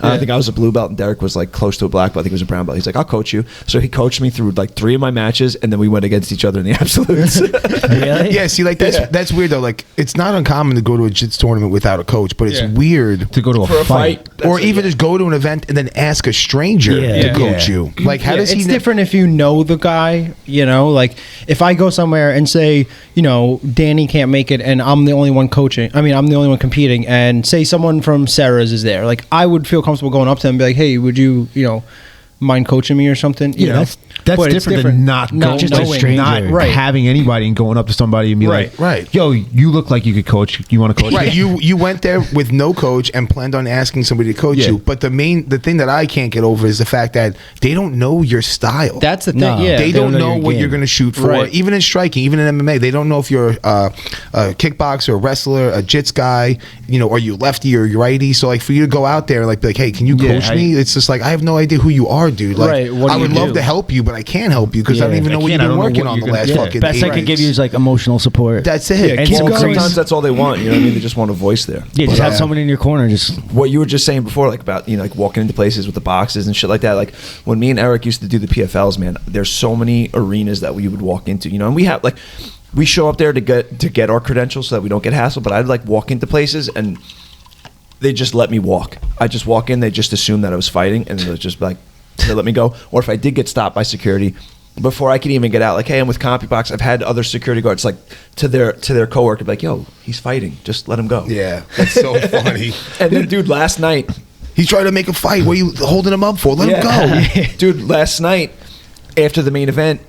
Speaker 6: I think I was a blue belt, and Derek was like close to a black belt. I think he was a brown belt. He's like, "I'll coach you." So he coached me through like 3 of my matches, and then we went against each other in the absolutes.
Speaker 2: Really?
Speaker 3: yeah, see, like that's weird though. Like, it's not uncommon to go to a jits tournament without a coach, but it's
Speaker 4: Yeah.
Speaker 3: weird
Speaker 5: To go to
Speaker 6: For
Speaker 5: a
Speaker 6: a
Speaker 5: fight.
Speaker 6: fight.
Speaker 3: or even just go to an event and then ask a stranger
Speaker 2: Yeah.
Speaker 3: to
Speaker 2: Yeah.
Speaker 3: coach
Speaker 5: Yeah.
Speaker 3: you. Like, how
Speaker 4: Yeah,
Speaker 3: does he?
Speaker 4: it's different if you know the guy, like if I go somewhere and say, Danny can't make it and I'm the only one coaching. I mean, I'm the only one competing, and say someone from Sarah's is there. Like, I would feel comfortable going up to him and be like, "Hey, would you, mind coaching me or something. You know?
Speaker 5: That's
Speaker 4: But it's
Speaker 5: different than not going,
Speaker 2: just a
Speaker 5: like,
Speaker 2: stranger.
Speaker 5: not
Speaker 4: Right.
Speaker 5: having anybody and going up to somebody and be
Speaker 4: Right.
Speaker 5: like,
Speaker 3: Right.
Speaker 5: yo, you look like you could coach. You want to coach?
Speaker 3: Right, you went there with no coach and planned on asking somebody to coach
Speaker 5: Yeah.
Speaker 3: you. But the thing that I can't get over is the fact that they don't know your style.
Speaker 4: That's the thing.
Speaker 2: No.
Speaker 4: Yeah.
Speaker 3: they don't know
Speaker 2: your
Speaker 3: what
Speaker 2: game.
Speaker 3: you're going to shoot for.
Speaker 4: Right.
Speaker 3: Even in striking, even in MMA, they don't know if you're a kickboxer, a wrestler, a jits guy. You know, are you lefty or righty? So like for you to go out there and like be like, hey, can you coach me? It's just like I have no idea who you are, dude. Like
Speaker 4: Right, what do
Speaker 3: I
Speaker 4: you
Speaker 3: would love
Speaker 4: do?
Speaker 3: to help you, but I can't help you because I don't
Speaker 2: Yeah.
Speaker 3: even know
Speaker 5: I
Speaker 3: what
Speaker 5: can't.
Speaker 3: you've
Speaker 5: I
Speaker 3: been
Speaker 5: don't know
Speaker 3: working
Speaker 5: what
Speaker 3: on
Speaker 5: you're
Speaker 3: the last
Speaker 5: gonna-
Speaker 3: fucking.
Speaker 2: Best
Speaker 3: 8
Speaker 2: I can give you
Speaker 3: weeks.
Speaker 2: is like emotional support.
Speaker 3: That's it.
Speaker 4: Yeah,
Speaker 2: And
Speaker 4: keep
Speaker 2: focus.
Speaker 4: going.
Speaker 6: Sometimes that's all they want. You know what I mean? They just want a voice there.
Speaker 2: Yeah, just have
Speaker 3: Yeah.
Speaker 2: someone in your corner. Just
Speaker 6: What you were just saying before, like about, you know, like walking into places with the boxes and shit like that. Like when me and Eric used to do the PFLs, man, there's so many arenas that we would walk into, you know, and we have like, we show up there to get our credentials so that we don't get hassled. But I'd like walk into places and they just let me walk. I just walk in, they just assume that I was fighting, and it was just like, they let me go. Or if I did get stopped by security, before I could even get out, like, hey, I'm with CompuBox. I've had other security guards like to their coworker be like, yo, he's fighting, just let him go.
Speaker 3: Yeah, that's so funny.
Speaker 6: And then, dude, last night,
Speaker 3: He's trying to make a fight. What are you holding him up for? Let him go.
Speaker 6: Dude, last night after the main event,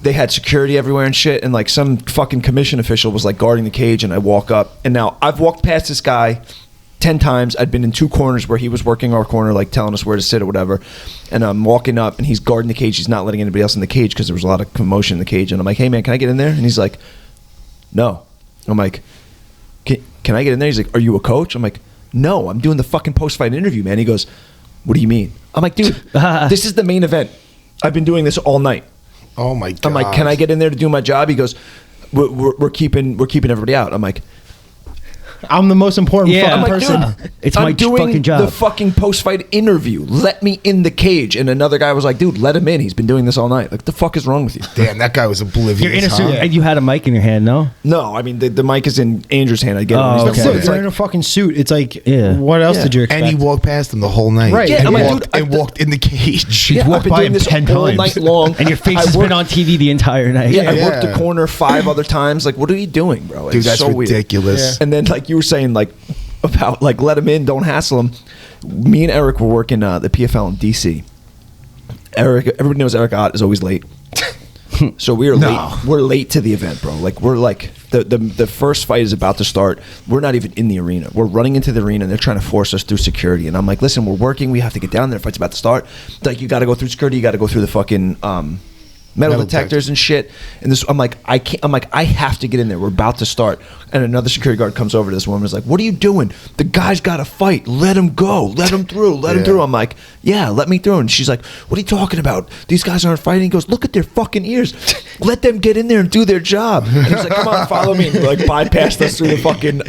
Speaker 6: they had security everywhere and shit, and like some fucking commission official was like guarding the cage, and I walk up, and now I've walked past this guy 10 times. I'd been in 2 corners where he was working our corner, like telling us where to sit or whatever, and I'm walking up and he's guarding the cage. He's not letting anybody else in the cage because there was a lot of commotion in the cage, and I'm like, hey man, can I get in there? And he's like, no. I'm like, can I get in there? He's like, are you a coach? I'm like, no, I'm doing the fucking post-fight interview, man. He goes, what do you mean? I'm like, dude, this is the main event. I've been doing this all night.
Speaker 3: Oh my god.
Speaker 6: I'm like, can I get in there to do my job? He goes, we're keeping everybody out. I'm like,
Speaker 4: I'm the most important
Speaker 2: Yeah.
Speaker 4: fucking
Speaker 2: I'm like,
Speaker 4: person.
Speaker 6: dude,
Speaker 2: It's
Speaker 6: I'm
Speaker 2: my
Speaker 6: doing
Speaker 2: fucking job.
Speaker 6: the fucking post-fight interview. Let me in the cage. And another guy was like, dude, let him in. He's been doing this all night. Like, the fuck is wrong with you?
Speaker 3: Damn, that guy was oblivious.
Speaker 2: you're in a suit,
Speaker 3: huh?
Speaker 2: and you had a mic in your hand. No,
Speaker 6: No, I mean, the mic is in Andrew's hand. I get it.
Speaker 2: Oh,
Speaker 6: when he's
Speaker 2: okay.
Speaker 6: done.
Speaker 4: Dude,
Speaker 6: It's
Speaker 4: you're
Speaker 6: like,
Speaker 4: in a fucking suit. It's like,
Speaker 2: Yeah.
Speaker 4: what else
Speaker 6: Yeah.
Speaker 4: did you expect?
Speaker 3: And he walked past him the whole night.
Speaker 4: Right.
Speaker 6: Yeah,
Speaker 3: and
Speaker 6: I'm like,
Speaker 3: walked,
Speaker 6: dude,
Speaker 3: and walked in the cage.
Speaker 6: yeah,
Speaker 5: walked
Speaker 6: I've been
Speaker 5: by
Speaker 6: doing
Speaker 5: him
Speaker 6: this
Speaker 5: 10
Speaker 6: all
Speaker 5: times.
Speaker 6: night long.
Speaker 2: and your face
Speaker 6: I
Speaker 2: has
Speaker 6: worked-
Speaker 2: been on TV the entire night.
Speaker 6: Yeah, I worked the
Speaker 3: Yeah.
Speaker 6: corner 5 other times. Like, what are you doing, bro?
Speaker 3: Dude,
Speaker 6: It's
Speaker 3: that's
Speaker 6: so weird.
Speaker 3: ridiculous.
Speaker 6: And then, like you were saying, like about like let him in, don't hassle him. Me and Eric were working the PFL in DC. Eric, everybody knows Eric Ott is always late. So we are late. We're late to the event, bro. Like we're like the first fight is about to start. We're not even in the arena. We're running into the arena, and they're trying to force us through security. And I'm like, listen, we're working. We have to get down there. Fight's about to start. Like you got to go through security. You got to go through the fucking metal detectors and shit. And this, I'm like, I can't. I'm like, I have to get in there. We're about to start. And another security guard comes over to this woman and is like, what are you doing? The guy's got to fight. Let him go. Let him through. Let him
Speaker 3: Yeah.
Speaker 6: through. I'm like, yeah, let me through. And she's like, what are you talking about? These guys aren't fighting. He goes, look at their fucking ears. Let them get in there and do their job. And he's like, come on, follow me. And like bypassed us through the fucking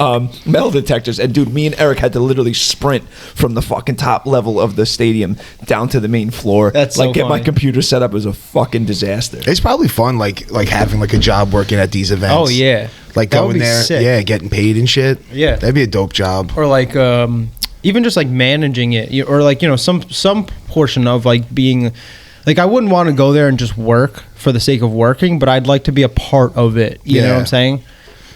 Speaker 6: metal detectors. And dude, me and Eric had to literally sprint from the fucking top level of the stadium down to the main floor.
Speaker 4: That's
Speaker 6: like
Speaker 4: so
Speaker 6: get my
Speaker 4: funny.
Speaker 6: computer set up. It was a fucking disaster.
Speaker 3: It's probably fun, like having like a job working at these events.
Speaker 4: Oh, yeah.
Speaker 3: like
Speaker 4: That would
Speaker 3: going
Speaker 4: be
Speaker 3: there,
Speaker 4: sick.
Speaker 3: yeah, getting paid and shit.
Speaker 4: Yeah.
Speaker 3: that'd be a dope job.
Speaker 4: Or like even just like managing it, or like, you know, some portion of like being like, I wouldn't want to go there and just work for the sake of working, but I'd like to be a part of it. You know
Speaker 3: Yeah.
Speaker 4: what I'm saying?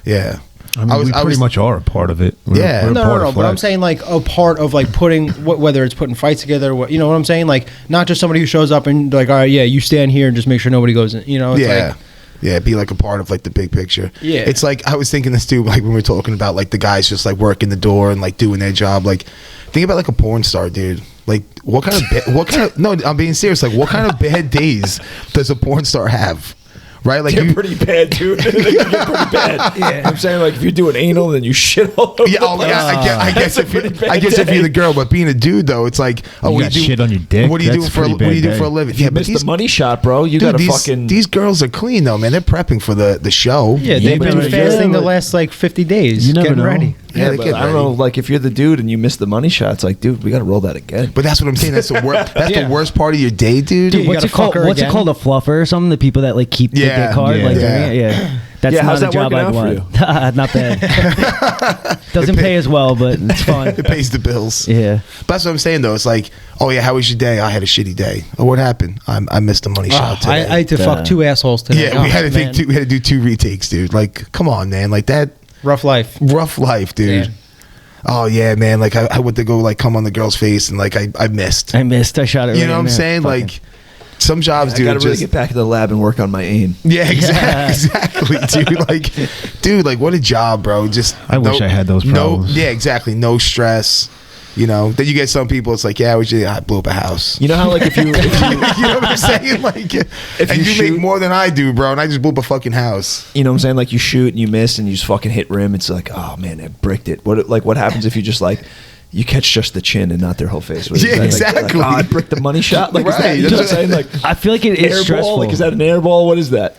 Speaker 3: Yeah,
Speaker 5: I mean, we pretty much are a part of it.
Speaker 3: Yeah.
Speaker 5: We're a part
Speaker 4: No,
Speaker 5: of
Speaker 4: but I'm
Speaker 5: Flex.
Speaker 4: saying like a part of like putting whether it's putting fights together, you know what I'm saying? Like not just somebody who shows up and like, all right, yeah, you stand here and just make sure nobody goes in. You know, it's
Speaker 3: yeah.
Speaker 4: like,
Speaker 3: Yeah, be like a part of like the big picture.
Speaker 4: Yeah.
Speaker 3: It's like I was thinking this too, like when we were talking about like the guys just like working the door and like doing their job. Like think about like a porn star, dude. Like what kind of no, I'm being serious. Like what kind of bad days does a porn star have? Right? Like
Speaker 6: They're pretty bad, dude. They can get pretty bad. Yeah. I'm saying, like, if you're doing anal, then you shit all over.
Speaker 3: yeah,
Speaker 6: the place.
Speaker 3: I guess
Speaker 6: That's a pretty bad
Speaker 3: if
Speaker 6: day.
Speaker 3: you're the girl, but being a dude though, it's like, oh,
Speaker 5: You
Speaker 3: what
Speaker 5: got
Speaker 3: do you do?
Speaker 5: shit on your dick?
Speaker 3: What do you do
Speaker 5: That's
Speaker 3: for?
Speaker 5: pretty
Speaker 3: What do you
Speaker 5: bad
Speaker 3: do for a
Speaker 5: day.
Speaker 3: living?
Speaker 6: If you missed the money shot, bro, you got to fucking.
Speaker 3: These girls are clean though, man. They're prepping for the show.
Speaker 4: yeah, they've
Speaker 5: but
Speaker 4: been
Speaker 5: yeah,
Speaker 4: fasting the
Speaker 5: but-
Speaker 4: last like 50 days,
Speaker 5: You never
Speaker 4: getting
Speaker 5: know.
Speaker 4: ready.
Speaker 3: Yeah, they
Speaker 6: but
Speaker 3: get
Speaker 6: I don't know,
Speaker 3: ready.
Speaker 6: like, if you're the dude and you miss the money shot, it's like, dude, we got to roll that again.
Speaker 3: But that's what I'm saying. That's the worst. That's
Speaker 4: Yeah.
Speaker 3: the worst part of your day, dude.
Speaker 4: Dude, you
Speaker 2: What's
Speaker 4: gotta
Speaker 2: it called?
Speaker 4: fuck her
Speaker 2: What's it
Speaker 4: again?
Speaker 2: called? A fluffer or something? The people that like keep the
Speaker 3: Yeah.
Speaker 2: dick hard,
Speaker 5: Yeah.
Speaker 2: like
Speaker 3: Yeah.
Speaker 2: yeah. That's
Speaker 6: Yeah,
Speaker 2: not
Speaker 6: how's
Speaker 2: a
Speaker 6: that
Speaker 2: job
Speaker 6: working
Speaker 2: I'd
Speaker 6: out for
Speaker 2: want. Not bad. Doesn't pay as well, but it's fun.
Speaker 3: It pays the bills.
Speaker 2: Yeah.
Speaker 3: But that's what I'm saying though. It's like, oh yeah, how was your day? I had a shitty day. Oh, what happened? I missed the money shot today.
Speaker 4: I had to fuck 2 assholes today.
Speaker 3: yeah, we
Speaker 4: Oh,
Speaker 3: had to
Speaker 4: man.
Speaker 3: we had to do 2 retakes, dude. Like, come on, man. Like that
Speaker 4: Rough life.
Speaker 3: rough life, dude.
Speaker 4: Yeah.
Speaker 3: Oh yeah, man. Like I went to go like come on the girl's face and like I missed.
Speaker 2: I shot it.
Speaker 3: You
Speaker 2: right
Speaker 3: know what
Speaker 2: in
Speaker 3: I'm
Speaker 2: there.
Speaker 3: saying?
Speaker 2: Fucking-
Speaker 3: Like some jobs,
Speaker 6: I
Speaker 3: dude.
Speaker 6: gotta really
Speaker 3: just,
Speaker 6: get back to the lab and work on my aim.
Speaker 3: yeah, exactly, dude. Like what a job, bro. Just
Speaker 5: I wish I had those problems.
Speaker 3: Yeah, exactly. No stress. You know, then you get some people. It's like, I blew up a house.
Speaker 6: You know how like if you
Speaker 3: You know what I'm saying? Like, and you
Speaker 6: shoot-
Speaker 3: make more than I do, bro, and I just blew up a fucking house.
Speaker 6: you know what I'm saying, like you shoot and you miss and you just fucking hit rim. It's like, oh man, I bricked it. What happens if you just like you catch just the chin and not their whole face? What is
Speaker 3: Yeah,
Speaker 6: that?
Speaker 3: exactly.
Speaker 6: Like, I bricked the money shot. Like, is that,
Speaker 3: Right,
Speaker 6: you know what I'm
Speaker 3: that's
Speaker 6: saying? Like,
Speaker 2: I feel like it is
Speaker 6: air
Speaker 2: stressful.
Speaker 6: ball. Like, is that an air ball? What is that?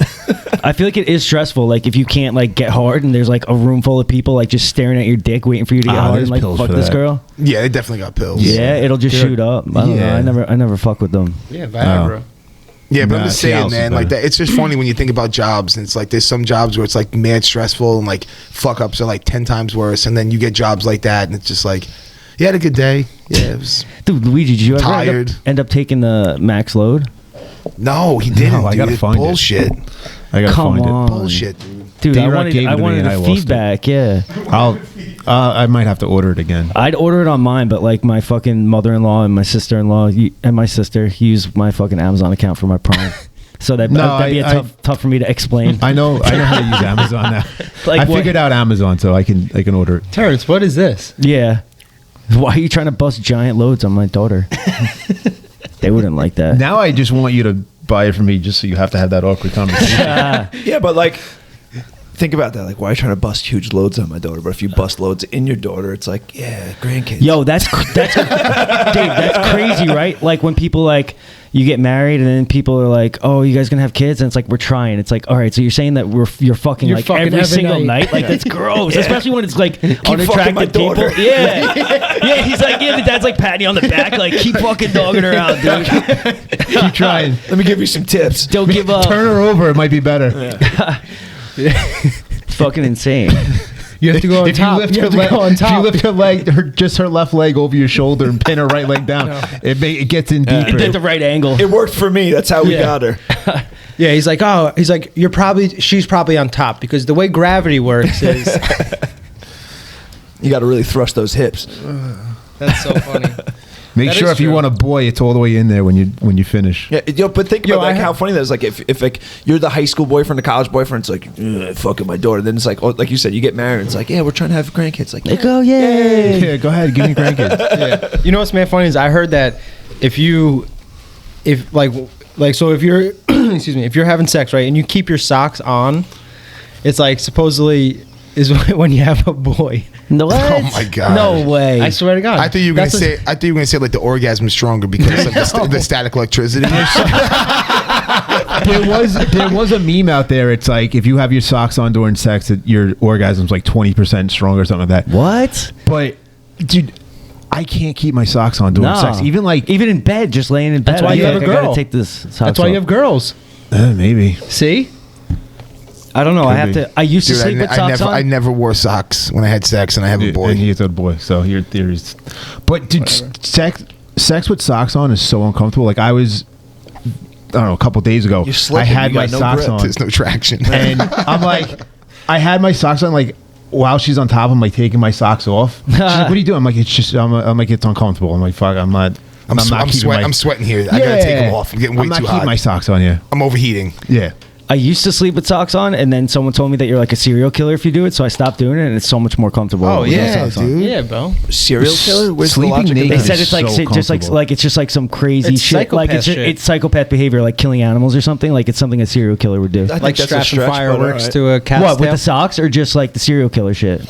Speaker 2: I feel like it is stressful. Like if you can't like get hard and there's like a room full of people like just staring at your dick waiting for you to get hard
Speaker 5: there's
Speaker 2: and like
Speaker 5: pills
Speaker 2: fuck
Speaker 5: for
Speaker 2: this
Speaker 5: that.
Speaker 2: girl.
Speaker 3: Yeah, they definitely got pills.
Speaker 2: Yeah, it'll just shoot up. I don't know.
Speaker 5: Yeah.
Speaker 2: I never fuck with them.
Speaker 4: Yeah, Viagra.
Speaker 3: Yeah, but
Speaker 5: Nah,
Speaker 3: I'm just
Speaker 5: see,
Speaker 3: saying,
Speaker 5: Alice is
Speaker 3: man, like
Speaker 5: better.
Speaker 3: that. It's just funny when you think about jobs, and it's like there's some jobs where it's like mad stressful and like fuck ups are like 10 times worse, and then you get jobs like that, and it's just like, you had a good day. Yeah, it was.
Speaker 2: Dude, Luigi, did you ever
Speaker 3: Tired.
Speaker 2: end up taking the max load?
Speaker 3: No, he didn't.
Speaker 5: I
Speaker 3: dude.
Speaker 5: gotta
Speaker 3: It's
Speaker 5: find it.
Speaker 3: bullshit.
Speaker 5: I gotta
Speaker 2: Come
Speaker 5: find
Speaker 2: on.
Speaker 3: Bullshit, dude.
Speaker 2: Dude,
Speaker 5: D-Rock gave it
Speaker 2: I
Speaker 5: to me
Speaker 2: wanted
Speaker 5: and I
Speaker 2: the
Speaker 5: lost it.
Speaker 2: feedback. Yeah,
Speaker 5: I might have to order it again.
Speaker 2: I'd order it on mine, but like my fucking mother-in-law and my sister-in-law and my sister use my fucking Amazon account for my Prime. So that'd be tough for me to explain.
Speaker 5: I know how to use Amazon now.
Speaker 2: Like
Speaker 5: I
Speaker 2: what?
Speaker 5: figured out Amazon, so I can order it.
Speaker 4: Terrence, what is this?
Speaker 2: Yeah. Why are you trying to bust giant loads on my daughter? They wouldn't like that.
Speaker 5: Now I just want you to buy it for me, just so you have to have that awkward conversation.
Speaker 6: Yeah, but like, think about that. Like, why are you trying to bust huge loads on my daughter? But if you bust loads in your daughter, it's like, yeah, grandkids.
Speaker 2: Yo, that's Dave, that's crazy, right? Like when people like you get married and then people are like, "Oh, you guys gonna have kids?" And it's like we're trying. It's like, all right, so you're saying that you're fucking
Speaker 4: You're
Speaker 2: like
Speaker 4: fucking
Speaker 2: every
Speaker 4: every
Speaker 2: single
Speaker 4: night.
Speaker 2: night? Like that's gross, especially when it's like
Speaker 6: fucking my
Speaker 2: unattractive people.
Speaker 6: daughter.
Speaker 2: Yeah, yeah. He's like, the dad's like patting you on the back, like keep fucking dogging her out, dude.
Speaker 5: Keep trying.
Speaker 6: Let me give you some tips.
Speaker 2: Don't give up.
Speaker 5: Turn her over. It might be better.
Speaker 2: It's fucking insane.
Speaker 4: You have to go on top.
Speaker 5: If
Speaker 4: You have to go on
Speaker 5: if you
Speaker 4: top.
Speaker 5: lift her leg, just her left leg over your shoulder and pin her right leg down, it gets in deeper.
Speaker 2: At the right angle.
Speaker 6: It worked for me. That's how we
Speaker 4: Yeah.
Speaker 6: got her.
Speaker 4: Yeah, he's like, she's probably on top because the way gravity works is.
Speaker 6: You got to really thrust those hips.
Speaker 4: That's so funny.
Speaker 5: Make
Speaker 4: That
Speaker 5: sure
Speaker 4: is
Speaker 5: if you
Speaker 4: true.
Speaker 5: want a boy, it's all the way in there when you finish.
Speaker 6: Yeah, but think about like how funny that is. Like if like you're the high school boyfriend, the college boyfriend, it's like fucking my daughter. Then it's like, oh, like you said, you get married. It's like, yeah, we're trying to have grandkids. Like,
Speaker 2: Like, oh yay!
Speaker 5: Yeah, go ahead, give me grandkids.
Speaker 4: Yeah. You know what's mad funny is I heard that if you're excuse me, if you're having sex, right, and you keep your socks on, it's like supposedly is when you have a boy.
Speaker 2: No, what?
Speaker 3: Oh my God.
Speaker 2: No way.
Speaker 4: I swear to God.
Speaker 3: I thought you were gonna say like the orgasm is stronger because of the static electricity.
Speaker 5: There was a meme out there. It's like if you have your socks on during sex, your orgasm's like 20% stronger or something like that.
Speaker 2: What?
Speaker 5: But dude, I can't keep my socks on during sex. Even in
Speaker 2: bed, just laying in bed.
Speaker 4: That's why you have a
Speaker 2: I gotta
Speaker 4: girl.
Speaker 2: take this. Socks
Speaker 4: That's why you
Speaker 2: off.
Speaker 4: have girls.
Speaker 5: Maybe.
Speaker 4: See?
Speaker 2: I don't know. I
Speaker 5: Could
Speaker 2: have
Speaker 5: be.
Speaker 2: to. I used to
Speaker 3: Dude,
Speaker 2: sleep with socks
Speaker 3: I
Speaker 2: on.
Speaker 3: never wore socks when I had sex, and I have a boy.
Speaker 5: And he's a boy, so your theories. But dude, sex with socks on is so uncomfortable. Like I was, I don't know, a couple days ago,
Speaker 6: You're slipping.
Speaker 5: I had
Speaker 6: You
Speaker 5: my
Speaker 6: got no
Speaker 5: socks
Speaker 6: grip.
Speaker 5: on,
Speaker 3: There's no traction.
Speaker 5: and I'm like, I had my socks on, like while she's on top, I'm like taking my socks off. She's like, "What are you doing?" I'm like, "It's just, I'm like, it's uncomfortable." I'm like, "Fuck, I'm not."
Speaker 3: I'm sweating here. I gotta take them off. I'm getting way
Speaker 5: I'm not
Speaker 3: too
Speaker 5: keeping
Speaker 3: hot.
Speaker 5: my socks on. Yeah,
Speaker 3: I'm overheating.
Speaker 5: yeah.
Speaker 2: I used to sleep with socks on, and then someone told me that you're like a serial killer if you do it. So I stopped doing it, and it's so much more comfortable.
Speaker 4: Oh,
Speaker 2: with no
Speaker 4: yeah,
Speaker 2: socks on.
Speaker 3: dude.
Speaker 4: Yeah, bro.
Speaker 6: serial killer. Where's the
Speaker 5: Sleeping
Speaker 6: logic of
Speaker 5: naked
Speaker 2: They
Speaker 6: that?
Speaker 2: said it's like
Speaker 5: so
Speaker 2: just like
Speaker 5: comfortable.
Speaker 2: it's just like some crazy
Speaker 4: It's
Speaker 2: shit. Like
Speaker 4: psychopath shit.
Speaker 2: it's psychopath behavior, like killing animals or something. Like it's something a serial killer would do.
Speaker 6: I think
Speaker 4: Like
Speaker 6: that's a
Speaker 4: strapping
Speaker 6: stretch, but
Speaker 4: fireworks
Speaker 6: alright.
Speaker 4: to a cat's
Speaker 2: What with
Speaker 4: tail.
Speaker 2: the socks or just like the serial killer shit?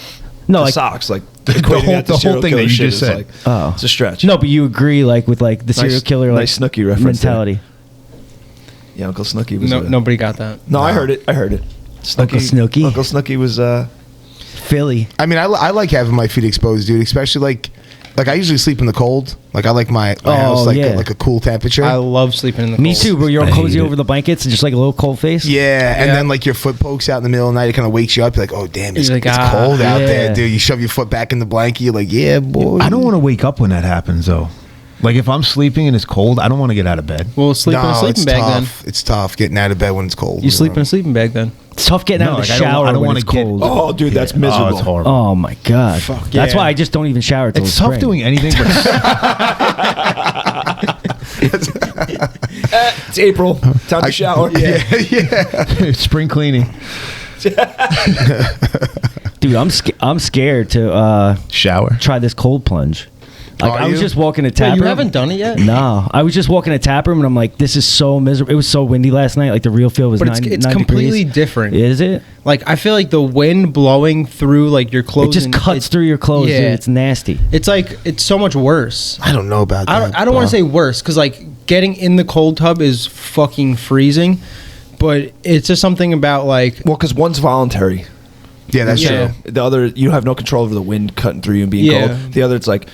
Speaker 2: No,
Speaker 6: The
Speaker 2: like
Speaker 6: socks, like
Speaker 5: the whole
Speaker 6: serial
Speaker 5: thing that
Speaker 6: killer
Speaker 5: you
Speaker 6: shit
Speaker 5: just
Speaker 6: is
Speaker 5: said.
Speaker 6: like,
Speaker 2: Oh.
Speaker 6: it's a stretch.
Speaker 2: no, but you agree like with like the serial killer like
Speaker 6: nice Snooki reference there.
Speaker 2: mentality.
Speaker 6: Yeah, Uncle Snooki was.
Speaker 4: Nobody got that.
Speaker 6: No, I heard it.
Speaker 2: Uncle Snooki?
Speaker 6: Uncle Snooki was.
Speaker 2: Philly.
Speaker 3: I mean, I like having my feet exposed, dude. Especially like I usually sleep in the cold. Like I like my house like
Speaker 2: yeah.
Speaker 3: like a cool temperature.
Speaker 4: I love sleeping in the
Speaker 2: Me
Speaker 4: cold.
Speaker 2: too, bro. You're all
Speaker 5: I hate
Speaker 2: cozy
Speaker 5: it.
Speaker 2: over the blankets and just like a little cold face.
Speaker 3: yeah, and
Speaker 4: Yeah.
Speaker 3: then like your foot pokes out in the middle of the night. It kind of wakes you up. You're like, oh damn, it's,
Speaker 4: You're like,
Speaker 3: it's
Speaker 4: ah,
Speaker 3: cold out
Speaker 2: yeah.
Speaker 3: there, dude. You shove your foot back in the blanket. You're like, yeah, boy.
Speaker 5: I don't want to wake up when that happens though. Like if I'm sleeping and it's cold, I don't want to get out of bed.
Speaker 4: Well, sleep in a sleeping
Speaker 3: it's
Speaker 4: bag
Speaker 3: tough. It's tough getting out of bed when it's cold.
Speaker 4: then. You sleep in a sleeping bag then.
Speaker 2: It's tough getting out of the shower
Speaker 5: I don't
Speaker 2: when
Speaker 5: want
Speaker 2: it's
Speaker 5: to get.
Speaker 2: cold.
Speaker 6: Oh, dude, that's miserable.
Speaker 5: Oh, it's horrible.
Speaker 2: Oh my god. That's
Speaker 4: yeah.
Speaker 2: why I just don't even shower till
Speaker 5: It's
Speaker 2: spring.
Speaker 5: tough doing anything but.
Speaker 6: It's April. Time to shower.
Speaker 5: Spring cleaning.
Speaker 2: Dude, I'm scared to
Speaker 5: Shower.
Speaker 2: try this cold plunge. Like,
Speaker 3: Are
Speaker 2: I was
Speaker 3: you?
Speaker 2: just walking to
Speaker 4: Wait,
Speaker 2: tap
Speaker 4: you
Speaker 2: room.
Speaker 4: haven't done it yet?
Speaker 2: No, I was just walking to tap room and I'm like, this is so miserable. It was so windy last night. Like the real feel was
Speaker 4: But
Speaker 2: 9
Speaker 4: it's
Speaker 2: 9
Speaker 4: completely
Speaker 2: degrees.
Speaker 4: different.
Speaker 2: Is it?
Speaker 4: Like I feel like the wind blowing through like your clothes.
Speaker 2: It just
Speaker 4: and
Speaker 2: cuts through your clothes.
Speaker 4: Yeah.
Speaker 2: Dude. It's nasty.
Speaker 4: It's like it's so much worse.
Speaker 3: I don't know about that.
Speaker 4: I don't want to say worse because like getting in the cold tub is fucking freezing, but it's just something about like
Speaker 6: Well, because one's voluntary.
Speaker 3: Yeah, that's
Speaker 4: Yeah.
Speaker 3: true.
Speaker 6: The other, you have no control over the wind cutting through you and being
Speaker 4: Yeah.
Speaker 6: cold. The other, it's like,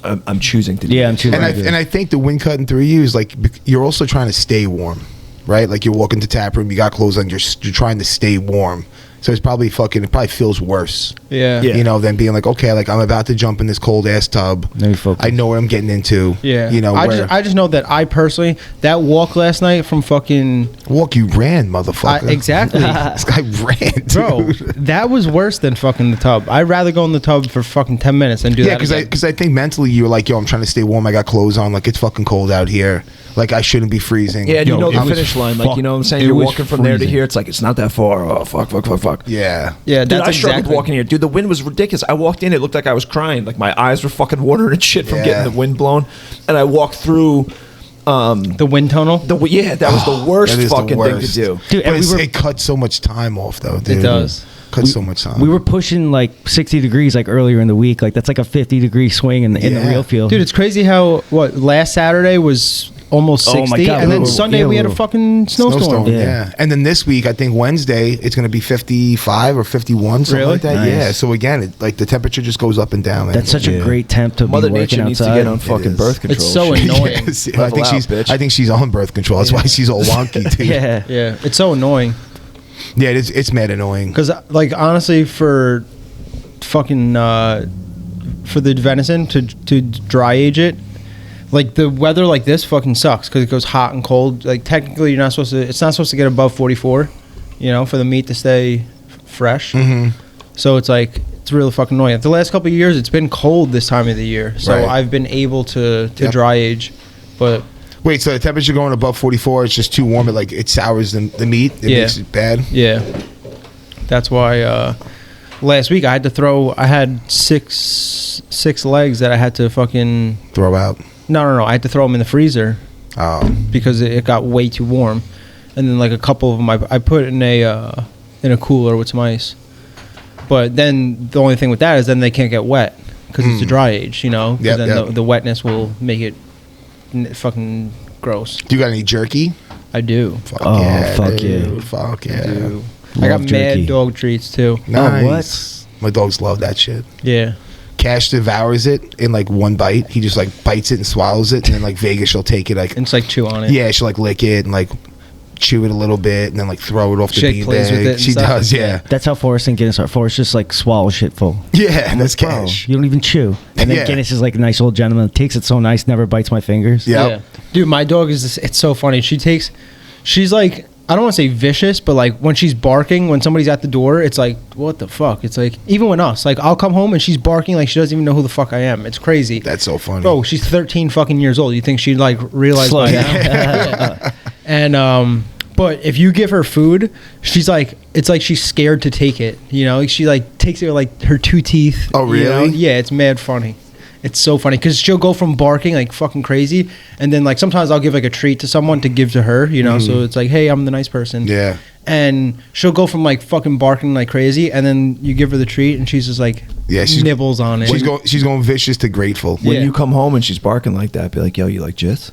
Speaker 6: I'm choosing to do
Speaker 2: Yeah, I'm
Speaker 6: this.
Speaker 2: choosing.
Speaker 3: And I think the wind cutting through you is like you're also trying to stay warm, right? Like you're walking to tap room, you got clothes on, you're trying to stay warm. So it probably feels worse.
Speaker 4: yeah.
Speaker 6: Yeah.
Speaker 3: You know, than being like, okay, like I'm about to jump in this cold ass tub.
Speaker 2: Let me focus.
Speaker 3: I know what I'm getting into.
Speaker 4: Yeah.
Speaker 3: You know,
Speaker 4: I just know that I personally that walk last night from fucking
Speaker 3: walk you ran, motherfucker.
Speaker 4: exactly.
Speaker 3: This guy ran,
Speaker 4: Bro,
Speaker 3: dude.
Speaker 4: that was worse than fucking the tub. I'd rather go in the tub for fucking 10 minutes than do
Speaker 3: Yeah,
Speaker 4: that again.
Speaker 3: because I think mentally you're like, yo, I'm trying to stay warm. I got clothes on. Like it's fucking cold out here. Like I shouldn't be freezing.
Speaker 6: Yeah, and
Speaker 5: Yo,
Speaker 6: you know
Speaker 5: it
Speaker 6: the
Speaker 5: was
Speaker 6: finish line. Like, you know what I'm saying?
Speaker 5: it
Speaker 6: You're
Speaker 5: was
Speaker 6: walking from there to
Speaker 5: freezing.
Speaker 6: here. It's like, it's not that far. Oh, fuck.
Speaker 3: Yeah.
Speaker 4: yeah,
Speaker 6: Dude,
Speaker 4: that's
Speaker 6: I struggled
Speaker 4: exactly
Speaker 6: walking here. Dude, the wind was ridiculous. I walked in, it looked like I was crying. Like my eyes were fucking watering and shit from
Speaker 3: Yeah.
Speaker 6: getting the wind blown. And I walked through
Speaker 4: the wind tunnel.
Speaker 6: that was the worst
Speaker 3: That is the
Speaker 6: fucking
Speaker 3: worst.
Speaker 6: thing to do.
Speaker 2: Dude,
Speaker 3: But
Speaker 2: and we were
Speaker 3: it cuts so much time off, though, dude.
Speaker 4: It does.
Speaker 3: Cuts so much time.
Speaker 2: we were pushing like 60 degrees like earlier in the week. Like that's like a 50-degree swing in the
Speaker 3: Yeah.
Speaker 2: real field.
Speaker 4: Dude, it's crazy how last Saturday was almost
Speaker 2: Oh
Speaker 4: 60
Speaker 2: my God,
Speaker 4: and
Speaker 2: we
Speaker 4: then
Speaker 2: were-
Speaker 4: Sunday
Speaker 2: yeah,
Speaker 4: we had a
Speaker 2: we were-
Speaker 4: fucking snowstorm.
Speaker 3: Yeah. And then this week, I think Wednesday, it's going to be 55 or 51, something
Speaker 4: Really?
Speaker 3: like that.
Speaker 2: Nice.
Speaker 3: Yeah. So again, like the temperature just goes up and down. Man.
Speaker 2: That's such a great temp to
Speaker 6: Mother
Speaker 2: be working
Speaker 6: Nature needs to
Speaker 2: outside.
Speaker 6: get on fucking
Speaker 3: is.
Speaker 6: birth control.
Speaker 4: It's so
Speaker 6: shit.
Speaker 4: annoying.
Speaker 3: Yes. I
Speaker 6: Level
Speaker 3: think
Speaker 6: out,
Speaker 3: she's.
Speaker 6: bitch.
Speaker 3: I think she's on birth control. That's why she's all wonky, too.
Speaker 2: Yeah.
Speaker 4: Yeah, it's so annoying
Speaker 3: Yeah. It's mad annoying.
Speaker 4: because like honestly for fucking for the venison to dry age it, like the weather like this fucking sucks because it goes hot and cold. Like technically you're not supposed to, it's not supposed to get above 44, you know, for the meat to stay fresh.
Speaker 3: Mm-hmm.
Speaker 4: So it's like it's really fucking annoying. The last couple of years it's been cold this time of the year, so
Speaker 3: Right.
Speaker 4: I've been able to
Speaker 3: Yep.
Speaker 4: dry age, but
Speaker 3: Wait, so the temperature going above 44, it's just too warm. It sours the meat. It
Speaker 4: Yeah.
Speaker 3: makes it bad.
Speaker 4: yeah, that's why last week I had six legs that I had to fucking
Speaker 3: Throw out.
Speaker 4: no I had to throw them in the freezer
Speaker 3: Oh.
Speaker 4: because it got way too warm, and then like a couple of them I put in a cooler with some ice. But then the only thing with that is then they can't get wet because it's a dry age, you know. 'Cause
Speaker 3: Yep,
Speaker 4: then
Speaker 3: yep.
Speaker 4: the wetness will make it fucking gross.
Speaker 3: Do you got any jerky?
Speaker 4: I do.
Speaker 3: Fuck
Speaker 2: Oh,
Speaker 3: yeah.
Speaker 2: fuck
Speaker 3: dude.
Speaker 2: yeah.
Speaker 3: Fuck yeah.
Speaker 4: I do. I
Speaker 2: Love
Speaker 4: got
Speaker 2: jerky.
Speaker 4: mad dog treats too.
Speaker 3: Nice. My dogs love that shit.
Speaker 4: Yeah.
Speaker 3: Cash devours it in like one bite. He just like bites it and swallows it, and then like Vegas, she'll take it like
Speaker 4: And it's like chew on it.
Speaker 3: yeah, she'll like lick it and like chew it a little bit, and then like throw it off the
Speaker 4: She plays with it
Speaker 3: beanbag.
Speaker 4: and
Speaker 3: She
Speaker 4: stuff.
Speaker 3: does, yeah,
Speaker 2: That's how Forrest and Guinness are. Forrest just like swallows shit full.
Speaker 3: yeah. That's
Speaker 2: Bro,
Speaker 3: Cash.
Speaker 2: you don't even chew. And then
Speaker 3: Yeah.
Speaker 2: Guinness is like a nice old gentleman. Takes it so nice, never bites my fingers.
Speaker 3: Yep.
Speaker 4: Dude, my dog is it's so funny. She's like, I don't want to say vicious, but like when she's barking, when somebody's at the door, it's like, what the fuck? It's like, even when us, like I'll come home and she's barking like she doesn't even know who the fuck I am. It's crazy.
Speaker 3: That's so funny.
Speaker 4: Bro, she's 13 fucking years old. You think she'd like realize
Speaker 2: Slow
Speaker 4: by
Speaker 2: down.
Speaker 4: now? Yeah. And but if you give her food, she's like, it's like she's scared to take it. You know, like she like takes it with like her two teeth.
Speaker 3: Oh,
Speaker 4: you know?
Speaker 3: really?
Speaker 4: Yeah, it's mad funny. It's so funny because she'll go from barking like fucking crazy, and then like sometimes I'll give like a treat to someone to give to her. You know, so it's like, hey, I'm the nice person.
Speaker 3: Yeah.
Speaker 4: And she'll go from like fucking barking like crazy, and then you give her the treat, and she's just like,
Speaker 3: Yeah, she's-
Speaker 4: nibbles on it.
Speaker 3: She's going vicious to grateful.
Speaker 6: When
Speaker 4: Yeah.
Speaker 6: you come home and she's barking like that, be like, yo, you like jits?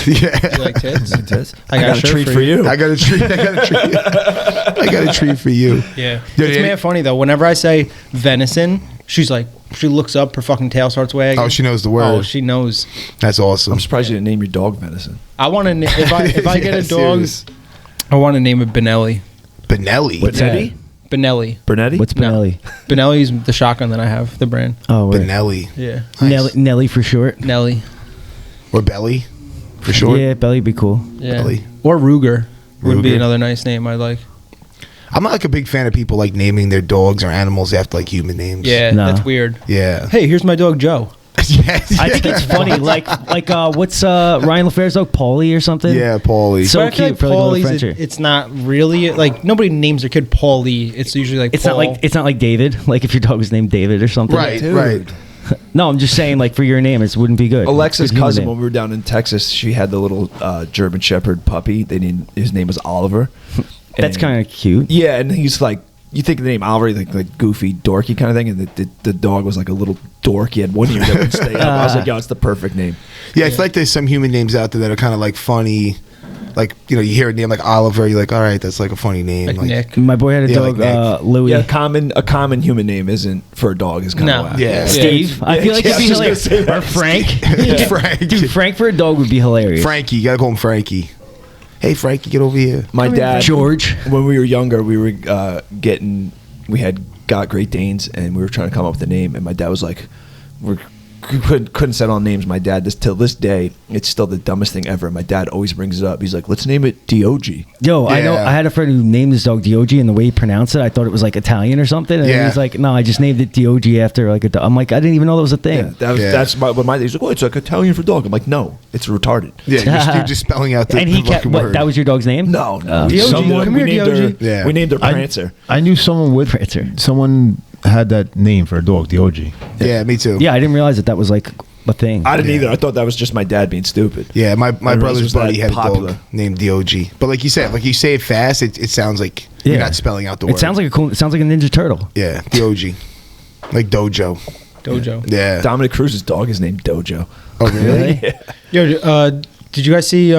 Speaker 3: Yeah.
Speaker 4: You like tits?
Speaker 6: Tits?
Speaker 4: I
Speaker 6: I
Speaker 4: got
Speaker 6: got
Speaker 4: a
Speaker 6: a
Speaker 4: shirt
Speaker 6: treat
Speaker 4: for
Speaker 6: for
Speaker 4: you.
Speaker 6: you.
Speaker 3: I got a treat. I got a treat for you.
Speaker 4: Yeah.
Speaker 3: Dude,
Speaker 4: It's
Speaker 3: and-
Speaker 4: mad funny though. Whenever I say venison, she's like, she looks up, her fucking tail starts wagging.
Speaker 3: Oh, she knows the word.
Speaker 4: Oh, she knows.
Speaker 3: That's awesome.
Speaker 6: I'm surprised you didn't name your dog venison.
Speaker 4: I want to. If I get
Speaker 3: Yeah,
Speaker 4: a dog,
Speaker 3: serious.
Speaker 4: I want to name it Benelli.
Speaker 3: Benelli.
Speaker 6: What's
Speaker 4: Yeah. Benelli.
Speaker 6: Bernetti?
Speaker 2: What's
Speaker 4: No.
Speaker 2: Benelli?
Speaker 4: Benelli's the shotgun that I have. The brand.
Speaker 2: Oh, word.
Speaker 3: Benelli.
Speaker 4: Yeah.
Speaker 3: Nice.
Speaker 2: Nelly for short.
Speaker 4: Nelly.
Speaker 3: Or Belly, for sure.
Speaker 2: Yeah, Belly be cool.
Speaker 4: Yeah.
Speaker 3: Belly.
Speaker 4: Or Ruger would be
Speaker 3: Ruger.
Speaker 4: another nice name I'd like.
Speaker 3: I'm not like a big fan of people like naming their dogs or animals after like human names.
Speaker 4: Yeah,
Speaker 2: No.
Speaker 4: that's weird.
Speaker 3: Yeah.
Speaker 4: Hey, here's my dog Joe.
Speaker 3: Yes.
Speaker 2: I think it's funny. Like what's Ryan LaFair's dog, Paulie or something?
Speaker 3: Yeah, Paulie.
Speaker 2: So
Speaker 4: But I feel
Speaker 2: cute
Speaker 4: like
Speaker 2: for like a little
Speaker 4: Paulie's,
Speaker 2: Frencher.
Speaker 4: it's not really like nobody names their kid Paulie. It's usually like
Speaker 2: It's
Speaker 4: Paul.
Speaker 2: not like David. Like if your dog was named David or something.
Speaker 3: Right,
Speaker 6: Dude.
Speaker 3: right.
Speaker 2: No, I'm just saying like for your name, it wouldn't be good.
Speaker 6: Alexa's
Speaker 2: Good human
Speaker 6: cousin,
Speaker 2: name.
Speaker 6: when we were down in Texas, she had the little German Shepherd puppy. His name was Oliver.
Speaker 2: That's
Speaker 6: And-
Speaker 2: kind of cute.
Speaker 6: Yeah, and he's like, you think of the name Oliver, like goofy, dorky kind of thing, and the dog was like a little dork. He had one ear that would stay up. I was like, yo, it's the perfect name.
Speaker 3: Yeah, it's like there's some human names out there that are kind of like funny. Like, you know, you hear a name like Oliver, you're like, all right, that's like a funny name.
Speaker 4: like Nick.
Speaker 2: My boy had a
Speaker 3: Yeah,
Speaker 2: dog,
Speaker 3: like Nick.
Speaker 2: Louis.
Speaker 6: Yeah, a common human name isn't for a dog is kind
Speaker 4: No.
Speaker 6: of whack.
Speaker 3: Yeah.
Speaker 2: Steve. I feel like
Speaker 6: Yeah,
Speaker 2: it'd be
Speaker 6: I was just gonna
Speaker 2: hilarious.
Speaker 6: say
Speaker 2: Or
Speaker 6: that.
Speaker 2: Frank.
Speaker 3: Frank.
Speaker 2: Dude, Frank for a dog would be hilarious.
Speaker 3: Frankie, you gotta call him Frankie. Hey, Frankie, get over here.
Speaker 6: My dad,
Speaker 2: George.
Speaker 6: when we were younger, we were we had got Great Danes, and we were trying to come up with a name, and my dad was like, we couldn't settle on names. My dad, till this day, it's still the dumbest thing ever. My dad always brings it up. He's like, let's name it Dog.
Speaker 2: Yo, I know.
Speaker 3: Yeah.
Speaker 2: I had a friend who named his dog Diogi, and the way he pronounced it, I thought it was like Italian or something. And
Speaker 3: Yeah.
Speaker 2: he's like, "No, I just named it Diogi after like a dog." I'm like, I didn't even know that was a thing.
Speaker 6: Yeah,
Speaker 3: Yeah.
Speaker 6: that's what my he's like, oh, it's like Italian for dog. I'm like, no, it's retarded.
Speaker 3: Yeah, you're just spelling out the,
Speaker 2: And he
Speaker 3: the
Speaker 2: kept.
Speaker 3: fucking
Speaker 2: What?
Speaker 3: word.
Speaker 2: That was your dog's name?
Speaker 6: No,
Speaker 4: Diogi, come here, Diogi.
Speaker 3: Yeah.
Speaker 6: We named her
Speaker 5: I-
Speaker 6: Prancer.
Speaker 5: I knew someone with
Speaker 2: Prancer.
Speaker 5: someone had that name for a dog, Diogi.
Speaker 3: Yeah, me too.
Speaker 2: Yeah, I didn't realize that was like a thing.
Speaker 6: I didn't
Speaker 3: Yeah.
Speaker 6: either. I thought that was just my dad being stupid.
Speaker 3: Yeah, my
Speaker 6: I didn't realize it
Speaker 3: brother's
Speaker 6: was that
Speaker 3: buddy had a
Speaker 6: popular.
Speaker 3: dog named Dog. But like you said, like you say it fast, it sounds like you're
Speaker 2: Yeah.
Speaker 3: not spelling out the word.
Speaker 2: It sounds like it sounds like a Ninja Turtle.
Speaker 3: Yeah, Dog. Like Dojo.
Speaker 4: Dojo.
Speaker 3: Yeah.
Speaker 6: Dominic Cruz's dog is named Dojo.
Speaker 3: Oh, really?
Speaker 4: Yo, did you guys see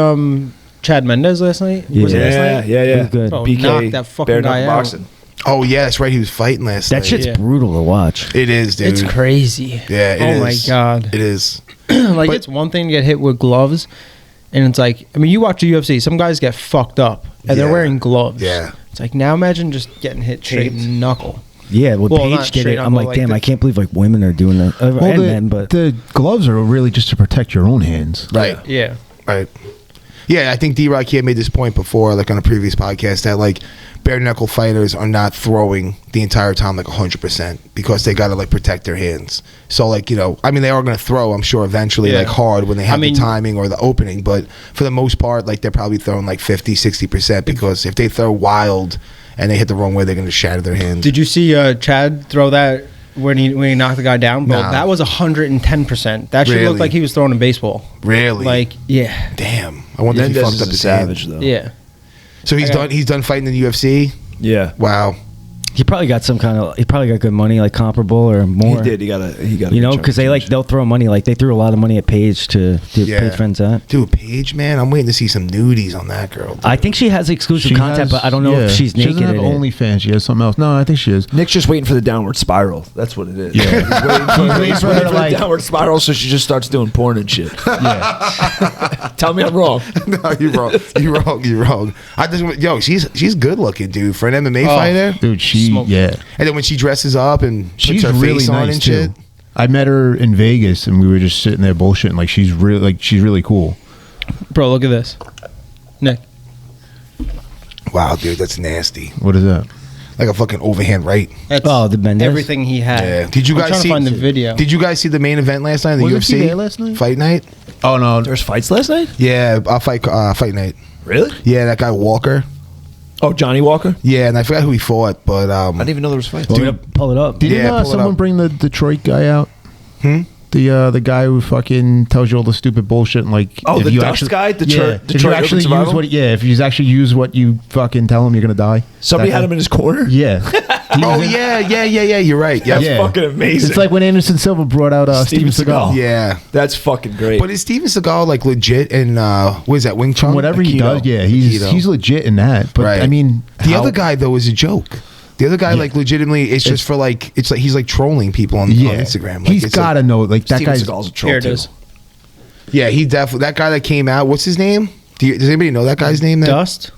Speaker 4: Chad Mendez last night? Was it last night?
Speaker 2: It was good.
Speaker 4: Bro,
Speaker 6: BK
Speaker 4: knocked that fucking
Speaker 6: bare
Speaker 4: guy
Speaker 6: knuckle
Speaker 4: out.
Speaker 6: boxing.
Speaker 3: Oh, yeah, that's right. He was fighting last
Speaker 2: That
Speaker 3: night.
Speaker 2: shit's
Speaker 4: Yeah.
Speaker 2: brutal to watch.
Speaker 3: It is, dude.
Speaker 4: It's crazy.
Speaker 3: Yeah, it
Speaker 4: oh
Speaker 3: is.
Speaker 4: my god.
Speaker 3: It is.
Speaker 4: Like
Speaker 3: But-
Speaker 4: it's one thing to get hit with gloves, and it's like, I mean, you watch the UFC. Some guys get fucked up, and they're
Speaker 3: Yeah.
Speaker 4: wearing gloves.
Speaker 3: Yeah.
Speaker 4: It's like now imagine just getting hit straight
Speaker 3: Taped.
Speaker 4: knuckle.
Speaker 2: Yeah, well,
Speaker 4: Well,
Speaker 2: Paige
Speaker 4: not
Speaker 2: did
Speaker 4: straight
Speaker 2: it.
Speaker 4: on,
Speaker 2: I'm
Speaker 4: but
Speaker 2: like,
Speaker 4: like
Speaker 2: damn,
Speaker 4: the-
Speaker 2: I can't believe like women are doing that, and men, but
Speaker 5: the gloves are really just to protect your own hands.
Speaker 3: Right.
Speaker 4: Yeah.
Speaker 3: Right. Yeah, I think D-Rock here made this point before, like on a previous podcast, that like bare knuckle fighters are not throwing the entire time like 100% because they got to like protect their hands. So like, you know, I mean, they are going to throw, I'm sure, eventually
Speaker 4: Yeah.
Speaker 3: like hard when they have
Speaker 4: mean-
Speaker 3: the timing or the opening. But for the most part, like they're probably throwing like 50, 60% because if they throw wild and they hit the wrong way, they're going to shatter their hands.
Speaker 4: Did you see Chad throw that when he knocked the guy down? Bro,
Speaker 3: Nah.
Speaker 4: that was 110%. That should
Speaker 3: Really?
Speaker 4: look like he was throwing a baseball.
Speaker 3: Really?
Speaker 4: Like, yeah,
Speaker 3: damn. I wonder if he
Speaker 6: Mendez
Speaker 3: fucked
Speaker 6: is
Speaker 3: up
Speaker 6: a
Speaker 3: his
Speaker 6: savage
Speaker 3: hand.
Speaker 6: though.
Speaker 4: yeah.
Speaker 3: So he's
Speaker 4: I got-
Speaker 3: done. He's done fighting in the UFC.
Speaker 6: Yeah.
Speaker 3: Wow.
Speaker 2: he probably got some kind of. He probably got good money, like comparable or more.
Speaker 6: He did. He got a.
Speaker 2: You know, because they'll throw money. Like they threw a lot of money at Paige to do
Speaker 3: Yeah.
Speaker 2: Paige friends at.
Speaker 3: Dude, Paige, man, I'm waiting to see some nudies on that girl. dude.
Speaker 2: I think she has exclusive
Speaker 5: She
Speaker 2: content,
Speaker 5: has-
Speaker 2: but I don't know
Speaker 5: yeah.
Speaker 2: if she's
Speaker 5: She
Speaker 2: naked.
Speaker 5: doesn't have
Speaker 2: in it.
Speaker 5: OnlyFans. She has something else. No, I think she is.
Speaker 6: Nick's just waiting for the downward spiral. That's what it is.
Speaker 5: Yeah.
Speaker 6: He's waiting for,
Speaker 5: waiting for her to,
Speaker 6: the
Speaker 5: like-
Speaker 6: downward spiral, so she just starts doing porn and shit.
Speaker 5: Yeah.
Speaker 6: Tell me I'm wrong.
Speaker 3: No, you're wrong. You're wrong. You're wrong. I just, yo, she's good looking, dude, for an MMA fighter.
Speaker 5: Dude, she,
Speaker 4: Smoke.
Speaker 5: yeah.
Speaker 3: And then when she dresses up and puts
Speaker 5: She's
Speaker 3: her
Speaker 5: really
Speaker 3: face on
Speaker 5: nice
Speaker 3: and
Speaker 5: too.
Speaker 3: shit.
Speaker 5: I met her in Vegas and we were just sitting there bullshitting. Like she's really cool.
Speaker 4: Bro, look at this. Nick.
Speaker 3: Wow, dude, that's nasty.
Speaker 5: What is that?
Speaker 3: Like a fucking overhand right.
Speaker 4: That's
Speaker 2: Oh, the Mendez?
Speaker 4: everything he had.
Speaker 3: Yeah. Did you
Speaker 4: I'm
Speaker 3: guys
Speaker 4: trying
Speaker 3: see?
Speaker 4: to find the video.
Speaker 3: Did you guys see the main event last night? In the
Speaker 5: Wasn't
Speaker 3: UFC
Speaker 5: he there last night?
Speaker 3: Fight night.
Speaker 5: Oh no,
Speaker 6: There's fights last night?
Speaker 3: Yeah, fight night.
Speaker 6: Really?
Speaker 3: Yeah, that guy Walker.
Speaker 6: Oh, Johnny Walker?
Speaker 3: Yeah, and I forgot who he fought, but
Speaker 6: I didn't even know there was fights.
Speaker 2: Want me to pull it up.
Speaker 5: didn't
Speaker 3: Yeah, pull it
Speaker 5: someone
Speaker 3: up.
Speaker 5: bring the Detroit guy out?
Speaker 3: Hmm?
Speaker 5: The guy who fucking tells you all the stupid bullshit and like
Speaker 6: Oh,
Speaker 5: if
Speaker 6: the
Speaker 5: you
Speaker 6: Dust
Speaker 5: actually,
Speaker 6: guy? Detroit
Speaker 5: if you actually
Speaker 6: Urban
Speaker 5: use
Speaker 6: Survival?
Speaker 5: if you actually use what you fucking tell him, you're gonna die.
Speaker 6: Somebody
Speaker 5: That
Speaker 6: had
Speaker 5: guy?
Speaker 6: him in his corner?
Speaker 5: Yeah. He
Speaker 3: Oh
Speaker 5: was in-
Speaker 3: yeah. You're right.
Speaker 6: That's
Speaker 3: Yeah,
Speaker 6: fucking amazing.
Speaker 5: It's like when Anderson Silva brought out Steven Seagal.
Speaker 3: yeah.
Speaker 6: That's fucking great.
Speaker 3: But is Steven Seagal like legit in what is that, Wing Chun?
Speaker 5: Whatever he
Speaker 3: Aikido.
Speaker 5: does, yeah, he's
Speaker 3: Aikido.
Speaker 5: legit in that. But
Speaker 3: Right.
Speaker 5: I mean,
Speaker 3: The
Speaker 5: how-
Speaker 3: other guy though is a joke. The other guy, like, legitimately, it's just for like, it's like he's like trolling people on Instagram. Like,
Speaker 5: he's
Speaker 3: it's
Speaker 5: got to know. Like that
Speaker 6: Steven
Speaker 5: guy's.
Speaker 6: Seagal's a troll
Speaker 4: Here it
Speaker 6: too.
Speaker 4: is.
Speaker 3: yeah, he definitely that guy that came out. What's his name? Does anybody know that guy's name?
Speaker 4: Dust,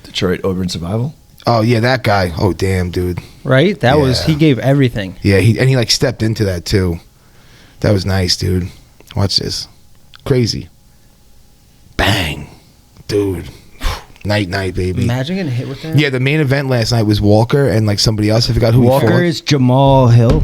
Speaker 6: Detroit Urban Survival?
Speaker 3: Oh yeah, that guy. Oh damn, dude.
Speaker 4: right? That was,
Speaker 3: Yeah.
Speaker 4: he gave everything.
Speaker 3: Yeah, he like stepped into that too. That was nice, dude. Watch this. Crazy. Bang, dude. Night, baby.
Speaker 4: Imagine getting hit with that.
Speaker 3: Yeah, the main event last night was Walker and like somebody else. I forgot who
Speaker 2: Walker
Speaker 3: he fought.
Speaker 2: is Jamal Hill.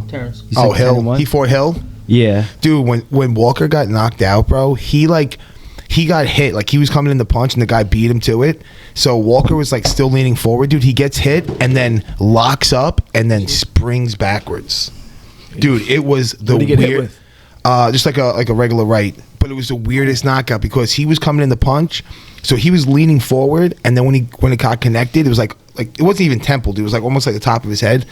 Speaker 4: Terrence.
Speaker 2: He's like
Speaker 3: Hill.
Speaker 2: 10-1.
Speaker 3: He fought Hill.
Speaker 2: Yeah.
Speaker 3: Dude, when Walker got knocked out, bro, he got hit. Like, he was coming in the punch, and the guy beat him to it. So Walker was, like, still leaning forward. Dude, he gets hit and then locks up and then springs backwards. Dude, it was the
Speaker 6: What did he get hit
Speaker 3: weird...
Speaker 6: with?
Speaker 3: Just like a regular right. But it was the weirdest knockout because he was coming in the punch, so he was leaning forward, and then when it got connected, it was like it wasn't even temple, dude. It was like almost like the top of his head.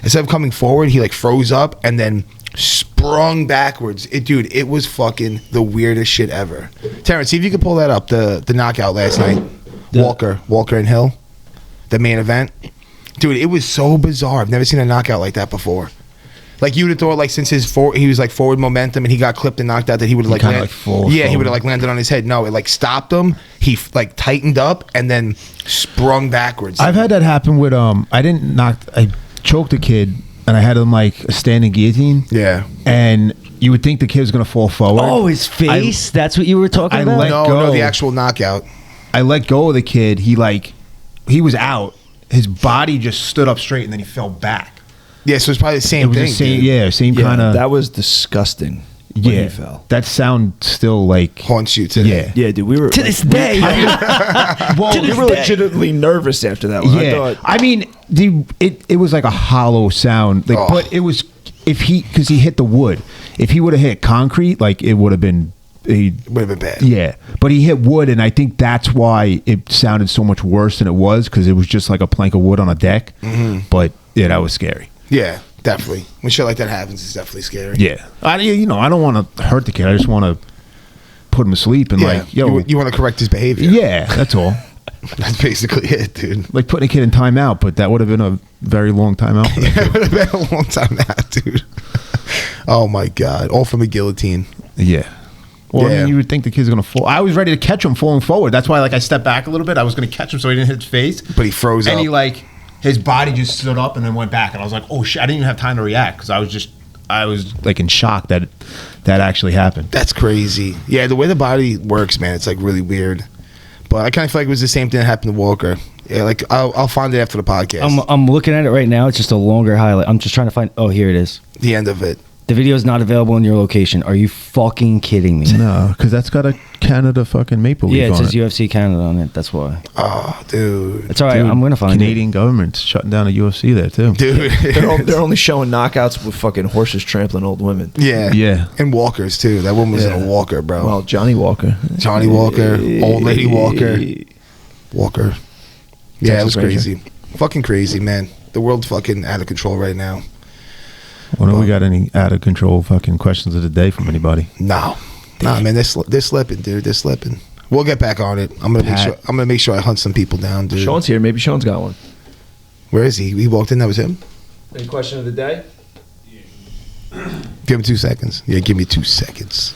Speaker 3: Instead of coming forward, he like froze up and then sprung backwards. It was fucking the weirdest shit ever. Terrence, see if you can pull that up. The knockout last night. Walker and Hill, the main event. Dude, it was so bizarre. I've never seen a knockout like that before. Like, you would have thought, like, since he was like forward momentum and he got clipped and knocked out, that he would have like,
Speaker 5: Kinda like full
Speaker 3: he
Speaker 5: forward.
Speaker 3: would have like landed on his head. No, it like stopped him. He like tightened up and then sprung backwards.
Speaker 5: I've had that happen with I choked a kid and I had him like a standing guillotine.
Speaker 3: Yeah.
Speaker 5: And you would think the kid was gonna fall forward.
Speaker 2: Oh, his face. That's what you were talking
Speaker 5: I
Speaker 2: about?
Speaker 5: let
Speaker 3: No,
Speaker 5: go.
Speaker 3: the actual knockout.
Speaker 5: I let go of the kid. He was out. His body just stood up straight and then he fell back.
Speaker 3: Yeah, so it's probably the
Speaker 5: It
Speaker 3: same
Speaker 5: was
Speaker 3: thing.
Speaker 5: the same,
Speaker 3: dude.
Speaker 5: same kind of.
Speaker 6: That was disgusting. When he fell.
Speaker 5: That sound still like
Speaker 3: Haunts you today.
Speaker 5: yeah.
Speaker 6: Yeah, dude, we were
Speaker 2: To this day.
Speaker 5: Well,
Speaker 6: we were legitimately nervous after that one.
Speaker 5: yeah. I mean, it was like a hollow sound. Like, but it was because he hit the wood. If he would have hit concrete, like it would have been.
Speaker 3: It would have been bad.
Speaker 5: Yeah, but he hit wood, and I think that's why it sounded so much worse than it was because it was just like a plank of wood on a deck. Mm-hmm. But yeah, that was scary.
Speaker 3: Yeah, definitely. When shit like that happens, it's definitely scary.
Speaker 5: Yeah, I don't want to hurt the kid. I just want to put him to sleep and
Speaker 3: Yeah,
Speaker 5: like, yo,
Speaker 3: you want to correct his behavior.
Speaker 5: yeah, that's all.
Speaker 3: That's basically it, dude.
Speaker 5: Like putting a kid in timeout, but that would have been a very long timeout. For that
Speaker 3: Yeah,
Speaker 5: kid.
Speaker 3: it would have been a long time now, dude. Oh my god, all from a guillotine.
Speaker 5: Yeah. Well, I
Speaker 3: Yeah.
Speaker 5: mean, you would think the kid's gonna fall. I was ready to catch him falling forward. That's why, like, I stepped back a little bit. I was gonna catch him so he didn't hit his face.
Speaker 3: But he froze
Speaker 5: and
Speaker 3: up.
Speaker 5: he like his body just stood up and then went back. And I was like, oh shit! I didn't even have time to react because I was like in shock that that actually happened.
Speaker 3: That's crazy. Yeah, the way the body works, man, it's like really weird. But I kind of feel like it was the same thing that happened to Walker. Yeah, like I'll find it after the podcast.
Speaker 2: I'm looking at it right now. It's just a longer highlight. I'm just trying to find. Oh, here it is.
Speaker 3: The end of it.
Speaker 2: The video is not available in your location. Are you fucking kidding me?
Speaker 5: No, because that's got a Canada fucking maple leaf
Speaker 2: Yeah, it
Speaker 5: on
Speaker 2: says
Speaker 5: it.
Speaker 2: UFC Canada on it. That's why.
Speaker 3: Oh, dude.
Speaker 2: It's all right.
Speaker 5: Dude,
Speaker 2: I'm gonna find
Speaker 5: Canadian government's shutting down the UFC there too.
Speaker 3: Dude.
Speaker 6: they're only showing knockouts with fucking horses trampling old women.
Speaker 3: Yeah.
Speaker 5: Yeah.
Speaker 3: And walkers, too. That woman was in a walker, bro.
Speaker 6: Well, Johnny Walker.
Speaker 3: Johnny Walker, old lady Walker. Walker. Yeah, it was
Speaker 6: Texas
Speaker 3: crazy. Fucking crazy, man. The world's fucking out of control right now.
Speaker 5: Well, do we got any out of control fucking questions of the day from anybody?
Speaker 3: No. Nah, man, they're slipping, dude. They're slipping. We'll get back on it. I'm gonna make sure I hunt some people down, dude.
Speaker 6: Sean's here. Maybe Sean's got one.
Speaker 3: Where is he? He walked in, that was him?
Speaker 6: Any question of the day?
Speaker 3: Give him 2 seconds. Yeah, give me 2 seconds.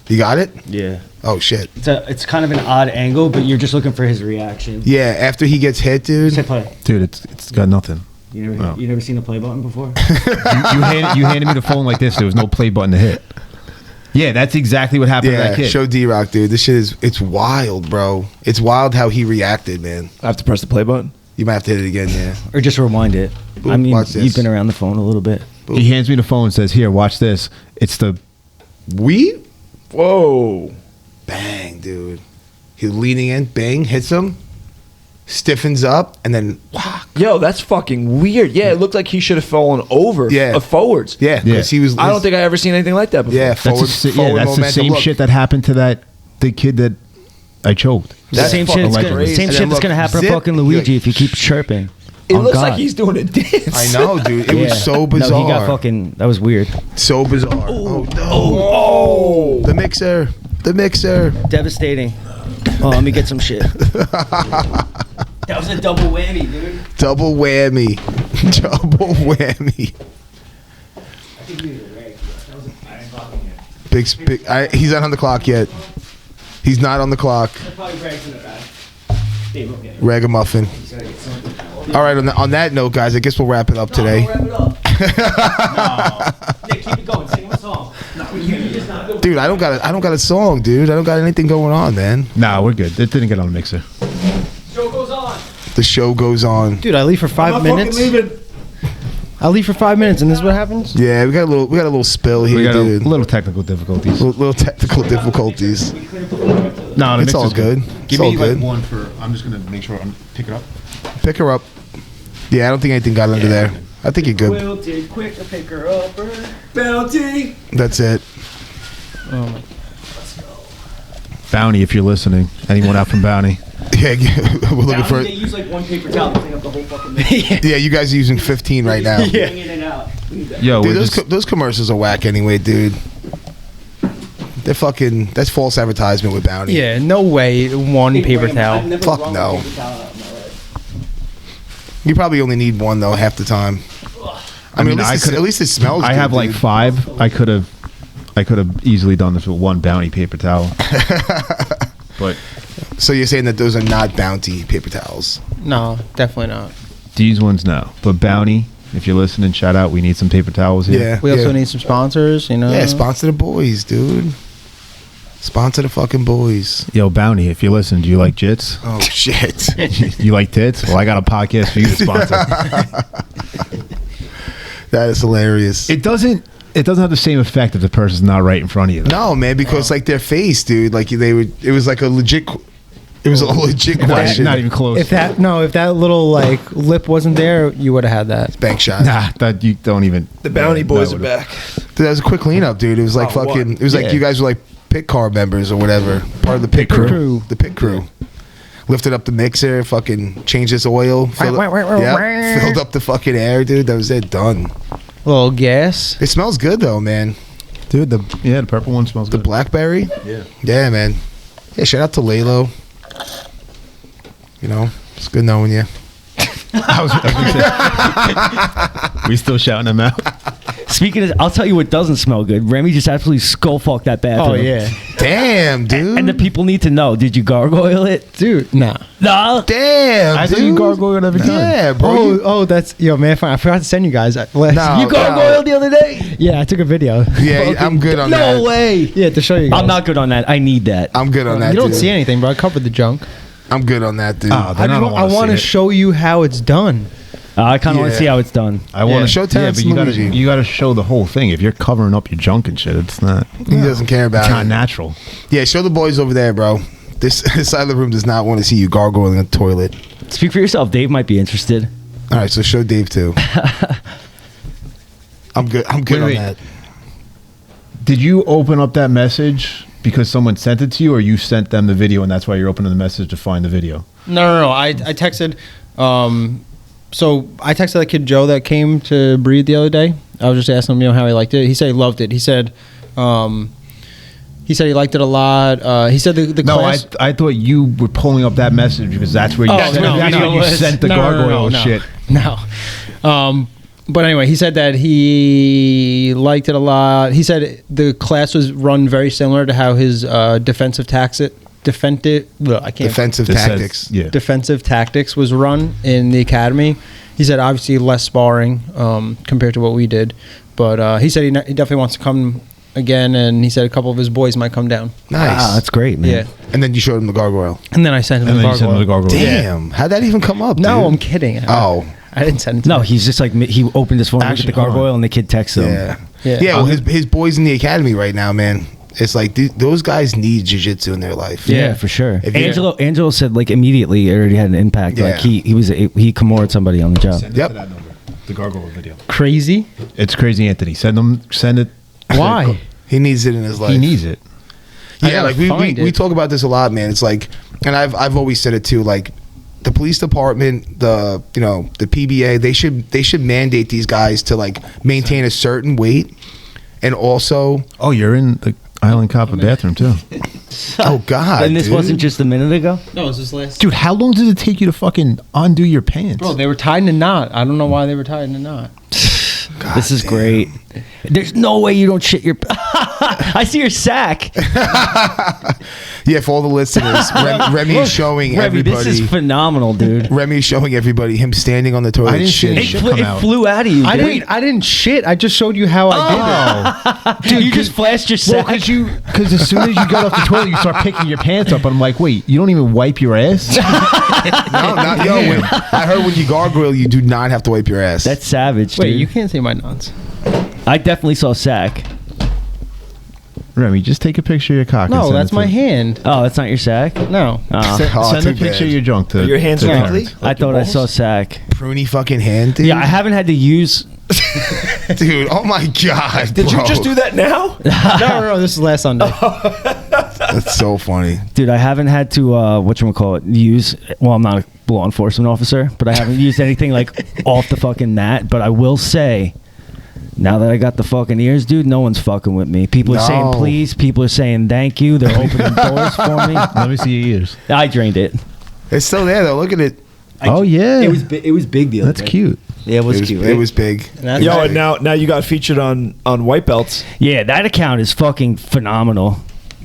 Speaker 3: You got it?
Speaker 2: Yeah.
Speaker 3: Oh shit.
Speaker 2: It's kind of an odd angle, but you're just looking for his reaction.
Speaker 3: Yeah, after he gets hit, dude.
Speaker 2: Say play.
Speaker 5: Dude, it's got nothing.
Speaker 2: You never seen a play button before?
Speaker 5: You handed me the phone like this. There was no play button to hit. Yeah, that's exactly what happened to
Speaker 3: Yeah,
Speaker 5: that kid.
Speaker 3: show D-Rock, dude. This shit it's wild, bro. It's wild how he reacted, man.
Speaker 6: I have to press the play button.
Speaker 3: You might have to hit it again, yeah.
Speaker 2: Or just rewind it.
Speaker 3: Ooh,
Speaker 2: I mean,
Speaker 3: watch this.
Speaker 2: you've been around the phone a little bit.
Speaker 5: He hands me the phone and says, here, watch this. It's the...
Speaker 6: Whoa.
Speaker 3: Bang, dude. He's leaning in, bang, hits him, stiffens up, and then whack.
Speaker 6: Yo, that's fucking weird. Yeah, it looked like he should have fallen over.
Speaker 3: Yeah.
Speaker 6: Forwards.
Speaker 3: Yeah, because he was.
Speaker 6: I don't think I ever seen anything like that before.
Speaker 3: Yeah,
Speaker 5: That's,
Speaker 3: forward,
Speaker 5: the
Speaker 3: forward
Speaker 5: that's the
Speaker 3: momentum.
Speaker 5: same
Speaker 3: Look,
Speaker 5: shit that happened to the kid that I choked.
Speaker 6: That's
Speaker 2: Same
Speaker 6: fucking
Speaker 2: shit's gonna,
Speaker 6: crazy.
Speaker 2: same
Speaker 3: And
Speaker 2: shit
Speaker 3: then
Speaker 2: that's
Speaker 3: look,
Speaker 2: gonna happen
Speaker 3: zip,
Speaker 2: to fucking Luigi if he keeps chirping.
Speaker 6: It
Speaker 2: Oh,
Speaker 6: looks
Speaker 2: God.
Speaker 6: like he's doing a dance.
Speaker 3: I know, dude. It was so bizarre.
Speaker 2: No, he got fucking. That was weird.
Speaker 3: So bizarre. Oh, no. The mixer. The mixer.
Speaker 2: Devastating. Oh, let me get some shit. That was a double whammy, dude.
Speaker 3: Double whammy. Double whammy. Big. He's not on the clock yet. He's not on the clock. Ragamuffin. All right, on that note, guys, I guess we'll wrap it up today.
Speaker 2: Wrap it up. No. Nick, keep it going. Sing him a song. No.
Speaker 3: Dude, I don't got a song, dude. I don't got anything going on, man.
Speaker 5: Nah, we're good. It didn't get on the mixer.
Speaker 3: The show goes on.
Speaker 4: Dude, I leave for 5 minutes. I leave for 5 minutes, and this is what happens.
Speaker 3: Yeah, we got a little spill here,
Speaker 5: We got
Speaker 3: dude.
Speaker 5: a little technical difficulties.
Speaker 3: Little technical difficulties.
Speaker 5: No, the
Speaker 3: It's all
Speaker 5: mixer's
Speaker 3: good.
Speaker 5: Give
Speaker 3: It's
Speaker 5: me
Speaker 3: all
Speaker 5: like
Speaker 3: good.
Speaker 5: one for. I'm just gonna make sure I'm pick it up.
Speaker 3: Pick her up. Yeah, I don't think anything got under there. I think you're good.
Speaker 2: Wilted, quick to pick her up. Bounty.
Speaker 3: That's it.
Speaker 5: Bounty, if you're listening. Anyone out from Bounty?
Speaker 3: Yeah, we're looking for
Speaker 2: They
Speaker 3: it.
Speaker 2: use like one paper towel to clean up the whole fucking mix.
Speaker 3: Yeah, you guys are using 15 right now.
Speaker 2: Bring in and out.
Speaker 5: Yo,
Speaker 3: Dude,
Speaker 5: we're just,
Speaker 3: those commercials are whack anyway, dude. They're fucking. That's false advertisement with Bounty.
Speaker 4: Yeah, no way. One paper towel.
Speaker 3: Fuck no. You probably only need one though half the time. I mean, at least it smells.
Speaker 5: I
Speaker 3: good,
Speaker 5: have like
Speaker 3: dude.
Speaker 5: 5. I could have easily done this with one Bounty paper towel. But
Speaker 3: So you're saying that those are not Bounty paper towels?
Speaker 4: No, definitely not.
Speaker 5: these ones, no. But Bounty, if you're listening, shout out. We need some paper towels here.
Speaker 3: Yeah.
Speaker 4: We also need some sponsors, you know.
Speaker 3: Yeah, sponsor the boys, dude. Sponsor the fucking boys.
Speaker 5: Yo, Bounty, if you listen, do you like jits?
Speaker 3: Oh shit.
Speaker 5: You like tits? Well, I got a podcast for you to sponsor.
Speaker 3: That is hilarious.
Speaker 5: It doesn't have the same effect if the person's not right in front of you.
Speaker 3: No, man, because like their face, dude, like they would. It was like a legit. It was a legit question.
Speaker 5: Not even close.
Speaker 4: If that little like lip wasn't there, you would have had that.
Speaker 3: Bank shot.
Speaker 5: Nah, that you don't even.
Speaker 6: The Bounty Boys are
Speaker 5: would've-
Speaker 6: back.
Speaker 3: Dude, that was a quick cleanup, dude. It was like fucking. It was like
Speaker 5: Yeah.
Speaker 3: you guys were like pit car members or whatever, part of the pit crew. The pit crew. Lifted up the mixer, fucking changed its oil, filled up the fucking air, dude. That was it, done.
Speaker 4: Little gas.
Speaker 3: It smells good though, man.
Speaker 5: Dude, the purple one smells
Speaker 3: The
Speaker 5: good.
Speaker 3: blackberry. Yeah, man. Yeah, shout out to Lalo. You know, it's good knowing you.
Speaker 5: We still shouting them out.
Speaker 2: Speaking of, I'll tell you what doesn't smell good. Remy just absolutely skull fucked that bathroom.
Speaker 4: Oh yeah,
Speaker 3: Damn, dude.
Speaker 2: And the people need to know. Did you gargoyle it?
Speaker 4: dude. Nah.
Speaker 2: No.
Speaker 3: Damn,
Speaker 5: I
Speaker 3: dude.
Speaker 5: think you gargoyle it every time.
Speaker 3: Yeah, bro.
Speaker 4: That's man. I forgot to send you guys.
Speaker 3: No.
Speaker 2: You gargoyled the other day?
Speaker 4: Yeah, I took a video.
Speaker 3: Yeah, I'm good on that.
Speaker 2: No way.
Speaker 4: Yeah, to show you guys.
Speaker 2: I'm not good on that. I need that.
Speaker 3: I'm good on that.
Speaker 4: You don't
Speaker 3: dude.
Speaker 4: see anything, bro. I covered the junk.
Speaker 3: I'm good on that, dude.
Speaker 5: Oh, then
Speaker 4: I want to show you how it's done.
Speaker 2: I kind of want
Speaker 3: Yeah.
Speaker 2: to see how it's done.
Speaker 5: I want to
Speaker 3: Show Terrence
Speaker 5: but
Speaker 3: Luigi.
Speaker 5: you gotta show the whole thing. If you're covering up your junk and shit, it's not.
Speaker 3: He doesn't care
Speaker 5: It's
Speaker 3: about
Speaker 5: not
Speaker 3: it.
Speaker 5: natural.
Speaker 3: Yeah, show the boys over there, bro. This side of the room does not want to see you gargoyling a toilet.
Speaker 2: Speak for yourself. Dave might be interested.
Speaker 3: All right, so show Dave too. I'm good. I'm good
Speaker 5: Wait,
Speaker 3: on
Speaker 5: wait.
Speaker 3: that.
Speaker 5: Did you open up that message because someone sent it to you, or you sent them the video and that's why you're opening the message to find the video?
Speaker 4: No. I texted. So I texted that kid Joe that came to breathe the other day. I was just asking him, how he liked it. He said he loved it. He said he liked it a lot. He said the
Speaker 5: No,
Speaker 4: class.
Speaker 5: I thought you were pulling up that message because that's where you sent, that's where you sent the gargoyle shit.
Speaker 4: No. But anyway, he said that he liked it a lot. He said the class was run very similar to how his defensive tactics was run in the academy. He said obviously less sparring compared to what we did, but he said he definitely wants to come again, and he said a couple of his boys might come down.
Speaker 3: Nice.
Speaker 2: Wow, that's great, man.
Speaker 4: Yeah,
Speaker 3: And then you showed him the gargoyle.
Speaker 4: and then I sent him
Speaker 5: And
Speaker 4: the
Speaker 5: then you sent them the
Speaker 4: gargoyle.
Speaker 5: gargoyle.
Speaker 3: Damn. How'd that even come up?
Speaker 4: No,
Speaker 3: dude?
Speaker 4: I'm kidding.
Speaker 3: Oh.
Speaker 4: I didn't send it to
Speaker 2: No,
Speaker 4: him.
Speaker 2: he's just like, he opened his phone, looked at
Speaker 5: Actually,
Speaker 2: the gargoyle, and the kid texted him.
Speaker 3: Yeah.
Speaker 4: Yeah.
Speaker 3: Yeah. Well, his boys in the academy right now, man. It's like those guys need jiu-jitsu in their life.
Speaker 2: Yeah, for sure.
Speaker 3: If you-
Speaker 2: Angelo said like immediately it already had an impact. Like
Speaker 3: Yeah.
Speaker 2: he Kimora'd somebody on the job.
Speaker 5: Send it
Speaker 3: Yep.
Speaker 5: to that number. The gargoyle video.
Speaker 4: Crazy.
Speaker 5: It's crazy, Anthony. Send it.
Speaker 4: Why?
Speaker 3: He needs it in his life.
Speaker 5: He needs it.
Speaker 4: I
Speaker 3: Yeah,
Speaker 4: gotta
Speaker 3: like we
Speaker 4: find it.
Speaker 3: talk about this a lot, man. It's like, and I've always said it too. Like, the police department, the PBA, they should mandate these guys to like maintain a certain weight, and also,
Speaker 5: Oh, you're in the Island Copper bathroom too,
Speaker 3: oh god,
Speaker 2: And this
Speaker 3: dude.
Speaker 2: wasn't just a minute ago?
Speaker 4: No, it was this last.
Speaker 5: dude. How long did it take you to fucking undo your pants?
Speaker 4: Bro, they were tied in a knot. I don't know why they were tied in a knot.
Speaker 2: This is
Speaker 3: damn.
Speaker 2: great. There's no way you don't shit your... I see your sack.
Speaker 3: Yeah, for all the listeners, Remy is showing
Speaker 2: Remy,
Speaker 3: everybody.
Speaker 2: this is phenomenal, dude.
Speaker 3: Remy is showing everybody him standing on the toilet.
Speaker 5: I didn't see
Speaker 3: shitting.
Speaker 5: any shit come
Speaker 2: It
Speaker 5: out.
Speaker 2: flew out of you.
Speaker 4: I
Speaker 2: dude.
Speaker 4: didn't shit. I just showed you how I did it.
Speaker 2: You just flashed your
Speaker 5: Well,
Speaker 2: sack.
Speaker 5: because as soon as you got off the toilet, you start picking your pants up. I'm like, wait, you don't even wipe your ass?
Speaker 3: No, not yo. I heard when you gargoyle, you do not have to wipe your ass.
Speaker 2: That's savage,
Speaker 4: Wait,
Speaker 2: dude.
Speaker 4: you can't say my nuts.
Speaker 2: I definitely saw sack.
Speaker 5: Remy, just take a picture of your cock. and
Speaker 4: No,
Speaker 5: send
Speaker 4: that's
Speaker 5: it
Speaker 4: my
Speaker 5: to-
Speaker 4: hand.
Speaker 2: Oh, that's not your sack?
Speaker 4: No.
Speaker 2: Oh.
Speaker 5: Send,
Speaker 3: Oh,
Speaker 5: send
Speaker 3: too
Speaker 5: a picture
Speaker 3: bad.
Speaker 5: of your junk to.
Speaker 6: Are your hands
Speaker 5: to
Speaker 6: wrinkly?
Speaker 5: parents.
Speaker 2: I thought I saw sack.
Speaker 3: pruny fucking hand, dude.
Speaker 2: Yeah, I haven't had to use.
Speaker 3: Dude. Oh my god.
Speaker 6: Did you
Speaker 3: bro.
Speaker 6: just do that now?
Speaker 4: no. This is last Sunday.
Speaker 3: That's so funny.
Speaker 2: Dude, I haven't had to whatchamacallit, use. Well, I'm not a law enforcement officer, but I haven't used anything like off the fucking mat. But I will say, now that I got the fucking ears, dude, no one's fucking with me. People are saying
Speaker 3: No.
Speaker 2: please. People are saying thank you. They're opening doors for me.
Speaker 5: Let me see your ears.
Speaker 2: I drained it.
Speaker 3: It's still there though. Look at it.
Speaker 5: Oh, yeah.
Speaker 2: It was big the other
Speaker 5: That's
Speaker 2: day.
Speaker 5: cute.
Speaker 2: Yeah, it was cute.
Speaker 3: It was big.
Speaker 4: That's
Speaker 6: Yo,
Speaker 4: right.
Speaker 6: and now you got featured on white belts.
Speaker 2: Yeah, that account is fucking phenomenal.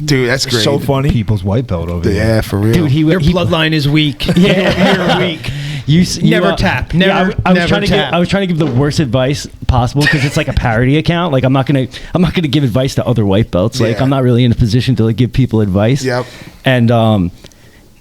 Speaker 3: Dude, that's great.
Speaker 6: So funny.
Speaker 5: People's white belt over there.
Speaker 3: Yeah, for real.
Speaker 2: Dude,
Speaker 4: Your bloodline is weak.
Speaker 2: Yeah, you're weak. You
Speaker 4: Never tap. Never-
Speaker 2: I was
Speaker 4: never
Speaker 2: trying to
Speaker 4: tap.
Speaker 2: give. I was trying to give the worst advice possible because it's like a parody account. Like I'm not gonna give advice to other white belts. Like
Speaker 3: Yeah.
Speaker 2: I'm not really in a position to like give people advice.
Speaker 3: Yep.
Speaker 2: And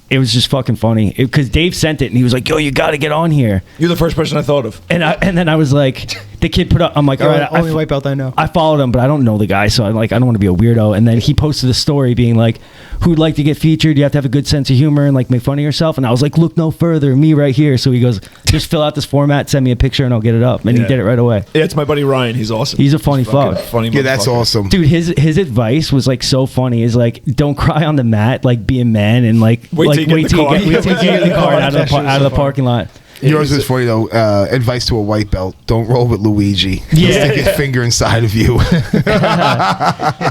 Speaker 2: it was just fucking funny because Dave sent it and he was like, "Yo, you got to get on here."
Speaker 6: You're the first person I thought of.
Speaker 2: And then I was like, the kid put up. I'm like, all right,
Speaker 4: Only white belt I know.
Speaker 2: I followed him, but I don't know the guy, so I'm like, I don't want to be a weirdo. And then he posted a story being like, "Who'd like to get featured? You have to have a good sense of humor and like make fun of yourself." And I was like, "Look no further, me right here." So he goes, "Just fill out this format, send me a picture, and I'll get it up." And he
Speaker 6: Yeah.
Speaker 2: did it right away.
Speaker 6: Yeah, it's my buddy Ryan. He's awesome.
Speaker 2: He's a funny
Speaker 6: fucking
Speaker 2: fuck.
Speaker 6: Funny
Speaker 3: Yeah, that's
Speaker 6: motherfucker.
Speaker 3: awesome.
Speaker 2: Dude, his advice was like so funny. Is like, don't cry on the mat, like be a man, and like
Speaker 6: Wait till you get in the car.
Speaker 2: wait till you get in the car out of the parking lot.
Speaker 3: Yours was funny though. Advice to a white belt: don't roll with Luigi. He'll
Speaker 2: Yeah.
Speaker 3: stick his finger inside of you.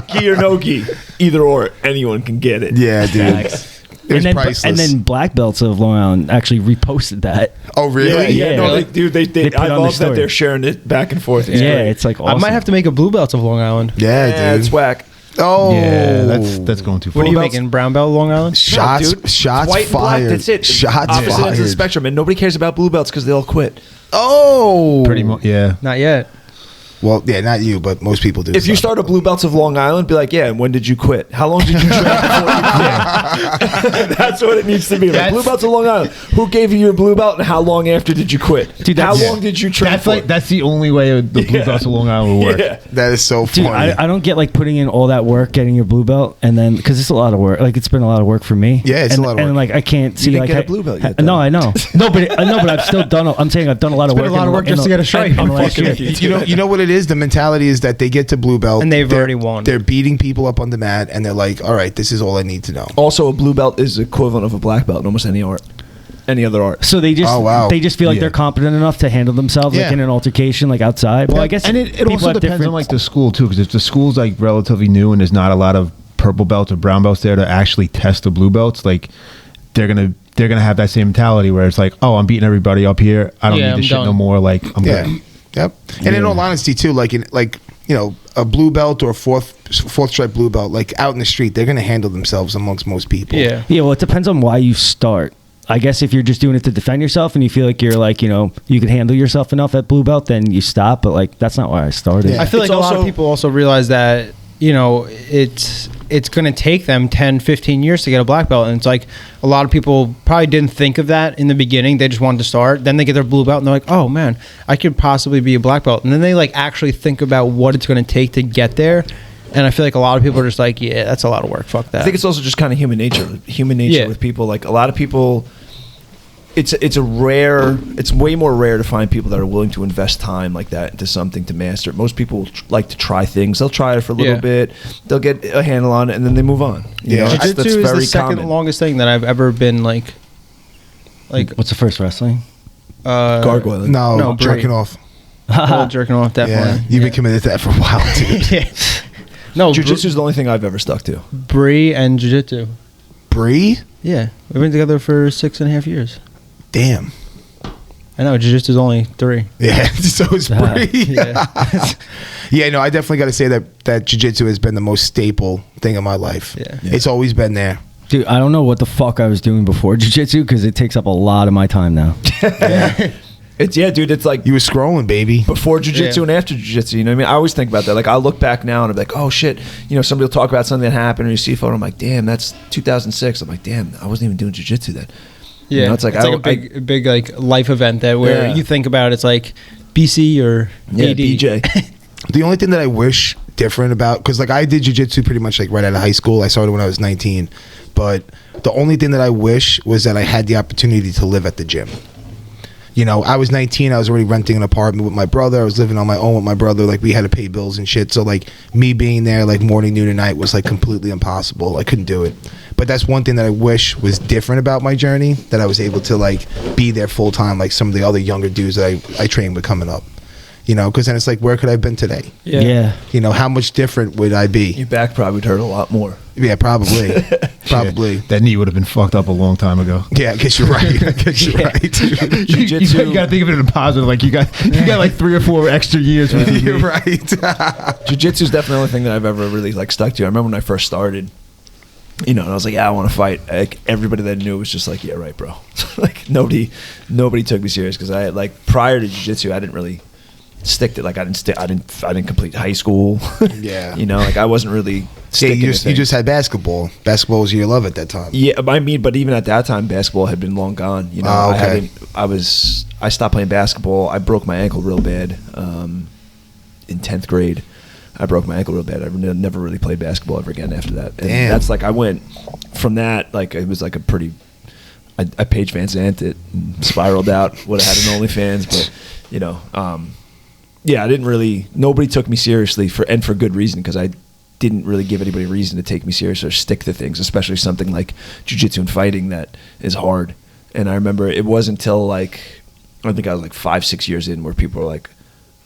Speaker 6: Gi or no gi, either or, anyone can get it.
Speaker 3: Yeah, dude.
Speaker 2: Facts.
Speaker 3: It was
Speaker 2: and
Speaker 3: priceless.
Speaker 2: then black belts of Long Island actually reposted that.
Speaker 3: Oh,
Speaker 6: Yeah,
Speaker 3: really?
Speaker 6: yeah,
Speaker 2: Yeah.
Speaker 6: no, they
Speaker 2: They put
Speaker 6: I
Speaker 2: it on
Speaker 6: love
Speaker 2: their
Speaker 6: that
Speaker 2: story.
Speaker 6: they're sharing it back and forth.
Speaker 2: Yeah,
Speaker 6: It's great.
Speaker 2: it's like awesome.
Speaker 4: I might have to make a blue belt of Long Island.
Speaker 3: Yeah, dude.
Speaker 6: it's whack.
Speaker 3: Oh,
Speaker 5: Yeah, that's going too far.
Speaker 4: What are you
Speaker 6: belts?
Speaker 4: making? Brown belt of Long Island?
Speaker 3: shots.
Speaker 6: No, dude.
Speaker 3: Shots
Speaker 6: White and black,
Speaker 3: fired.
Speaker 6: that's it.
Speaker 3: Shots
Speaker 6: Opposite ends of the
Speaker 3: fired.
Speaker 6: spectrum, and nobody cares about blue belts because they all quit.
Speaker 3: Oh,
Speaker 5: Pretty much, yeah.
Speaker 4: Not yet.
Speaker 3: Well, yeah, not you, but most people do.
Speaker 6: If you start a blue belts of Long Island, be like, yeah, and when did you quit? How long did you train before you quit? That's what it needs to be. Like, blue belts of Long Island. Who gave you your blue belt and how long after did you quit?
Speaker 2: Dude,
Speaker 6: how
Speaker 2: that's-
Speaker 6: long did you train
Speaker 5: That's
Speaker 6: for?
Speaker 5: like that's the only way the blue
Speaker 6: Yeah.
Speaker 5: belts of Long Island will work.
Speaker 6: Yeah.
Speaker 3: that is so
Speaker 2: Dude,
Speaker 3: funny.
Speaker 2: I don't get like putting in all that work getting your blue belt and then because it's a lot of work. Like it's been a lot of work for me.
Speaker 3: Yeah, it's a
Speaker 2: and,
Speaker 3: lot of
Speaker 2: And
Speaker 3: work.
Speaker 2: like I can't see
Speaker 6: didn't
Speaker 2: like
Speaker 6: get a
Speaker 2: I-
Speaker 6: blue belt yet,
Speaker 2: No,
Speaker 6: though.
Speaker 2: I know. No, but I've still done. I'm saying I've done a lot of
Speaker 4: been
Speaker 2: work.
Speaker 4: a lot
Speaker 2: in
Speaker 4: of
Speaker 2: the-
Speaker 4: work
Speaker 2: in
Speaker 4: just
Speaker 2: the-
Speaker 4: to get a stripe.
Speaker 2: in the last year.
Speaker 3: You know what it is? The mentality is that they get to blue belt
Speaker 4: And they've
Speaker 3: they're-
Speaker 4: already won.
Speaker 3: They're beating people up on the mat, and they're like, "All right, this is all I need to know."
Speaker 6: Also, a blue belt is equivalent of a black belt in almost any art, any other art.
Speaker 2: So they just
Speaker 3: Oh, wow.
Speaker 2: they just feel like
Speaker 5: Yeah.
Speaker 2: they're competent enough to handle themselves like
Speaker 3: Yeah.
Speaker 2: in an altercation like outside. Well, I guess
Speaker 5: and it
Speaker 2: people
Speaker 5: also
Speaker 2: have
Speaker 5: depends on
Speaker 2: different-
Speaker 5: like the school too, because if the school's like relatively new and there's not a lot of purple belts or brown belts there to actually test the blue belts, like they're gonna have that same mentality where it's like, oh, I'm beating everybody up here. I don't
Speaker 4: Yeah,
Speaker 5: need
Speaker 4: I'm
Speaker 5: this shit
Speaker 4: done.
Speaker 5: no more. Like I'm
Speaker 3: Yeah.
Speaker 5: good.
Speaker 3: Yep. And in all honesty, too, like a blue belt or a fourth stripe blue belt, like out in the street, they're gonna handle themselves amongst most people.
Speaker 4: Yeah.
Speaker 2: Yeah, well, it depends on why you start. I guess if you're just doing it to defend yourself and you feel like you're like, you can handle yourself enough at blue belt, then you stop. But like, that's not why I started.
Speaker 3: Yeah.
Speaker 4: I feel
Speaker 6: It's
Speaker 4: like a lot of
Speaker 6: also-
Speaker 4: people also realize that, it's going to take them 10, 15 years to get a black belt. And it's like a lot of people probably didn't think of that in the beginning. They just wanted to start. Then they get their blue belt and they're like, oh man, I could possibly be a black belt. And then they like actually think about what it's going to take to get there. And I feel like a lot of people are just like, yeah, that's a lot of work. Fuck that.
Speaker 6: I think it's also just kind of human nature. Human nature
Speaker 4: Yeah.
Speaker 6: with people. Like a lot of people, it's way more rare to find people that are willing to invest time like that into something to master it. Most people like to try things. They'll try it for a little
Speaker 4: Yeah.
Speaker 6: bit. They'll get a handle on it and then they move on. You know, that's
Speaker 4: Jiu-jitsu is
Speaker 6: very
Speaker 4: the second
Speaker 6: common.
Speaker 4: longest thing that I've ever been like
Speaker 2: What's the first wrestling?
Speaker 6: Gargoyling.
Speaker 3: No,
Speaker 4: Brie.
Speaker 3: jerking off.
Speaker 4: Jerking off,
Speaker 3: Yeah,
Speaker 4: definitely.
Speaker 3: you've been committed to that for a while, dude.
Speaker 4: Yeah. No,
Speaker 6: Jiu-jitsu is the only thing I've ever stuck to.
Speaker 4: Brie and jiu-jitsu.
Speaker 3: Bree?
Speaker 4: Yeah, we've been together for 6.5 years.
Speaker 3: Damn.
Speaker 4: I know jiu-jitsu is only 3.
Speaker 3: Yeah, so it's Bree.
Speaker 4: Yeah.
Speaker 3: Yeah, no, I definitely got to say that jiu-jitsu has been the most staple thing in my life.
Speaker 4: Yeah.
Speaker 3: It's always been there.
Speaker 2: Dude, I don't know what the fuck I was doing before jiu-jitsu because it takes up a lot of my time now.
Speaker 6: Dude, it's like
Speaker 3: You were scrolling, baby.
Speaker 6: before jiu-jitsu and after jiu-jitsu, you know what I mean? I always think about that. Like, I look back now and I'm like, oh shit, you know, somebody will talk about something that happened or you see a photo, I'm like, damn, that's 2006. I'm like, damn, I wasn't even doing jiu-jitsu then.
Speaker 4: Yeah,
Speaker 6: You know, it's like
Speaker 4: a big like life event that where
Speaker 6: Yeah.
Speaker 4: you think about it's like BC or AD.
Speaker 6: BJ.
Speaker 3: The only thing that I wish different about, because like I did jiu-jitsu pretty much like right out of high school. I started when I was 19. But the only thing that I wish was that I had the opportunity to live at the gym. You know, I was 19. I was already renting an apartment with my brother. I was living on my own with my brother. Like, we had to pay bills and shit. So, like, me being there, like, morning, noon, and night was, like, completely impossible. I couldn't do it. But that's one thing that I wish was different about my journey, that I was able to, like, be there full time, like some of the other younger dudes that I trained with coming up. You know, because then it's like, where could I have been today?
Speaker 2: Yeah.
Speaker 3: You know, how much different would I be?
Speaker 6: Your back probably would hurt a lot more.
Speaker 3: Yeah, probably. Probably.
Speaker 5: That knee would have been fucked up a long time ago.
Speaker 3: Yeah, I guess you're right. I guess you're right.
Speaker 5: You got to think of it in a positive. Like, you got like 3 or 4 extra years with
Speaker 3: You're
Speaker 5: me.
Speaker 3: right.
Speaker 6: Jiu-jitsu is definitely the only thing that I've ever really like stuck to. I remember when I first started, you know, and I was like, yeah, I want to fight. Like, everybody that I knew was just like, yeah, right, bro. Like, nobody took me serious because I, like, prior to jiu-jitsu, I didn't really stick to, like, I didn't complete high school.
Speaker 3: Yeah.
Speaker 6: You know, like, I wasn't really
Speaker 3: Yeah,
Speaker 6: sticking
Speaker 3: you
Speaker 6: to
Speaker 3: just
Speaker 6: things.
Speaker 3: had basketball. Basketball was your love at that time.
Speaker 6: Yeah, I mean, but even at that time, basketball had been long gone. You know,
Speaker 3: Oh, okay.
Speaker 6: I stopped playing basketball. I broke my ankle real bad in 10th grade. I broke my ankle real bad. I never really played basketball ever again after that. And
Speaker 3: Damn.
Speaker 6: that's like, I went from that, like, it was like a pretty, I Paige Van Zandt it and spiraled out. Would have had an OnlyFans, but, you know, yeah, I didn't really, nobody took me seriously for good reason, because I didn't really give anybody a reason to take me serious or stick to things, especially something like jiu-jitsu and fighting that is hard. And I remember it wasn't until, like, I think I was like 5-6 years in where people were like,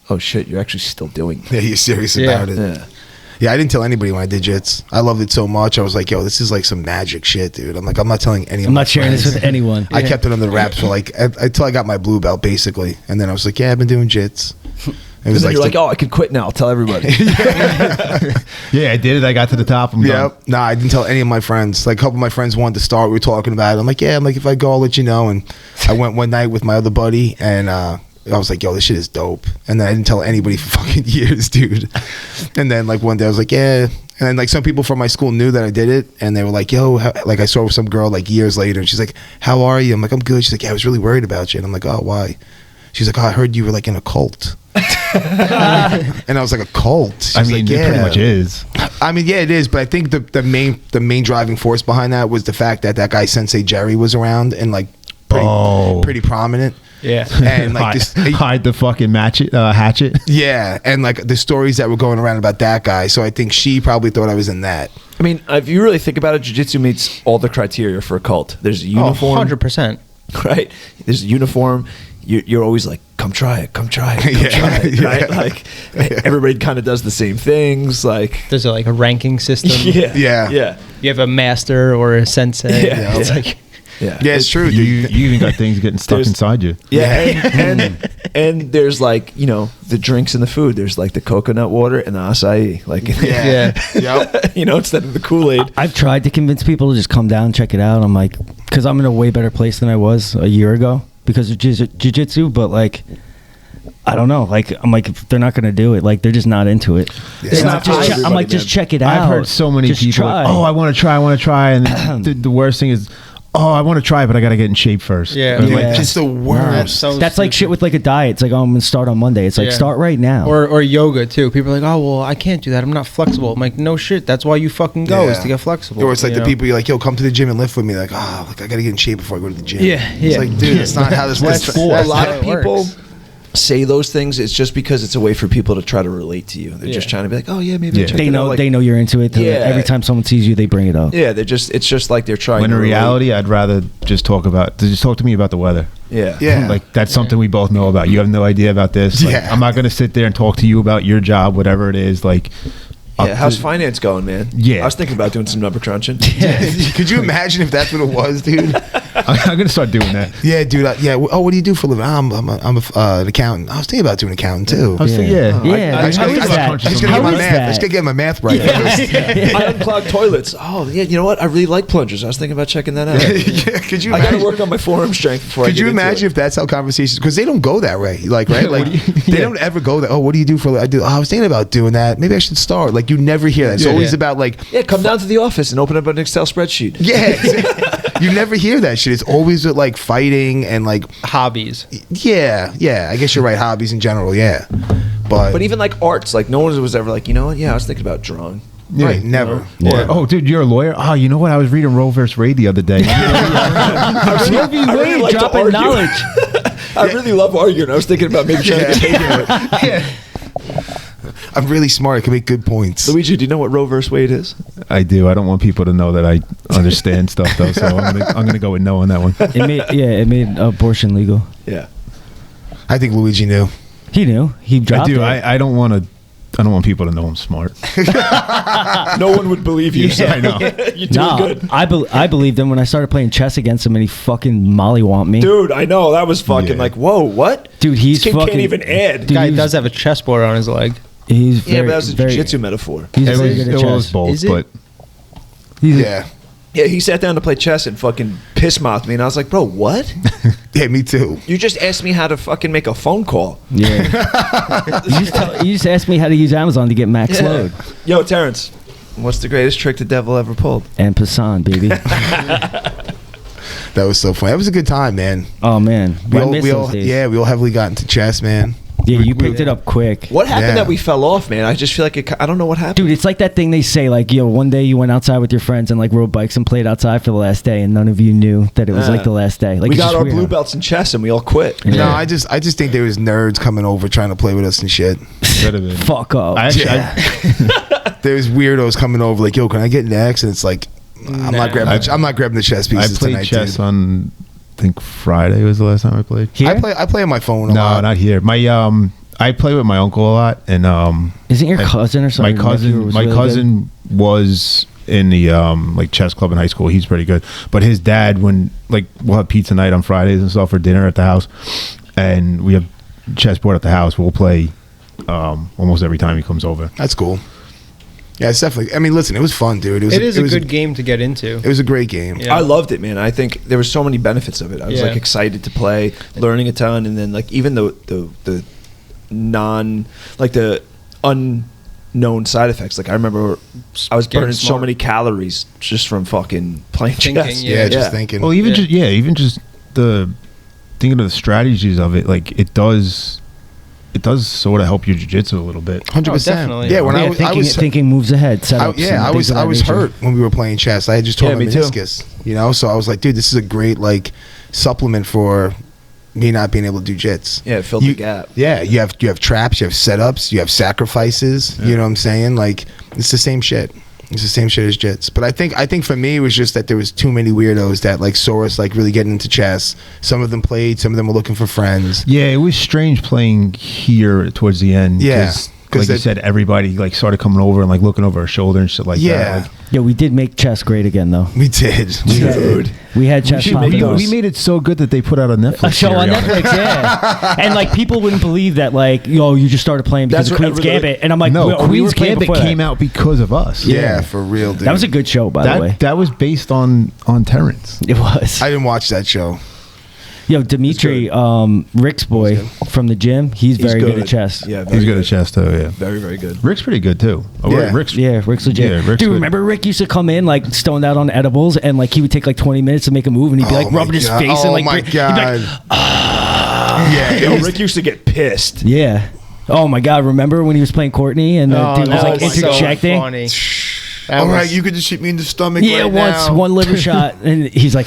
Speaker 6: oh shit, you're actually still doing
Speaker 3: Yeah, you're serious about it.
Speaker 6: Yeah.
Speaker 3: Yeah, I didn't tell anybody when I did jits. I loved it so much. I was like, yo, this is like some magic shit, dude. I'm like, I'm not telling anyone.
Speaker 2: I'm not sharing this with anyone.
Speaker 3: I kept it under the wraps for like until I got my blue belt, basically. And then I was like, yeah, I've been doing jits. It
Speaker 6: And
Speaker 3: was
Speaker 6: then you're like, oh, I can quit now. I'll tell everybody.
Speaker 5: Yeah, I did it. I got to the top. I'm done.
Speaker 3: Yep. Nah, I didn't tell any of my friends. Like, a couple of my friends wanted to start. We were talking about it. I'm like, yeah. I'm like, if I go, I'll let you know. And I went one night with my other buddy, and I was like, yo, this shit is dope. And then I didn't tell anybody for fucking years, dude. And then, like, one day I was like, yeah. And then, like, some people from my school knew that I did it, and they were like, yo, like, I saw some girl, like, years later, and she's like, how are you? I'm like, I'm good. She's like, yeah, I was really worried about you. And I'm like, oh, why? She's like, oh, I heard you were, like, in a cult. And I was like, a cult? She's
Speaker 5: I mean,
Speaker 3: like,
Speaker 5: it pretty much is.
Speaker 3: I mean, yeah, it is, but I think the main driving force behind that was the fact that guy Sensei Jerry was around and like pretty prominent.
Speaker 4: Yeah.
Speaker 3: And like
Speaker 5: hide the fucking hatchet.
Speaker 3: Yeah, and like the stories that were going around about that guy. So I think she probably thought I was in that.
Speaker 6: I mean, if you really think about it, jiu-jitsu meets all the criteria for a cult. There's a uniform.
Speaker 4: 100%.
Speaker 6: Right? There's a uniform. You're always like, come try it, come try it, come try it, right? Like, everybody kind of does the same things. Like,
Speaker 4: There's like a ranking system.
Speaker 3: Yeah.
Speaker 4: You have a master or a sensei.
Speaker 6: Yeah.
Speaker 4: It's like,
Speaker 6: yeah,
Speaker 3: It's true.
Speaker 5: You
Speaker 3: dude.
Speaker 5: even got things getting stuck
Speaker 6: There's-
Speaker 5: inside you.
Speaker 6: and there's like, you know, the drinks and the food. There's like the coconut water and the acai. Like,
Speaker 3: Yeah. Yep.
Speaker 6: you know, instead of the Kool-Aid.
Speaker 2: I've tried to convince people to just come down and check it out. I'm like, because I'm in a way better place than I was a year ago because of jiu-jitsu, but like, I don't know. Like, I'm like, if they're not going to do it, like, they're just not into it.
Speaker 3: Yeah.
Speaker 2: It's
Speaker 3: It's
Speaker 2: not
Speaker 3: not
Speaker 2: just
Speaker 6: for
Speaker 2: I'm
Speaker 6: everybody,
Speaker 2: like, just
Speaker 6: man.
Speaker 2: check it out.
Speaker 5: I've heard so many
Speaker 2: Just
Speaker 5: people like,
Speaker 2: try.
Speaker 5: oh, I want to try. And the worst thing is, oh, I want to try, but I got to get in shape first.
Speaker 4: Yeah.
Speaker 5: I'm
Speaker 2: Yeah.
Speaker 5: like,
Speaker 3: That's the worst.
Speaker 2: That's like shit with like a diet. It's like, oh, I'm going to start on Monday. It's like,
Speaker 4: Yeah.
Speaker 2: start right now.
Speaker 4: or yoga too. People are like, oh, well, I can't do that. I'm not flexible. I'm like, no shit. That's why you fucking go is to get flexible.
Speaker 3: Or it's like
Speaker 4: you
Speaker 3: the
Speaker 4: know?
Speaker 3: people you're like, yo, come to the gym and lift with me. Like, oh, like I gotta get in shape before I go to the gym.
Speaker 4: Yeah,
Speaker 3: It's
Speaker 4: yeah.
Speaker 3: like, dude, that's not how this
Speaker 4: That's
Speaker 3: works.
Speaker 4: cool.
Speaker 6: A lot
Speaker 4: how
Speaker 6: of
Speaker 4: it
Speaker 6: people
Speaker 4: works.
Speaker 6: say those things. It's just because it's a way for people to try to relate to you. They're just
Speaker 4: Yeah.
Speaker 6: trying to be like, oh yeah, maybe
Speaker 5: Yeah.
Speaker 6: I'll check
Speaker 2: they
Speaker 6: it
Speaker 2: know
Speaker 6: out. Like,
Speaker 2: they know you're into it.
Speaker 6: Yeah.
Speaker 2: Every time someone sees you, they bring it up.
Speaker 6: yeah, it's just like they're trying.
Speaker 5: when
Speaker 6: to
Speaker 5: in
Speaker 6: relate.
Speaker 5: reality, I'd rather just talk to me about the weather.
Speaker 6: Yeah,
Speaker 3: Yeah.
Speaker 5: Like, that's something we both know about. You have no idea about this. Like,
Speaker 3: Yeah.
Speaker 5: I'm not going to sit there and talk to you about your job, whatever it is. Like,
Speaker 6: Yeah, how's finance going, man?
Speaker 5: Yeah.
Speaker 6: I was thinking about doing some number crunching.
Speaker 3: Could you imagine if that's what it was, dude?
Speaker 5: I'm gonna start doing that.
Speaker 3: Yeah, dude. Oh, what do you do for a living? I'm an accountant. I was thinking about doing accounting too.
Speaker 5: I was thinking,
Speaker 2: Yeah.
Speaker 3: I just
Speaker 2: How is that?
Speaker 3: gotta get
Speaker 2: How
Speaker 3: my
Speaker 2: is
Speaker 3: math. I just
Speaker 2: that?
Speaker 3: gotta get my math right.
Speaker 6: I unclog toilets. Oh, yeah, you know what? I really like plungers. I was thinking about checking that out.
Speaker 3: Yeah, could you
Speaker 6: I got to
Speaker 3: imagine?
Speaker 6: work on my forearm strength before I
Speaker 3: Could
Speaker 6: get
Speaker 3: you
Speaker 6: into
Speaker 3: imagine
Speaker 6: it.
Speaker 3: if that's how conversations? Because they don't go that way, like right? Like they don't ever go that. Oh, what do you do for? I do. Oh, I was thinking about doing that. Maybe I should start. Like you never hear that. It's always about like.
Speaker 6: Yeah, come down to the office and open up an Excel spreadsheet.
Speaker 3: Yeah, you never hear that shit. It's always with like fighting and like
Speaker 4: Hobbies.
Speaker 3: yeah. I guess you're right. Hobbies in general, yeah. But
Speaker 6: Even like arts, like no one was ever like, you know what? Yeah, I was thinking about drawing.
Speaker 3: right, never.
Speaker 5: Or, oh, dude, you're a lawyer? Oh, you know what? I was reading Roe vs. Wade the other day.
Speaker 6: I really like to
Speaker 2: dropping
Speaker 6: argue.
Speaker 2: knowledge.
Speaker 6: I really love arguing. I was thinking about maybe trying to get paid for it.
Speaker 3: I'm really smart. I can make good points.
Speaker 6: Luigi, do you know what Roe vs. Wade is?
Speaker 5: I do. I don't want people to know that I understand stuff, though, so I'm gonna go with no on that one.
Speaker 2: It made abortion legal.
Speaker 6: Yeah.
Speaker 3: I think Luigi knew.
Speaker 2: He knew. He
Speaker 5: I
Speaker 2: dropped
Speaker 5: do.
Speaker 2: it.
Speaker 5: I don't want to. I don't want people to know I'm smart.
Speaker 6: No one would believe you. So
Speaker 5: I know.
Speaker 6: You're doing good.
Speaker 2: I believed him when I started playing chess against him, and he fucking mollywomped me.
Speaker 6: Dude, I know. That was fucking
Speaker 5: Yeah.
Speaker 6: like, whoa, what?
Speaker 2: Dude, he's
Speaker 6: This kid
Speaker 2: fucking
Speaker 6: can't even add.
Speaker 2: Dude,
Speaker 4: Guy
Speaker 2: he was-
Speaker 4: does have a chessboard on his leg.
Speaker 2: He's
Speaker 6: Yeah,
Speaker 2: very,
Speaker 6: but that was a
Speaker 2: very-
Speaker 6: jiu-jitsu metaphor.
Speaker 2: He's
Speaker 5: It
Speaker 2: very
Speaker 5: was,
Speaker 2: good at
Speaker 5: it was
Speaker 2: chess.
Speaker 5: both,
Speaker 4: Is it?
Speaker 5: but
Speaker 2: He's
Speaker 3: Yeah.
Speaker 6: Yeah, he sat down to play chess and fucking piss-mouthed me, and I was like, bro, what?
Speaker 3: Yeah, me too.
Speaker 6: You just asked me how to fucking make a phone call.
Speaker 2: Yeah. you just asked me how to use Amazon to get max load.
Speaker 6: Yo, Terrence, what's the greatest trick the devil ever pulled?
Speaker 2: And Passan, baby.
Speaker 3: That was so funny. That was a good time, man.
Speaker 2: Oh man.
Speaker 3: We
Speaker 2: I
Speaker 3: all,
Speaker 2: miss
Speaker 3: we
Speaker 2: those
Speaker 3: all,
Speaker 2: days.
Speaker 3: yeah, we all heavily got into chess, man.
Speaker 2: Yeah, you picked it up quick.
Speaker 6: What happened
Speaker 3: Yeah.
Speaker 6: that we fell off, man? I just feel like I don't know what happened.
Speaker 2: Dude, it's like that thing they say, like, yo, one day you went outside with your friends and like rode bikes and played outside for the last day, and none of you knew that it was like the last day. Like
Speaker 6: we
Speaker 2: it's
Speaker 6: got
Speaker 2: just
Speaker 6: our
Speaker 2: weird.
Speaker 6: blue belts in chess and we all quit.
Speaker 2: Yeah.
Speaker 3: No, I just think there was nerds coming over trying to play with us and shit.
Speaker 5: could have been.
Speaker 2: Fuck off.
Speaker 5: I actually,
Speaker 3: There's weirdos coming over like, yo, can I get next? And it's like, I'm not grabbing the chess
Speaker 5: I
Speaker 3: pieces
Speaker 5: played
Speaker 3: tonight,
Speaker 5: chess
Speaker 3: dude.
Speaker 5: on. I think Friday was the last time I played.
Speaker 2: Here?
Speaker 3: I play on my phone a
Speaker 5: No,
Speaker 3: lot.
Speaker 5: not here. My I play with my uncle a lot, and
Speaker 2: Isn't your cousin or something?
Speaker 5: my cousin was in the like chess club in high school. He's pretty good, but his dad, when like we'll have pizza night on Fridays and stuff for dinner at the house, and we have chessboard at the house. We'll play almost every time he comes over.
Speaker 3: That's cool. Yeah, it's definitely. I mean, listen, it was fun, dude.
Speaker 4: It is a good game to get into.
Speaker 3: It was a great game.
Speaker 4: Yeah.
Speaker 6: I loved it, man. I think there were so many benefits of it. I was
Speaker 4: Yeah.
Speaker 6: like excited to play, learning a ton, and then like even the unknown side effects. Like I remember I was
Speaker 4: Getting
Speaker 6: burning so
Speaker 4: smart.
Speaker 6: many calories just from fucking playing
Speaker 4: Thinking,
Speaker 6: chess.
Speaker 3: Yeah, just thinking.
Speaker 5: Well, even just the thinking of the strategies of it, like it does sort of help your jiu-jitsu a little bit.
Speaker 3: 100%.
Speaker 4: definitely.
Speaker 3: Yeah, when I
Speaker 2: thinking,
Speaker 3: was
Speaker 2: thinking moves ahead.
Speaker 3: I was hurt when we were playing chess. I had just torn
Speaker 6: Yeah,
Speaker 3: my
Speaker 6: me too.
Speaker 3: meniscus, so I was like, dude, this is a great like supplement for me not being able to do jits.
Speaker 6: Yeah, it filled the gap.
Speaker 3: Yeah, you have traps, you have setups, you have sacrifices. You know what I'm saying? Like it's the same shit. It's the same shit as jits. But I think for me it was just that there was too many weirdos that like saw us like really getting into chess. Some of them played, some of them were looking for friends.
Speaker 5: Yeah, it was strange playing here towards the end.
Speaker 3: Yeah, 'cause
Speaker 5: like you said, everybody like started coming over and like looking over our shoulder and shit like
Speaker 3: Yeah.
Speaker 5: that. Like,
Speaker 2: Yeah, we did make chess great again, though.
Speaker 3: We did.
Speaker 6: Dude.
Speaker 2: We had chess popping up.
Speaker 5: we made it so good that they put out a Netflix
Speaker 2: A show on
Speaker 5: series.
Speaker 2: Netflix, yeah. And like people wouldn't believe that, like, yo, you just started playing because
Speaker 6: That's
Speaker 2: of
Speaker 6: what
Speaker 2: Queen's
Speaker 6: everybody-
Speaker 2: Gambit, and I'm like,
Speaker 5: No,
Speaker 2: well, we were
Speaker 5: Queen's
Speaker 2: playing
Speaker 5: Gambit
Speaker 2: before that.
Speaker 5: came out because of us.
Speaker 3: Yeah, for real, dude.
Speaker 2: That was a good show, by the way.
Speaker 5: That was based on Terrence.
Speaker 2: It was.
Speaker 3: I didn't watch that show.
Speaker 2: Yo, Dimitri, Rick's boy from the gym, he's very good at chess.
Speaker 6: Yeah, very
Speaker 5: He's good at chess too. Yeah,
Speaker 6: Very, very good.
Speaker 5: Rick's pretty good too. Oh,
Speaker 3: Yeah.
Speaker 5: Rick's
Speaker 2: Yeah, Rick's legit.
Speaker 5: Yeah, Rick's
Speaker 2: Dude,
Speaker 5: good.
Speaker 2: remember Rick used to come in like stoned out on edibles, and like he would take like 20 minutes to make a move, and he'd be like
Speaker 3: my
Speaker 2: rubbing his
Speaker 3: God.
Speaker 2: face
Speaker 3: Oh
Speaker 2: and like
Speaker 3: my
Speaker 2: he'd be like,
Speaker 3: god. Yeah, it
Speaker 6: Yo,
Speaker 3: was-
Speaker 6: Rick used to get pissed.
Speaker 2: yeah. Oh my God! Remember when he was playing Courtney and the dude was like interjecting?
Speaker 4: So funny.
Speaker 3: all right, you could just shoot me in the stomach.
Speaker 2: Yeah,
Speaker 3: right
Speaker 2: once
Speaker 3: now.
Speaker 2: one liver shot, and he's like,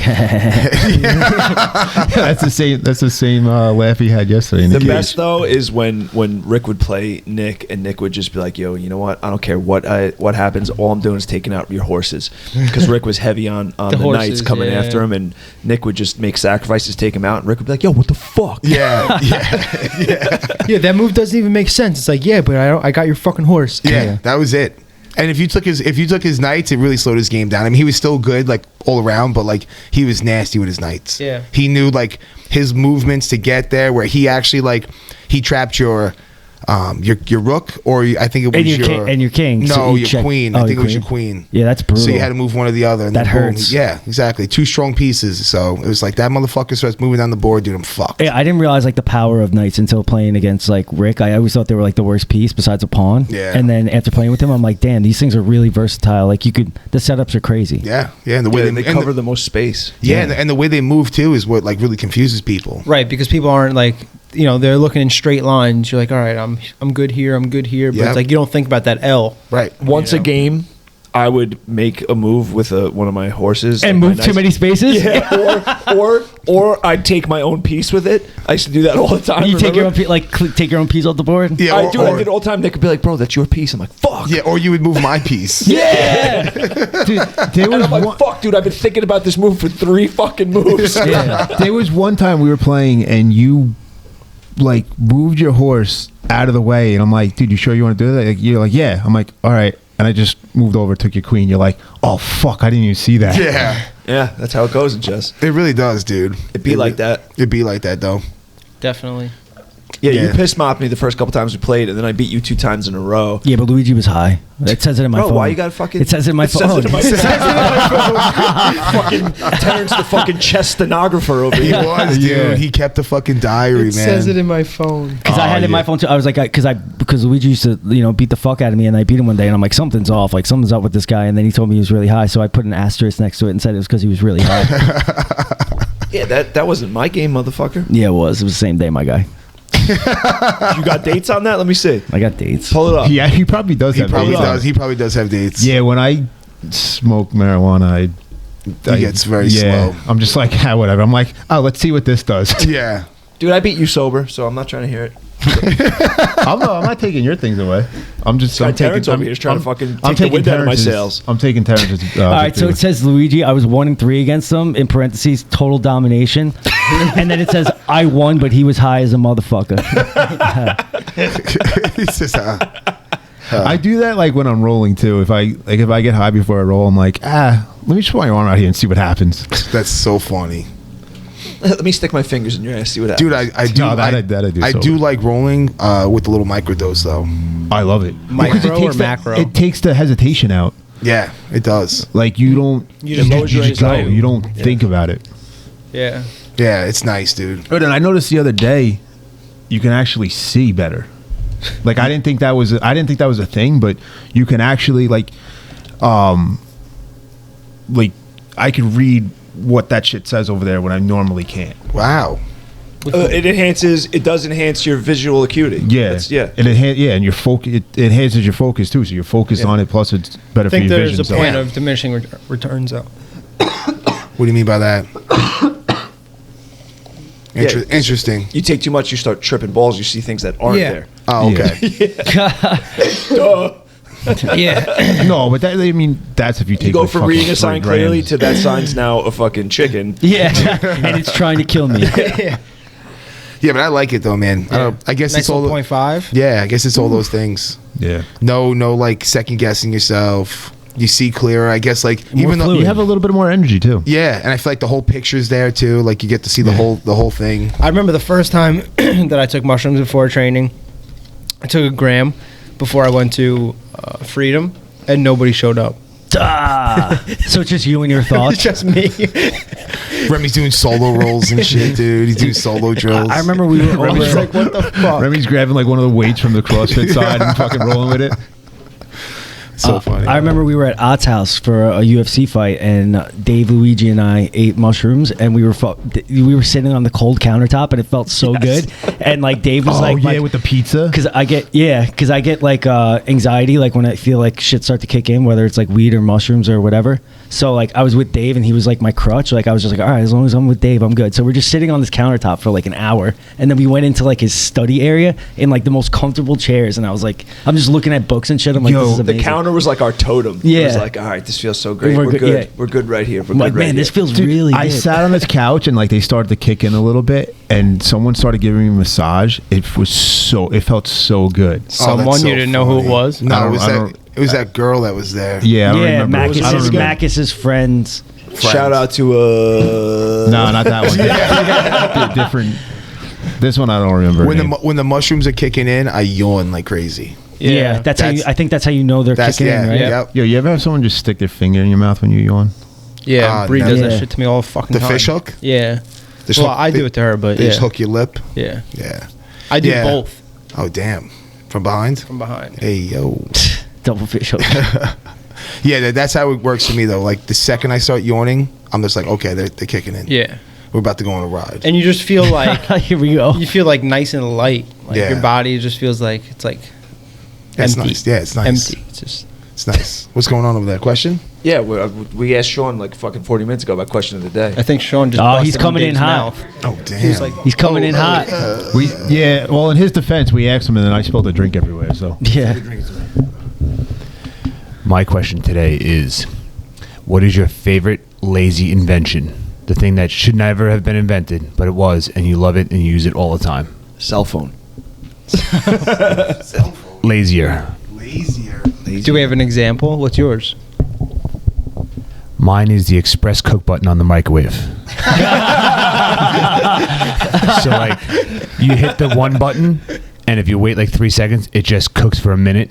Speaker 5: that's the same. That's the same laugh he had yesterday. In the
Speaker 6: The
Speaker 5: cage.
Speaker 6: best though is when Rick would play Nick and Nick would just be like, "Yo, you know what? I don't care what happens. All I'm doing is taking out your horses." Because Rick was heavy on the
Speaker 4: horses,
Speaker 6: knights coming
Speaker 4: yeah.
Speaker 6: after him, and Nick would just make sacrifices, take him out, and Rick would be like, "Yo, what the fuck?"
Speaker 3: Yeah,
Speaker 4: Yeah, that move doesn't even make sense. It's like, yeah, but I got your fucking horse.
Speaker 3: yeah, that was it. And if you took his nights, it really slowed his game down. I mean, he was still good like all around, but like he was nasty with his nights.
Speaker 4: Yeah.
Speaker 3: He knew like his movements to get there, where he actually like he trapped your rook, or I think it was
Speaker 2: your king.
Speaker 3: No,
Speaker 2: So you
Speaker 3: your
Speaker 2: check-
Speaker 3: queen.
Speaker 2: oh,
Speaker 3: I think
Speaker 2: your
Speaker 3: it was your
Speaker 2: queen.
Speaker 3: queen.
Speaker 2: Yeah, that's brutal.
Speaker 3: So you had to move one or the other. And
Speaker 2: That
Speaker 3: then boom.
Speaker 2: hurts.
Speaker 3: Yeah, exactly. 2 strong pieces. So it was like that motherfucker starts moving down the board, dude. I'm fucked.
Speaker 2: Yeah, I didn't realize like the power of knights until playing against like Rick. I always thought they were like the worst piece besides a pawn.
Speaker 3: Yeah.
Speaker 2: And then after playing with him, I'm like, damn, these things are really versatile. Like the setups are crazy.
Speaker 3: Yeah, and the way
Speaker 6: They cover the most space.
Speaker 3: Yeah, and the way they move too is what like really confuses people.
Speaker 4: Right, because people aren't like, you know, they're looking in straight lines. You're like, all right, I'm good here, I'm good here, but
Speaker 3: Yep.
Speaker 4: it's like you don't think about that L.
Speaker 3: Right.
Speaker 6: Once a game, I would make a move with one of my horses
Speaker 2: And
Speaker 6: like
Speaker 2: move
Speaker 6: my
Speaker 2: too many spaces.
Speaker 6: Yeah, or I'd take my own piece with it. I used to do that all the time.
Speaker 2: You take your own
Speaker 6: remember?
Speaker 2: take your own piece off the board.
Speaker 3: Yeah,
Speaker 6: I did it all the time. They could be like, "Bro, that's your piece." I'm like, "Fuck."
Speaker 3: Yeah, or you would move my piece.
Speaker 2: Yeah.
Speaker 5: Dude, there
Speaker 6: And
Speaker 5: was
Speaker 6: I'm like,
Speaker 5: one,
Speaker 6: "Fuck, dude, I've been thinking about this move for 3 fucking moves."
Speaker 5: yeah. There was one time we were playing and you like moved your horse out of the way, and I'm like, dude, you sure you want to do that? Like, you're like, yeah. I'm like, all right. And I just moved over, took your queen. You're like, oh fuck, I didn't even see that.
Speaker 3: Yeah,
Speaker 6: Yeah, that's how it goes in chess.
Speaker 3: it really does, dude.
Speaker 6: It'd be like that.
Speaker 3: It'd be like that though.
Speaker 4: Definitely.
Speaker 6: Yeah,
Speaker 3: Yeah.
Speaker 6: you piss mopped me the first couple times we played, and then I beat you 2 times in a row.
Speaker 2: Yeah, but Luigi was high. It says it in my
Speaker 6: Bro,
Speaker 2: phone.
Speaker 6: why you gotta fucking?
Speaker 2: It says it in my
Speaker 6: It says
Speaker 2: phone.
Speaker 6: it in my- it says it in my phone. Fucking Terrence, the fucking chess stenographer over
Speaker 3: He
Speaker 6: here.
Speaker 3: was, dude.
Speaker 5: Yeah.
Speaker 3: He kept a fucking diary,
Speaker 4: It
Speaker 3: man.
Speaker 4: says it in my phone.
Speaker 2: Because I had it in my phone too. I was like, because Luigi used to, beat the fuck out of me, and I beat him one day, and I'm like, something's off, like something's up with this guy, and then he told me he was really high, so I put an asterisk next to it and said it was because he was really high.
Speaker 6: Yeah, that wasn't my game, motherfucker.
Speaker 2: Yeah, it was the same day, my guy.
Speaker 6: You got dates on that? Let me see.
Speaker 2: I got dates.
Speaker 6: Pull it up.
Speaker 5: Yeah, he probably does
Speaker 3: he
Speaker 5: have
Speaker 3: probably
Speaker 5: dates.
Speaker 3: does. He probably does have dates.
Speaker 5: Yeah, when I smoke marijuana,
Speaker 3: He gets very slow.
Speaker 5: I'm just like, whatever. I'm like, oh, let's see what this does.
Speaker 3: Yeah.
Speaker 6: Dude, I beat you sober, so I'm not trying to hear it.
Speaker 5: I'm not taking your things away. I'm just.
Speaker 6: Guy
Speaker 5: I'm taking.
Speaker 6: Terrence over here is trying to fucking take the wind out of my sails.
Speaker 5: I'm taking Terrence's.
Speaker 2: All right, so it says Luigi, I was 1-3 against him, in parentheses, total domination. And then it says, I won, but he was high as a motherfucker.
Speaker 3: He says,
Speaker 5: I do that like when I'm rolling too. If I get high before I roll, I'm like, let me try your arm out here and see what happens.
Speaker 3: that's so funny.
Speaker 6: Let me stick my fingers in your ass, see what happens.
Speaker 3: Dude, I do.
Speaker 5: No, that I do
Speaker 3: I
Speaker 5: sober.
Speaker 3: do like rolling with the little microdose though.
Speaker 5: I love it.
Speaker 4: Micro
Speaker 5: Because it takes
Speaker 4: or macro?
Speaker 5: It takes the hesitation out.
Speaker 3: Yeah, it does.
Speaker 5: Like you don't.
Speaker 6: You just lowers your
Speaker 5: just go.
Speaker 6: anxiety.
Speaker 5: You don't think about it.
Speaker 4: Yeah.
Speaker 3: Yeah, it's nice, dude.
Speaker 5: But then I noticed the other day, you can actually see better. Like I didn't think that was a thing, but you can actually like I could read what that shit says over there when I normally can't.
Speaker 3: Wow.
Speaker 6: It does enhance your visual acuity.
Speaker 5: Yeah,
Speaker 6: That's- yeah.
Speaker 5: and your focus. It enhances your focus too. So you're focused on it. Plus, it's better
Speaker 4: I
Speaker 5: for
Speaker 4: think
Speaker 5: your
Speaker 4: there's
Speaker 5: vision.
Speaker 4: a
Speaker 5: so-
Speaker 4: point of diminishing returns out.
Speaker 3: What do you mean by that? Interesting.
Speaker 6: You take too much, you start tripping balls. You see things that aren't
Speaker 4: Yeah.
Speaker 6: there.
Speaker 3: Oh, okay.
Speaker 4: Yeah.
Speaker 5: No, but that, I mean, that's if you take.
Speaker 6: You go
Speaker 5: like
Speaker 6: from
Speaker 5: fucking
Speaker 6: reading a sign
Speaker 5: 3
Speaker 6: clearly
Speaker 5: grams.
Speaker 6: to that sign's now a fucking chicken.
Speaker 2: Yeah, and it's trying to kill me.
Speaker 3: Yeah, but I like it though, man. I guess
Speaker 4: Nice
Speaker 3: it's all.
Speaker 4: little 0.5.
Speaker 3: Yeah, I guess it's all those things.
Speaker 5: Yeah,
Speaker 3: No, like second guessing yourself. You see clearer. I guess like
Speaker 2: More
Speaker 3: even though
Speaker 2: fluid.
Speaker 5: you have a little bit more energy too.
Speaker 3: yeah, and I feel like the whole picture's there too. Like you get to see the whole thing.
Speaker 4: I remember the first time that I took mushrooms before training. I took a gram before I went to Freedom, and nobody showed up.
Speaker 2: So it's just you and your
Speaker 4: It's
Speaker 2: thoughts?
Speaker 4: just me.
Speaker 3: Remy's doing solo rolls and shit, dude. He's doing solo drills.
Speaker 2: I remember we were over.
Speaker 4: Remy's like, what the fuck?
Speaker 5: Remy's grabbing like one of the weights from the CrossFit side and fucking rolling with it.
Speaker 3: so funny.
Speaker 2: I remember we were at Ott's house for a UFC fight, and Dave, Luigi, and I ate mushrooms, and we were sitting on the cold countertop, and it felt so good. And like Dave was
Speaker 5: with the pizza.
Speaker 2: because I get like anxiety like when I feel like shit start to kick in, whether it's like weed or mushrooms or whatever. So like I was with Dave, and he was like my crutch. Like I was just like, all right, as long as I'm with Dave, I'm good. So we're just sitting on this countertop for like an hour, and then we went into like his study area in like the most comfortable chairs, and I was like, I'm just looking at books and shit. I'm like,
Speaker 5: Yo,
Speaker 2: this is
Speaker 6: The
Speaker 2: amazing.
Speaker 6: counter was like our totem. It
Speaker 2: Yeah.
Speaker 6: was like, all right, this feels so great.
Speaker 2: We're
Speaker 6: We're
Speaker 2: good,
Speaker 6: good.
Speaker 2: yeah.
Speaker 6: We're good right here. We're
Speaker 2: I'm
Speaker 6: good
Speaker 2: like,
Speaker 6: right
Speaker 2: man,
Speaker 6: here.
Speaker 2: this feels
Speaker 5: Dude,
Speaker 2: really good.
Speaker 5: I sat on this couch and like they started to kick in a little bit, and someone started giving me a massage. It felt so good.
Speaker 3: Oh,
Speaker 4: Someone
Speaker 3: that's so
Speaker 4: you didn't know who it
Speaker 3: funny.
Speaker 4: was?
Speaker 3: No,
Speaker 5: I
Speaker 3: it was
Speaker 5: don't-
Speaker 3: that. It was that girl that was there.
Speaker 5: Yeah, I don't remember. I don't remember.
Speaker 2: Macus's friends.
Speaker 6: Shout out to
Speaker 5: No, not that one. Different. This one I don't remember.
Speaker 3: When the mushrooms are kicking in, I yawn like crazy.
Speaker 2: Yeah, that's how I think that's how you know they're kicking in, right?
Speaker 3: Yep.
Speaker 5: Yo, you ever have someone just stick their finger in your mouth when you yawn?
Speaker 4: Yeah, Bree does
Speaker 2: Yeah.
Speaker 4: that shit to me all the fucking
Speaker 3: The
Speaker 4: time.
Speaker 3: fish hook?
Speaker 4: Yeah.
Speaker 3: Just
Speaker 4: Well,
Speaker 3: hook-
Speaker 4: I do it to her, but
Speaker 3: They
Speaker 4: yeah.
Speaker 3: just hook your lip.
Speaker 4: Yeah.
Speaker 3: Yeah.
Speaker 4: I do
Speaker 3: Yeah.
Speaker 4: both
Speaker 3: Oh damn! From behind.
Speaker 4: from behind.
Speaker 3: Hey yo.
Speaker 2: Double fish hook.
Speaker 3: Yeah, that's how it works for me though. Like the second I start yawning, I'm just like, okay, they're kicking in.
Speaker 4: Yeah.
Speaker 3: We're about to go on a ride.
Speaker 4: And you just feel like
Speaker 2: Here we go.
Speaker 4: you feel like nice and light. Like
Speaker 3: Yeah.
Speaker 4: your body just feels like it's like
Speaker 3: It's
Speaker 4: empty.
Speaker 3: nice. Yeah, it's nice.
Speaker 4: Empty. It's just
Speaker 3: It's nice. What's going on over there? Question?
Speaker 6: Yeah, we asked Sean like fucking 40 minutes ago about question of the day.
Speaker 4: I think Sean just
Speaker 2: Oh,
Speaker 4: busted
Speaker 2: he's
Speaker 4: on
Speaker 2: coming in
Speaker 4: Dave's
Speaker 2: hot.
Speaker 4: mouth.
Speaker 3: Oh damn.
Speaker 4: He was like,
Speaker 2: He's coming in hot.
Speaker 5: Well, in his defense, we asked him, and then I spilled a drink everywhere. So
Speaker 2: Yeah.
Speaker 8: My question today is, what is your favorite lazy invention? The thing that should never have been invented, but it was, and you love it and you use it all the time.
Speaker 6: Cell phone.
Speaker 8: Lazier.
Speaker 3: Lazier.
Speaker 4: do we have an example? What's yours?
Speaker 8: Mine is the express cook button on the microwave. So like, you hit the one button, and if you wait like 3 seconds, it just cooks for a minute.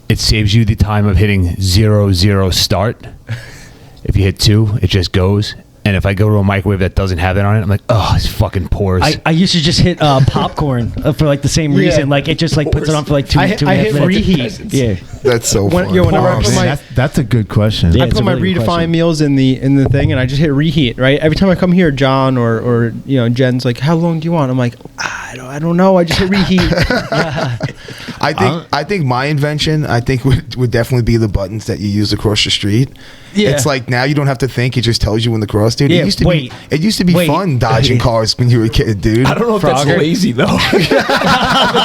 Speaker 8: It saves you the time of hitting 0 start. If you hit 2, it just goes. And if I go to a microwave that doesn't have that on it, I'm like, oh, it's fucking pours.
Speaker 2: I used to just hit popcorn for like the same reason. Like it just like puts it on for like two
Speaker 4: I
Speaker 2: and a
Speaker 4: hit
Speaker 2: half minutes.
Speaker 4: reheat.
Speaker 2: Yeah.
Speaker 3: That's so
Speaker 4: When-
Speaker 3: funny.
Speaker 4: yo, whenever I
Speaker 3: Oh,
Speaker 4: put
Speaker 3: man.
Speaker 4: my-
Speaker 5: that's a good question.
Speaker 2: Yeah,
Speaker 4: I
Speaker 2: it's
Speaker 4: put
Speaker 2: a
Speaker 4: my
Speaker 2: really good
Speaker 4: redefined
Speaker 2: question.
Speaker 4: meals in the thing, and I just hit reheat. Right, every time I come here, John or Jen's like, "How long do you want?" I'm like, I don't know. I just hit reheat.
Speaker 3: I think my invention would definitely be the buttons that you use across the street.
Speaker 4: Yeah.
Speaker 3: It's like now you don't have to think; it just tells you when to cross, dude.
Speaker 2: Yeah,
Speaker 3: it used to
Speaker 2: wait.
Speaker 3: be
Speaker 2: Wait.
Speaker 3: fun dodging cars when you were a kid, dude.
Speaker 6: I don't know if that's
Speaker 4: Frogger.
Speaker 6: lazy though.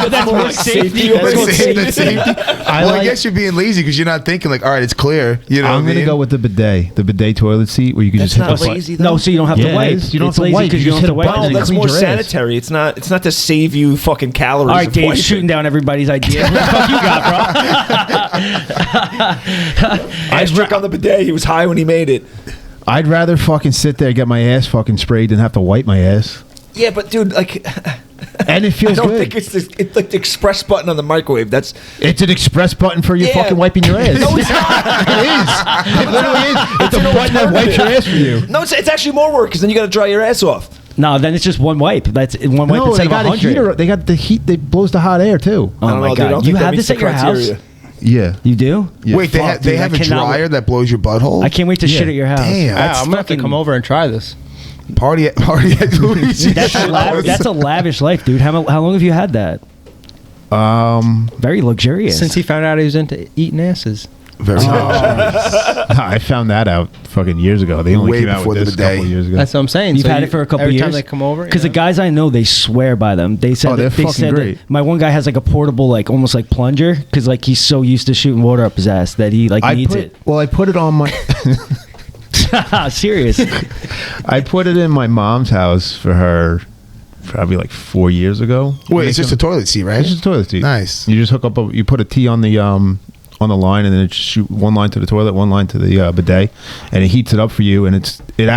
Speaker 2: That's more safety.
Speaker 3: That's
Speaker 2: That's more
Speaker 3: safety.
Speaker 2: safety.
Speaker 3: I guess you're being lazy because you're not thinking like, all right, it's clear. You know,
Speaker 5: I'm
Speaker 3: what I
Speaker 5: gonna
Speaker 3: mean?
Speaker 5: go with the bidet toilet seat where you can
Speaker 6: That's
Speaker 5: just hit
Speaker 6: not
Speaker 5: the button.
Speaker 6: lazy though.
Speaker 2: No, so you don't have
Speaker 5: Yeah,
Speaker 2: to wipe.
Speaker 5: it is. You don't
Speaker 2: It's
Speaker 5: have to
Speaker 2: lazy
Speaker 5: wipe.
Speaker 2: because
Speaker 5: You
Speaker 2: you don't
Speaker 5: just
Speaker 2: have to
Speaker 5: hit a
Speaker 2: wipe.
Speaker 5: button
Speaker 6: No,
Speaker 5: and
Speaker 6: that's
Speaker 5: clean
Speaker 6: more
Speaker 5: your ass.
Speaker 6: sanitary. It's not to save you fucking calories.
Speaker 2: All right,
Speaker 6: of
Speaker 2: Dave's
Speaker 6: wiping.
Speaker 2: shooting down everybody's idea. What the fuck you got, bro?
Speaker 6: Ass trick on the bidet. He was high when he made it.
Speaker 5: I'd rather fucking sit there, get my ass fucking sprayed, than have to wipe my ass.
Speaker 6: Yeah, but dude, like,
Speaker 5: And it
Speaker 6: I
Speaker 5: feels
Speaker 6: don't
Speaker 5: good.
Speaker 6: think it's like the express button on the microwave. That's
Speaker 5: It's an express button for you
Speaker 6: Yeah.
Speaker 5: fucking wiping your ass.
Speaker 6: No, it's not.
Speaker 5: It is. It literally is. It's a button that wipes your ass for you.
Speaker 6: no, it's actually more work because then you got to dry your ass off.
Speaker 2: No, then it's just one wipe. That's one wipe
Speaker 5: No,
Speaker 2: instead
Speaker 5: they
Speaker 2: of
Speaker 5: got a
Speaker 2: 100.
Speaker 5: heater. They got the heat that blows the hot air too.
Speaker 2: Oh
Speaker 6: I don't
Speaker 2: my
Speaker 6: know, dude. I
Speaker 2: god,
Speaker 6: don't
Speaker 2: you
Speaker 6: think that
Speaker 2: have
Speaker 6: meets
Speaker 2: this at
Speaker 6: the
Speaker 2: your house?
Speaker 6: criteria.
Speaker 5: Yeah.
Speaker 2: You do?
Speaker 3: Wait, they
Speaker 2: Fuck, dude,
Speaker 3: have
Speaker 2: I
Speaker 3: a
Speaker 2: cannot
Speaker 3: dryer
Speaker 2: wait.
Speaker 3: that blows your butthole.
Speaker 2: I can't wait to
Speaker 5: Yeah.
Speaker 2: shit at your house.
Speaker 3: Damn,
Speaker 4: Yeah,
Speaker 3: that's
Speaker 4: I'm gonna have to
Speaker 2: fucking-
Speaker 4: come over and try this.
Speaker 3: party at Luigi.
Speaker 2: That's a lavish life, dude. How long have you had that? Very luxurious.
Speaker 4: Since he found out he was into eating asses.
Speaker 3: Very
Speaker 5: I found that out fucking years ago. They only
Speaker 3: Way
Speaker 5: came out
Speaker 3: before
Speaker 5: with
Speaker 3: the
Speaker 5: this a couple
Speaker 3: bidet.
Speaker 5: years ago.
Speaker 4: That's what I'm saying.
Speaker 2: You've
Speaker 4: So
Speaker 2: had it for a couple
Speaker 4: every
Speaker 2: years.
Speaker 4: time they come over,
Speaker 2: Because the
Speaker 4: yeah.
Speaker 2: guys I know, they swear by them. They said
Speaker 5: Oh, they're
Speaker 2: that, they
Speaker 5: fucking
Speaker 2: said
Speaker 5: great.
Speaker 2: that my one guy has like a portable, like almost like plunger, because like he's so used to shooting water up his ass that he like needs it.
Speaker 5: Well, I put it on my.
Speaker 2: Serious.
Speaker 5: I put it in my mom's house for her, probably like 4 years ago.
Speaker 3: Wait, it's just a toilet seat, right?
Speaker 5: It's just a toilet seat.
Speaker 3: Nice.
Speaker 5: You just hook up. You put a T on the line, and then it just shoot one line to the toilet, one line to the bidet, and it heats it up for you. And it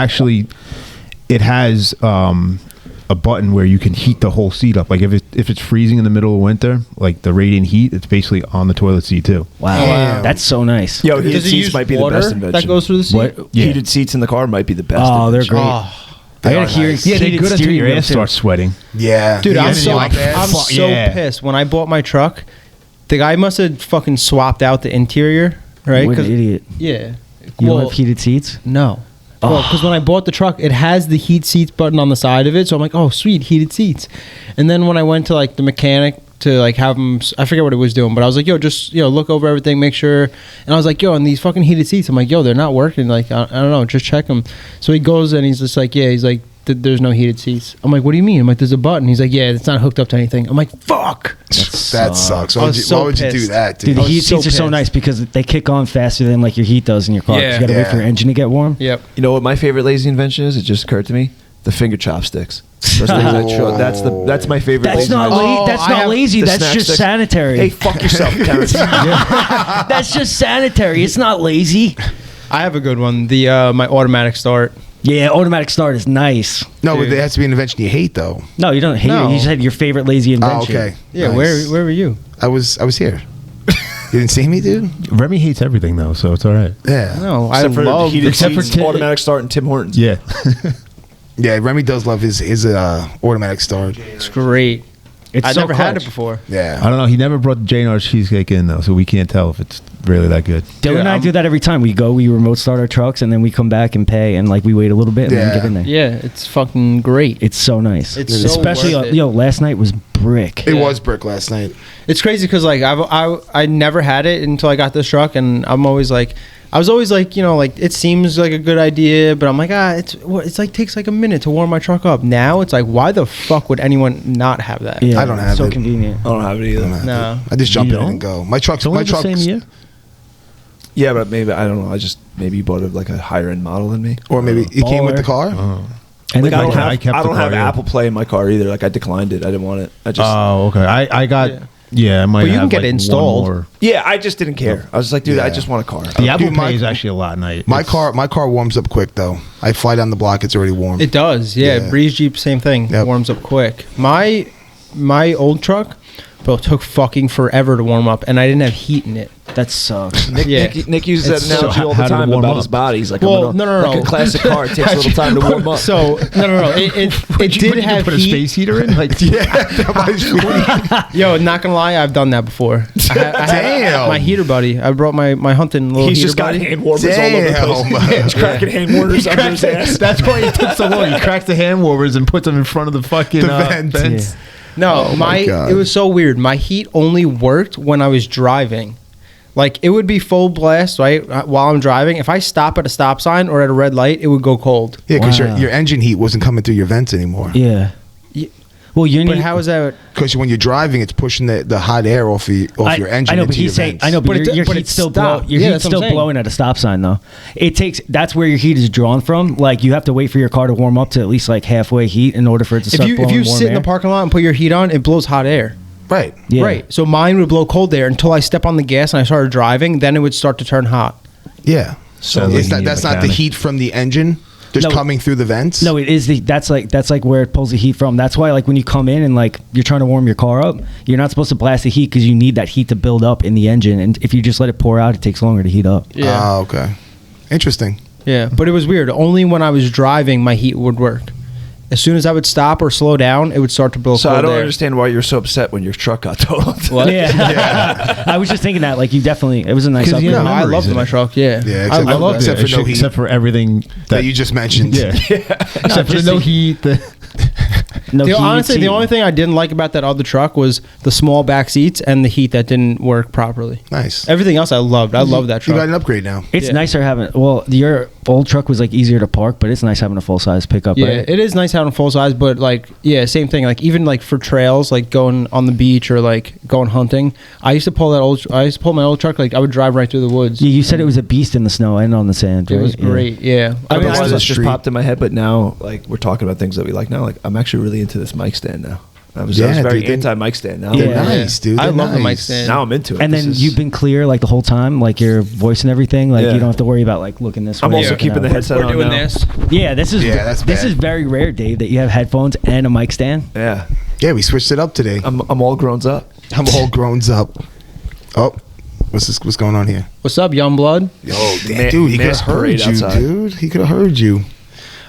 Speaker 5: has a button where you can heat the whole seat up. Like if it's freezing in the middle of winter, like the radiant heat, it's basically on the toilet seat too.
Speaker 2: Wow.
Speaker 3: Damn.
Speaker 2: That's so nice.
Speaker 6: Yo, heated
Speaker 4: Does it
Speaker 6: seats
Speaker 4: use
Speaker 6: might be the
Speaker 4: water
Speaker 6: best invention.
Speaker 4: that goes through the seat?
Speaker 2: What?
Speaker 5: Yeah.
Speaker 6: Heated seats in the car might be the best.
Speaker 2: Oh, they're
Speaker 6: invention.
Speaker 2: great. I gotta hear.
Speaker 3: nice.
Speaker 5: Yeah, they're
Speaker 2: heated
Speaker 5: good until
Speaker 2: steering
Speaker 5: your
Speaker 2: wheel,
Speaker 5: ass
Speaker 2: too.
Speaker 5: starts sweating.
Speaker 3: Yeah,
Speaker 4: Dude,
Speaker 3: You
Speaker 4: I'm
Speaker 3: guys
Speaker 4: so
Speaker 3: like that?
Speaker 4: I'm so
Speaker 5: Yeah.
Speaker 4: pissed. When I bought my truck, the guy must have fucking swapped out the interior, right?
Speaker 2: What an idiot.
Speaker 4: Yeah.
Speaker 2: You don't
Speaker 4: Well,
Speaker 2: have heated seats?
Speaker 4: No. Well, because when I bought the truck, it has the heat seats button on the side of it, so I'm like, oh, sweet, heated seats. And then when I went to like the mechanic to like have him, I forget what it was doing, but I was like, yo, just look over everything, make sure. And I was like, yo, and these fucking heated seats, I'm like, yo, they're not working. Like I don't know, just check them. So he goes and he's just like, yeah, he's like, there's no heated seats. I'm like, what do you mean? I'm like, there's a button. He's like, yeah, it's not hooked up to anything. I'm like, fuck.
Speaker 3: That sucks.
Speaker 4: I
Speaker 3: Why
Speaker 4: was
Speaker 3: would you,
Speaker 4: so
Speaker 3: why would you do
Speaker 4: pissed.
Speaker 3: that,
Speaker 2: Dude,
Speaker 3: dude?
Speaker 2: the
Speaker 4: was
Speaker 2: heat
Speaker 4: so
Speaker 2: seats are so
Speaker 4: pissed.
Speaker 2: nice because they kick on faster than like your heat does in your car.
Speaker 4: Yeah.
Speaker 2: You gotta wait
Speaker 3: Yeah.
Speaker 2: for your engine to get warm.
Speaker 4: Yep.
Speaker 6: You know what my favorite lazy invention is? It just occurred to me. The finger chopsticks. Those things I chew- that's my favorite.
Speaker 2: That's
Speaker 6: lazy
Speaker 2: not
Speaker 6: method.
Speaker 2: that's not lazy.
Speaker 6: the
Speaker 2: That's
Speaker 6: snack
Speaker 2: just
Speaker 6: sticks.
Speaker 2: sanitary.
Speaker 6: Hey, fuck yourself, Terrence.
Speaker 2: That's just sanitary. It's not lazy.
Speaker 4: I have a good one. The my automatic start.
Speaker 2: Yeah, automatic start is nice.
Speaker 3: No, but
Speaker 4: Dude.
Speaker 3: there has to be an invention you hate though.
Speaker 2: No, you don't hate
Speaker 4: No.
Speaker 2: it. You said your favorite lazy
Speaker 3: Oh,
Speaker 2: invention.
Speaker 3: okay.
Speaker 4: Yeah,
Speaker 3: Nice.
Speaker 4: where were you?
Speaker 3: I was here. You didn't see me, dude?
Speaker 5: Remy hates everything though, so it's all right.
Speaker 3: Yeah.
Speaker 4: No,
Speaker 6: Except for
Speaker 4: love
Speaker 6: heated
Speaker 5: except for
Speaker 6: seats,
Speaker 5: Tim-
Speaker 6: automatic start, and Tim Hortons.
Speaker 5: Yeah.
Speaker 3: Yeah, Remy does love his automatic start.
Speaker 4: It's great.
Speaker 2: It's
Speaker 4: I
Speaker 2: so
Speaker 4: never had
Speaker 2: clutch.
Speaker 4: it before.
Speaker 3: Yeah.
Speaker 5: I don't know. He never brought the J&R cheesecake in though, so we can't tell if it's really that good.
Speaker 2: Dylan and I
Speaker 4: I'm-
Speaker 2: do that every time. We remote start our trucks, and then we come back and pay, and like we wait a little bit and then
Speaker 3: Yeah.
Speaker 2: get in there.
Speaker 4: Yeah, it's fucking great.
Speaker 2: It's so nice.
Speaker 4: It's so
Speaker 2: especially
Speaker 4: worth it.
Speaker 2: last night was brick.
Speaker 3: It was brick last night.
Speaker 4: It's crazy because like I never had it until I got this truck, and I was always like, you know, like it seems like a good idea, but I'm like, it's like takes like a minute to warm my truck up. Now it's like, why the fuck would anyone not have that?
Speaker 2: Yeah,
Speaker 3: I don't have
Speaker 2: so
Speaker 3: it.
Speaker 2: convenient.
Speaker 6: I don't have it either.
Speaker 4: No.
Speaker 3: I just jump
Speaker 5: You
Speaker 3: in
Speaker 5: don't?
Speaker 3: and go. My truck's
Speaker 5: It's only
Speaker 3: my
Speaker 5: the
Speaker 3: truck's
Speaker 5: same year.
Speaker 6: Yeah, but maybe I don't know. Maybe you bought like a higher end model than me.
Speaker 3: or maybe it came with the
Speaker 2: Baller.
Speaker 3: car.
Speaker 2: And
Speaker 6: Like
Speaker 2: then
Speaker 6: I don't
Speaker 5: I
Speaker 6: have,
Speaker 5: kept
Speaker 6: I
Speaker 5: the
Speaker 6: don't
Speaker 5: car,
Speaker 6: have
Speaker 5: yeah.
Speaker 6: Apple Play in my car either. Like I declined it. I didn't want it. I just
Speaker 5: Oh, okay. I got.
Speaker 4: Yeah.
Speaker 5: Yeah, I might.
Speaker 4: But you can
Speaker 5: have,
Speaker 4: get
Speaker 5: like,
Speaker 4: it
Speaker 5: one
Speaker 4: installed.
Speaker 5: more.
Speaker 6: yeah, I just didn't care. I was like, dude, I
Speaker 3: Yeah.
Speaker 6: just want a car.
Speaker 5: The Apple
Speaker 3: Dude, my-
Speaker 5: Pay is actually a lot night.
Speaker 3: My car warms up quick though. I fly down the block, it's already warm.
Speaker 4: It does, yeah.
Speaker 3: Yeah.
Speaker 4: Breeze Jeep, same thing.
Speaker 3: Yep.
Speaker 4: Warms up quick. My old truck, bro, took fucking forever to warm up, and I didn't have heat in it.
Speaker 2: that sucks.
Speaker 4: Yeah.
Speaker 6: Nick uses
Speaker 5: It's
Speaker 6: that
Speaker 5: so-
Speaker 6: analogy all
Speaker 5: how
Speaker 6: the
Speaker 5: did it
Speaker 6: time
Speaker 5: warm
Speaker 6: about
Speaker 5: up?
Speaker 6: his body. He's like,
Speaker 4: Well,
Speaker 6: I'm
Speaker 4: no.
Speaker 6: like a classic car. It takes a little time to warm up.
Speaker 4: So no. It did have
Speaker 5: put a
Speaker 4: heat.
Speaker 5: space heater in. Like,
Speaker 4: Yo, not gonna lie, I've done that before. I had
Speaker 3: Damn.
Speaker 4: my heater buddy. I brought my hunting little
Speaker 6: He's
Speaker 4: heater
Speaker 6: just got
Speaker 4: buddy.
Speaker 6: hand warmers all over the place.
Speaker 3: Damn.
Speaker 6: He's cracking hand warmers under his ass.
Speaker 5: That's why it took so long. He cracks the hand warmers and puts them in front of the fucking
Speaker 3: The vent.
Speaker 5: vents.
Speaker 4: No,
Speaker 3: Oh my God.
Speaker 4: it was so weird. My heat only worked when I was driving. Like it would be full blast, right? While I'm driving. If I stop at a stop sign or at a red light, it would go cold.
Speaker 3: Yeah, because
Speaker 2: Wow.
Speaker 3: your engine heat wasn't coming through your vents anymore.
Speaker 2: Yeah.
Speaker 4: Yeah.
Speaker 2: Well, you
Speaker 4: But
Speaker 2: need.
Speaker 4: how is that?
Speaker 3: Because when you're driving, it's pushing the hot air off your engine.
Speaker 2: I know, but
Speaker 3: into your
Speaker 2: he's saying.
Speaker 3: vents.
Speaker 2: I know, but,
Speaker 4: But
Speaker 2: your
Speaker 4: it
Speaker 2: heat's still
Speaker 4: stopped.
Speaker 2: Your
Speaker 4: Yeah,
Speaker 2: heat's
Speaker 4: that's what I'm
Speaker 2: still
Speaker 4: saying.
Speaker 2: blowing at a stop sign, though. It takes. That's where your heat is drawn from. Like you have to wait for your car to warm up to at least like halfway heat in order for it to
Speaker 4: If
Speaker 2: start
Speaker 4: you
Speaker 2: blowing warm
Speaker 4: sit in
Speaker 2: air.
Speaker 4: the parking lot and put your heat on, it blows hot air.
Speaker 3: Right.
Speaker 2: Yeah.
Speaker 4: Right. So mine would blow cold air until I step on the gas and I started driving. Then it would start to turn hot.
Speaker 3: Yeah.
Speaker 5: So
Speaker 3: It's
Speaker 5: you
Speaker 3: not,
Speaker 5: need
Speaker 3: that's
Speaker 5: a
Speaker 3: not the
Speaker 5: mechanic.
Speaker 3: heat from the engine just
Speaker 2: No.
Speaker 3: coming through the vents.
Speaker 2: No, it is that's like where it pulls the heat from. That's why like when you come in and like you're trying to warm your car up, you're not supposed to blast the heat because you need that heat to build up in the engine. And if you just let it pour out, it takes longer to heat up.
Speaker 4: Yeah.
Speaker 3: Oh, okay. Interesting.
Speaker 4: Yeah. But it was weird. Only when I was driving, my heat would work. As soon as I would stop or slow down, it would start to blow
Speaker 6: So
Speaker 4: cold
Speaker 6: I don't
Speaker 4: air.
Speaker 6: understand why you're so upset when your truck got totaled.
Speaker 4: What?
Speaker 2: Yeah. I was just thinking that like you definitely it was a nice
Speaker 5: 'Cause you
Speaker 2: upgrade.
Speaker 5: have
Speaker 4: No, I
Speaker 5: memories
Speaker 4: loved
Speaker 5: in
Speaker 4: my
Speaker 5: it.
Speaker 4: truck. Yeah.
Speaker 3: Yeah,
Speaker 4: I
Speaker 3: except-
Speaker 4: love
Speaker 5: loved
Speaker 4: that.
Speaker 3: except
Speaker 5: it,
Speaker 3: for no heat.
Speaker 5: except for everything
Speaker 3: That you just mentioned.
Speaker 5: Yeah. Except for
Speaker 2: just
Speaker 5: no
Speaker 2: the-
Speaker 5: heat.
Speaker 2: No heat,
Speaker 4: Honestly, the
Speaker 2: heat.
Speaker 4: only thing I didn't like about that other truck was the small back seats and the heat that didn't work properly.
Speaker 3: Nice.
Speaker 4: Everything else I loved. I love that
Speaker 3: You got
Speaker 4: truck.
Speaker 3: an upgrade now.
Speaker 2: It's
Speaker 4: Yeah.
Speaker 2: nicer having. Well, your old truck was like easier to park, but it's nice having a full size pickup.
Speaker 4: Yeah,
Speaker 2: right?
Speaker 4: it is nice having full size, but like, yeah, same thing. Like even like for trails, like going on the beach or like going hunting, I used to pull my old truck. Like I would drive right through the woods.
Speaker 2: Yeah, you said it was a beast in the snow and on the sand.
Speaker 4: It
Speaker 2: right?
Speaker 4: was
Speaker 2: Yeah.
Speaker 4: great. Yeah.
Speaker 6: I mean,
Speaker 3: That's
Speaker 6: I
Speaker 3: the
Speaker 6: just
Speaker 3: street.
Speaker 6: popped in my head, but now, like, we're talking about things that we like now. Like, I'm actually really into this mic stand now. I was
Speaker 3: Yeah,
Speaker 6: very
Speaker 3: dude, they-
Speaker 6: anti-mic stand. Now,
Speaker 3: They're
Speaker 2: Yeah.
Speaker 3: nice, dude.
Speaker 4: I
Speaker 3: They're
Speaker 4: love the mic
Speaker 3: nice.
Speaker 4: stand.
Speaker 6: now I'm into it.
Speaker 2: And
Speaker 6: This
Speaker 2: then
Speaker 6: is-
Speaker 2: you've been clear like the whole time, like your voice and everything. Like
Speaker 6: Yeah.
Speaker 2: you don't have to worry about like looking this way.
Speaker 6: I'm also
Speaker 2: looking
Speaker 6: keeping
Speaker 2: that
Speaker 6: the
Speaker 2: way.
Speaker 6: headset
Speaker 4: We're
Speaker 6: on
Speaker 4: doing
Speaker 6: now.
Speaker 4: this.
Speaker 2: Yeah, this is
Speaker 3: Yeah, that's
Speaker 2: this
Speaker 3: bad.
Speaker 2: is very rare, Dave, that you have headphones and a mic stand.
Speaker 6: Yeah,
Speaker 3: Yeah, we switched it up today.
Speaker 6: I'm all grown up.
Speaker 3: I'm all grown up. Oh, what's going on here?
Speaker 4: What's up, young blood?
Speaker 3: Yo,
Speaker 6: Ma-
Speaker 3: dude, he could have
Speaker 6: mass
Speaker 3: heard
Speaker 6: parade
Speaker 3: you,
Speaker 6: outside.
Speaker 3: dude. He could have heard you.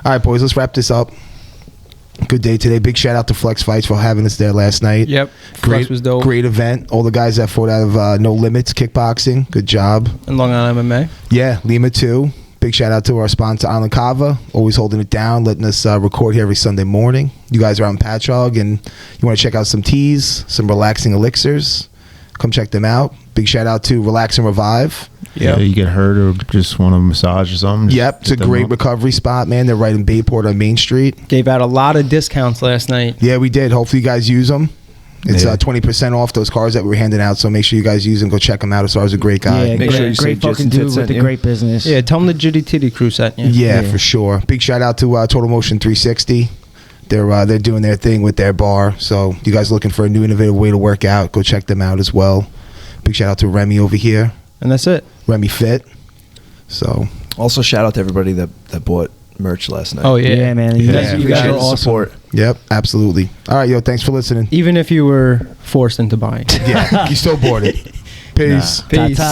Speaker 3: All right, boys, let's wrap this up. Good day today. Big shout out to Flex Fights for having us there last night.
Speaker 4: Yep.
Speaker 3: Great,
Speaker 4: Flex was dope.
Speaker 3: Great event. All the guys that fought out of No Limits Kickboxing. Good job.
Speaker 4: And Long Island MMA.
Speaker 3: Yeah, Lima too. Big shout out to our sponsor, Island Kava, always holding it down, letting us record here every Sunday morning. You guys are out in Patchogue and you want to check out some teas, some relaxing elixirs, come check them out. Big shout out to Relax and Revive.
Speaker 5: Yeah, you get hurt or just want a massage or something. just
Speaker 3: Yep, it's a
Speaker 5: hit them
Speaker 3: great
Speaker 5: up.
Speaker 3: recovery spot, man. They're right in Bayport on Main Street.
Speaker 4: Gave out a lot of discounts last night.
Speaker 3: Yeah, we did. Hopefully you guys use them. It's
Speaker 8: Yeah.
Speaker 3: 20% off those cars that we're handing out. So make sure you guys use them. Go check him out. Asar's a great guy.
Speaker 2: Yeah,
Speaker 6: Make
Speaker 2: great,
Speaker 6: sure you say
Speaker 2: great fucking
Speaker 6: Jitsandtit
Speaker 2: dude with
Speaker 6: sent
Speaker 2: the
Speaker 6: you.
Speaker 2: great business.
Speaker 4: Yeah, tell them the Jitty Titty crew sent you.
Speaker 3: Yeah, for sure. Big shout out to Totalmotion 360. They're doing their thing with their bar. So you guys looking for a new innovative way to work out, go check them out as well. Big shout out to Remy over here,
Speaker 4: And that's it.
Speaker 3: Remy Fit. So
Speaker 6: Also, shout out to everybody that bought merch last night.
Speaker 4: Oh, yeah.
Speaker 2: Yeah, man.
Speaker 4: You
Speaker 2: Yeah.
Speaker 4: guys, you
Speaker 6: Appreciate
Speaker 4: guys are
Speaker 6: the
Speaker 4: awesome.
Speaker 6: support.
Speaker 3: yep, absolutely. All right, yo, thanks for listening.
Speaker 4: Even if you were forced into buying.
Speaker 3: Yeah, you still bought it. Peace.
Speaker 4: Peace.
Speaker 2: Ta-ta.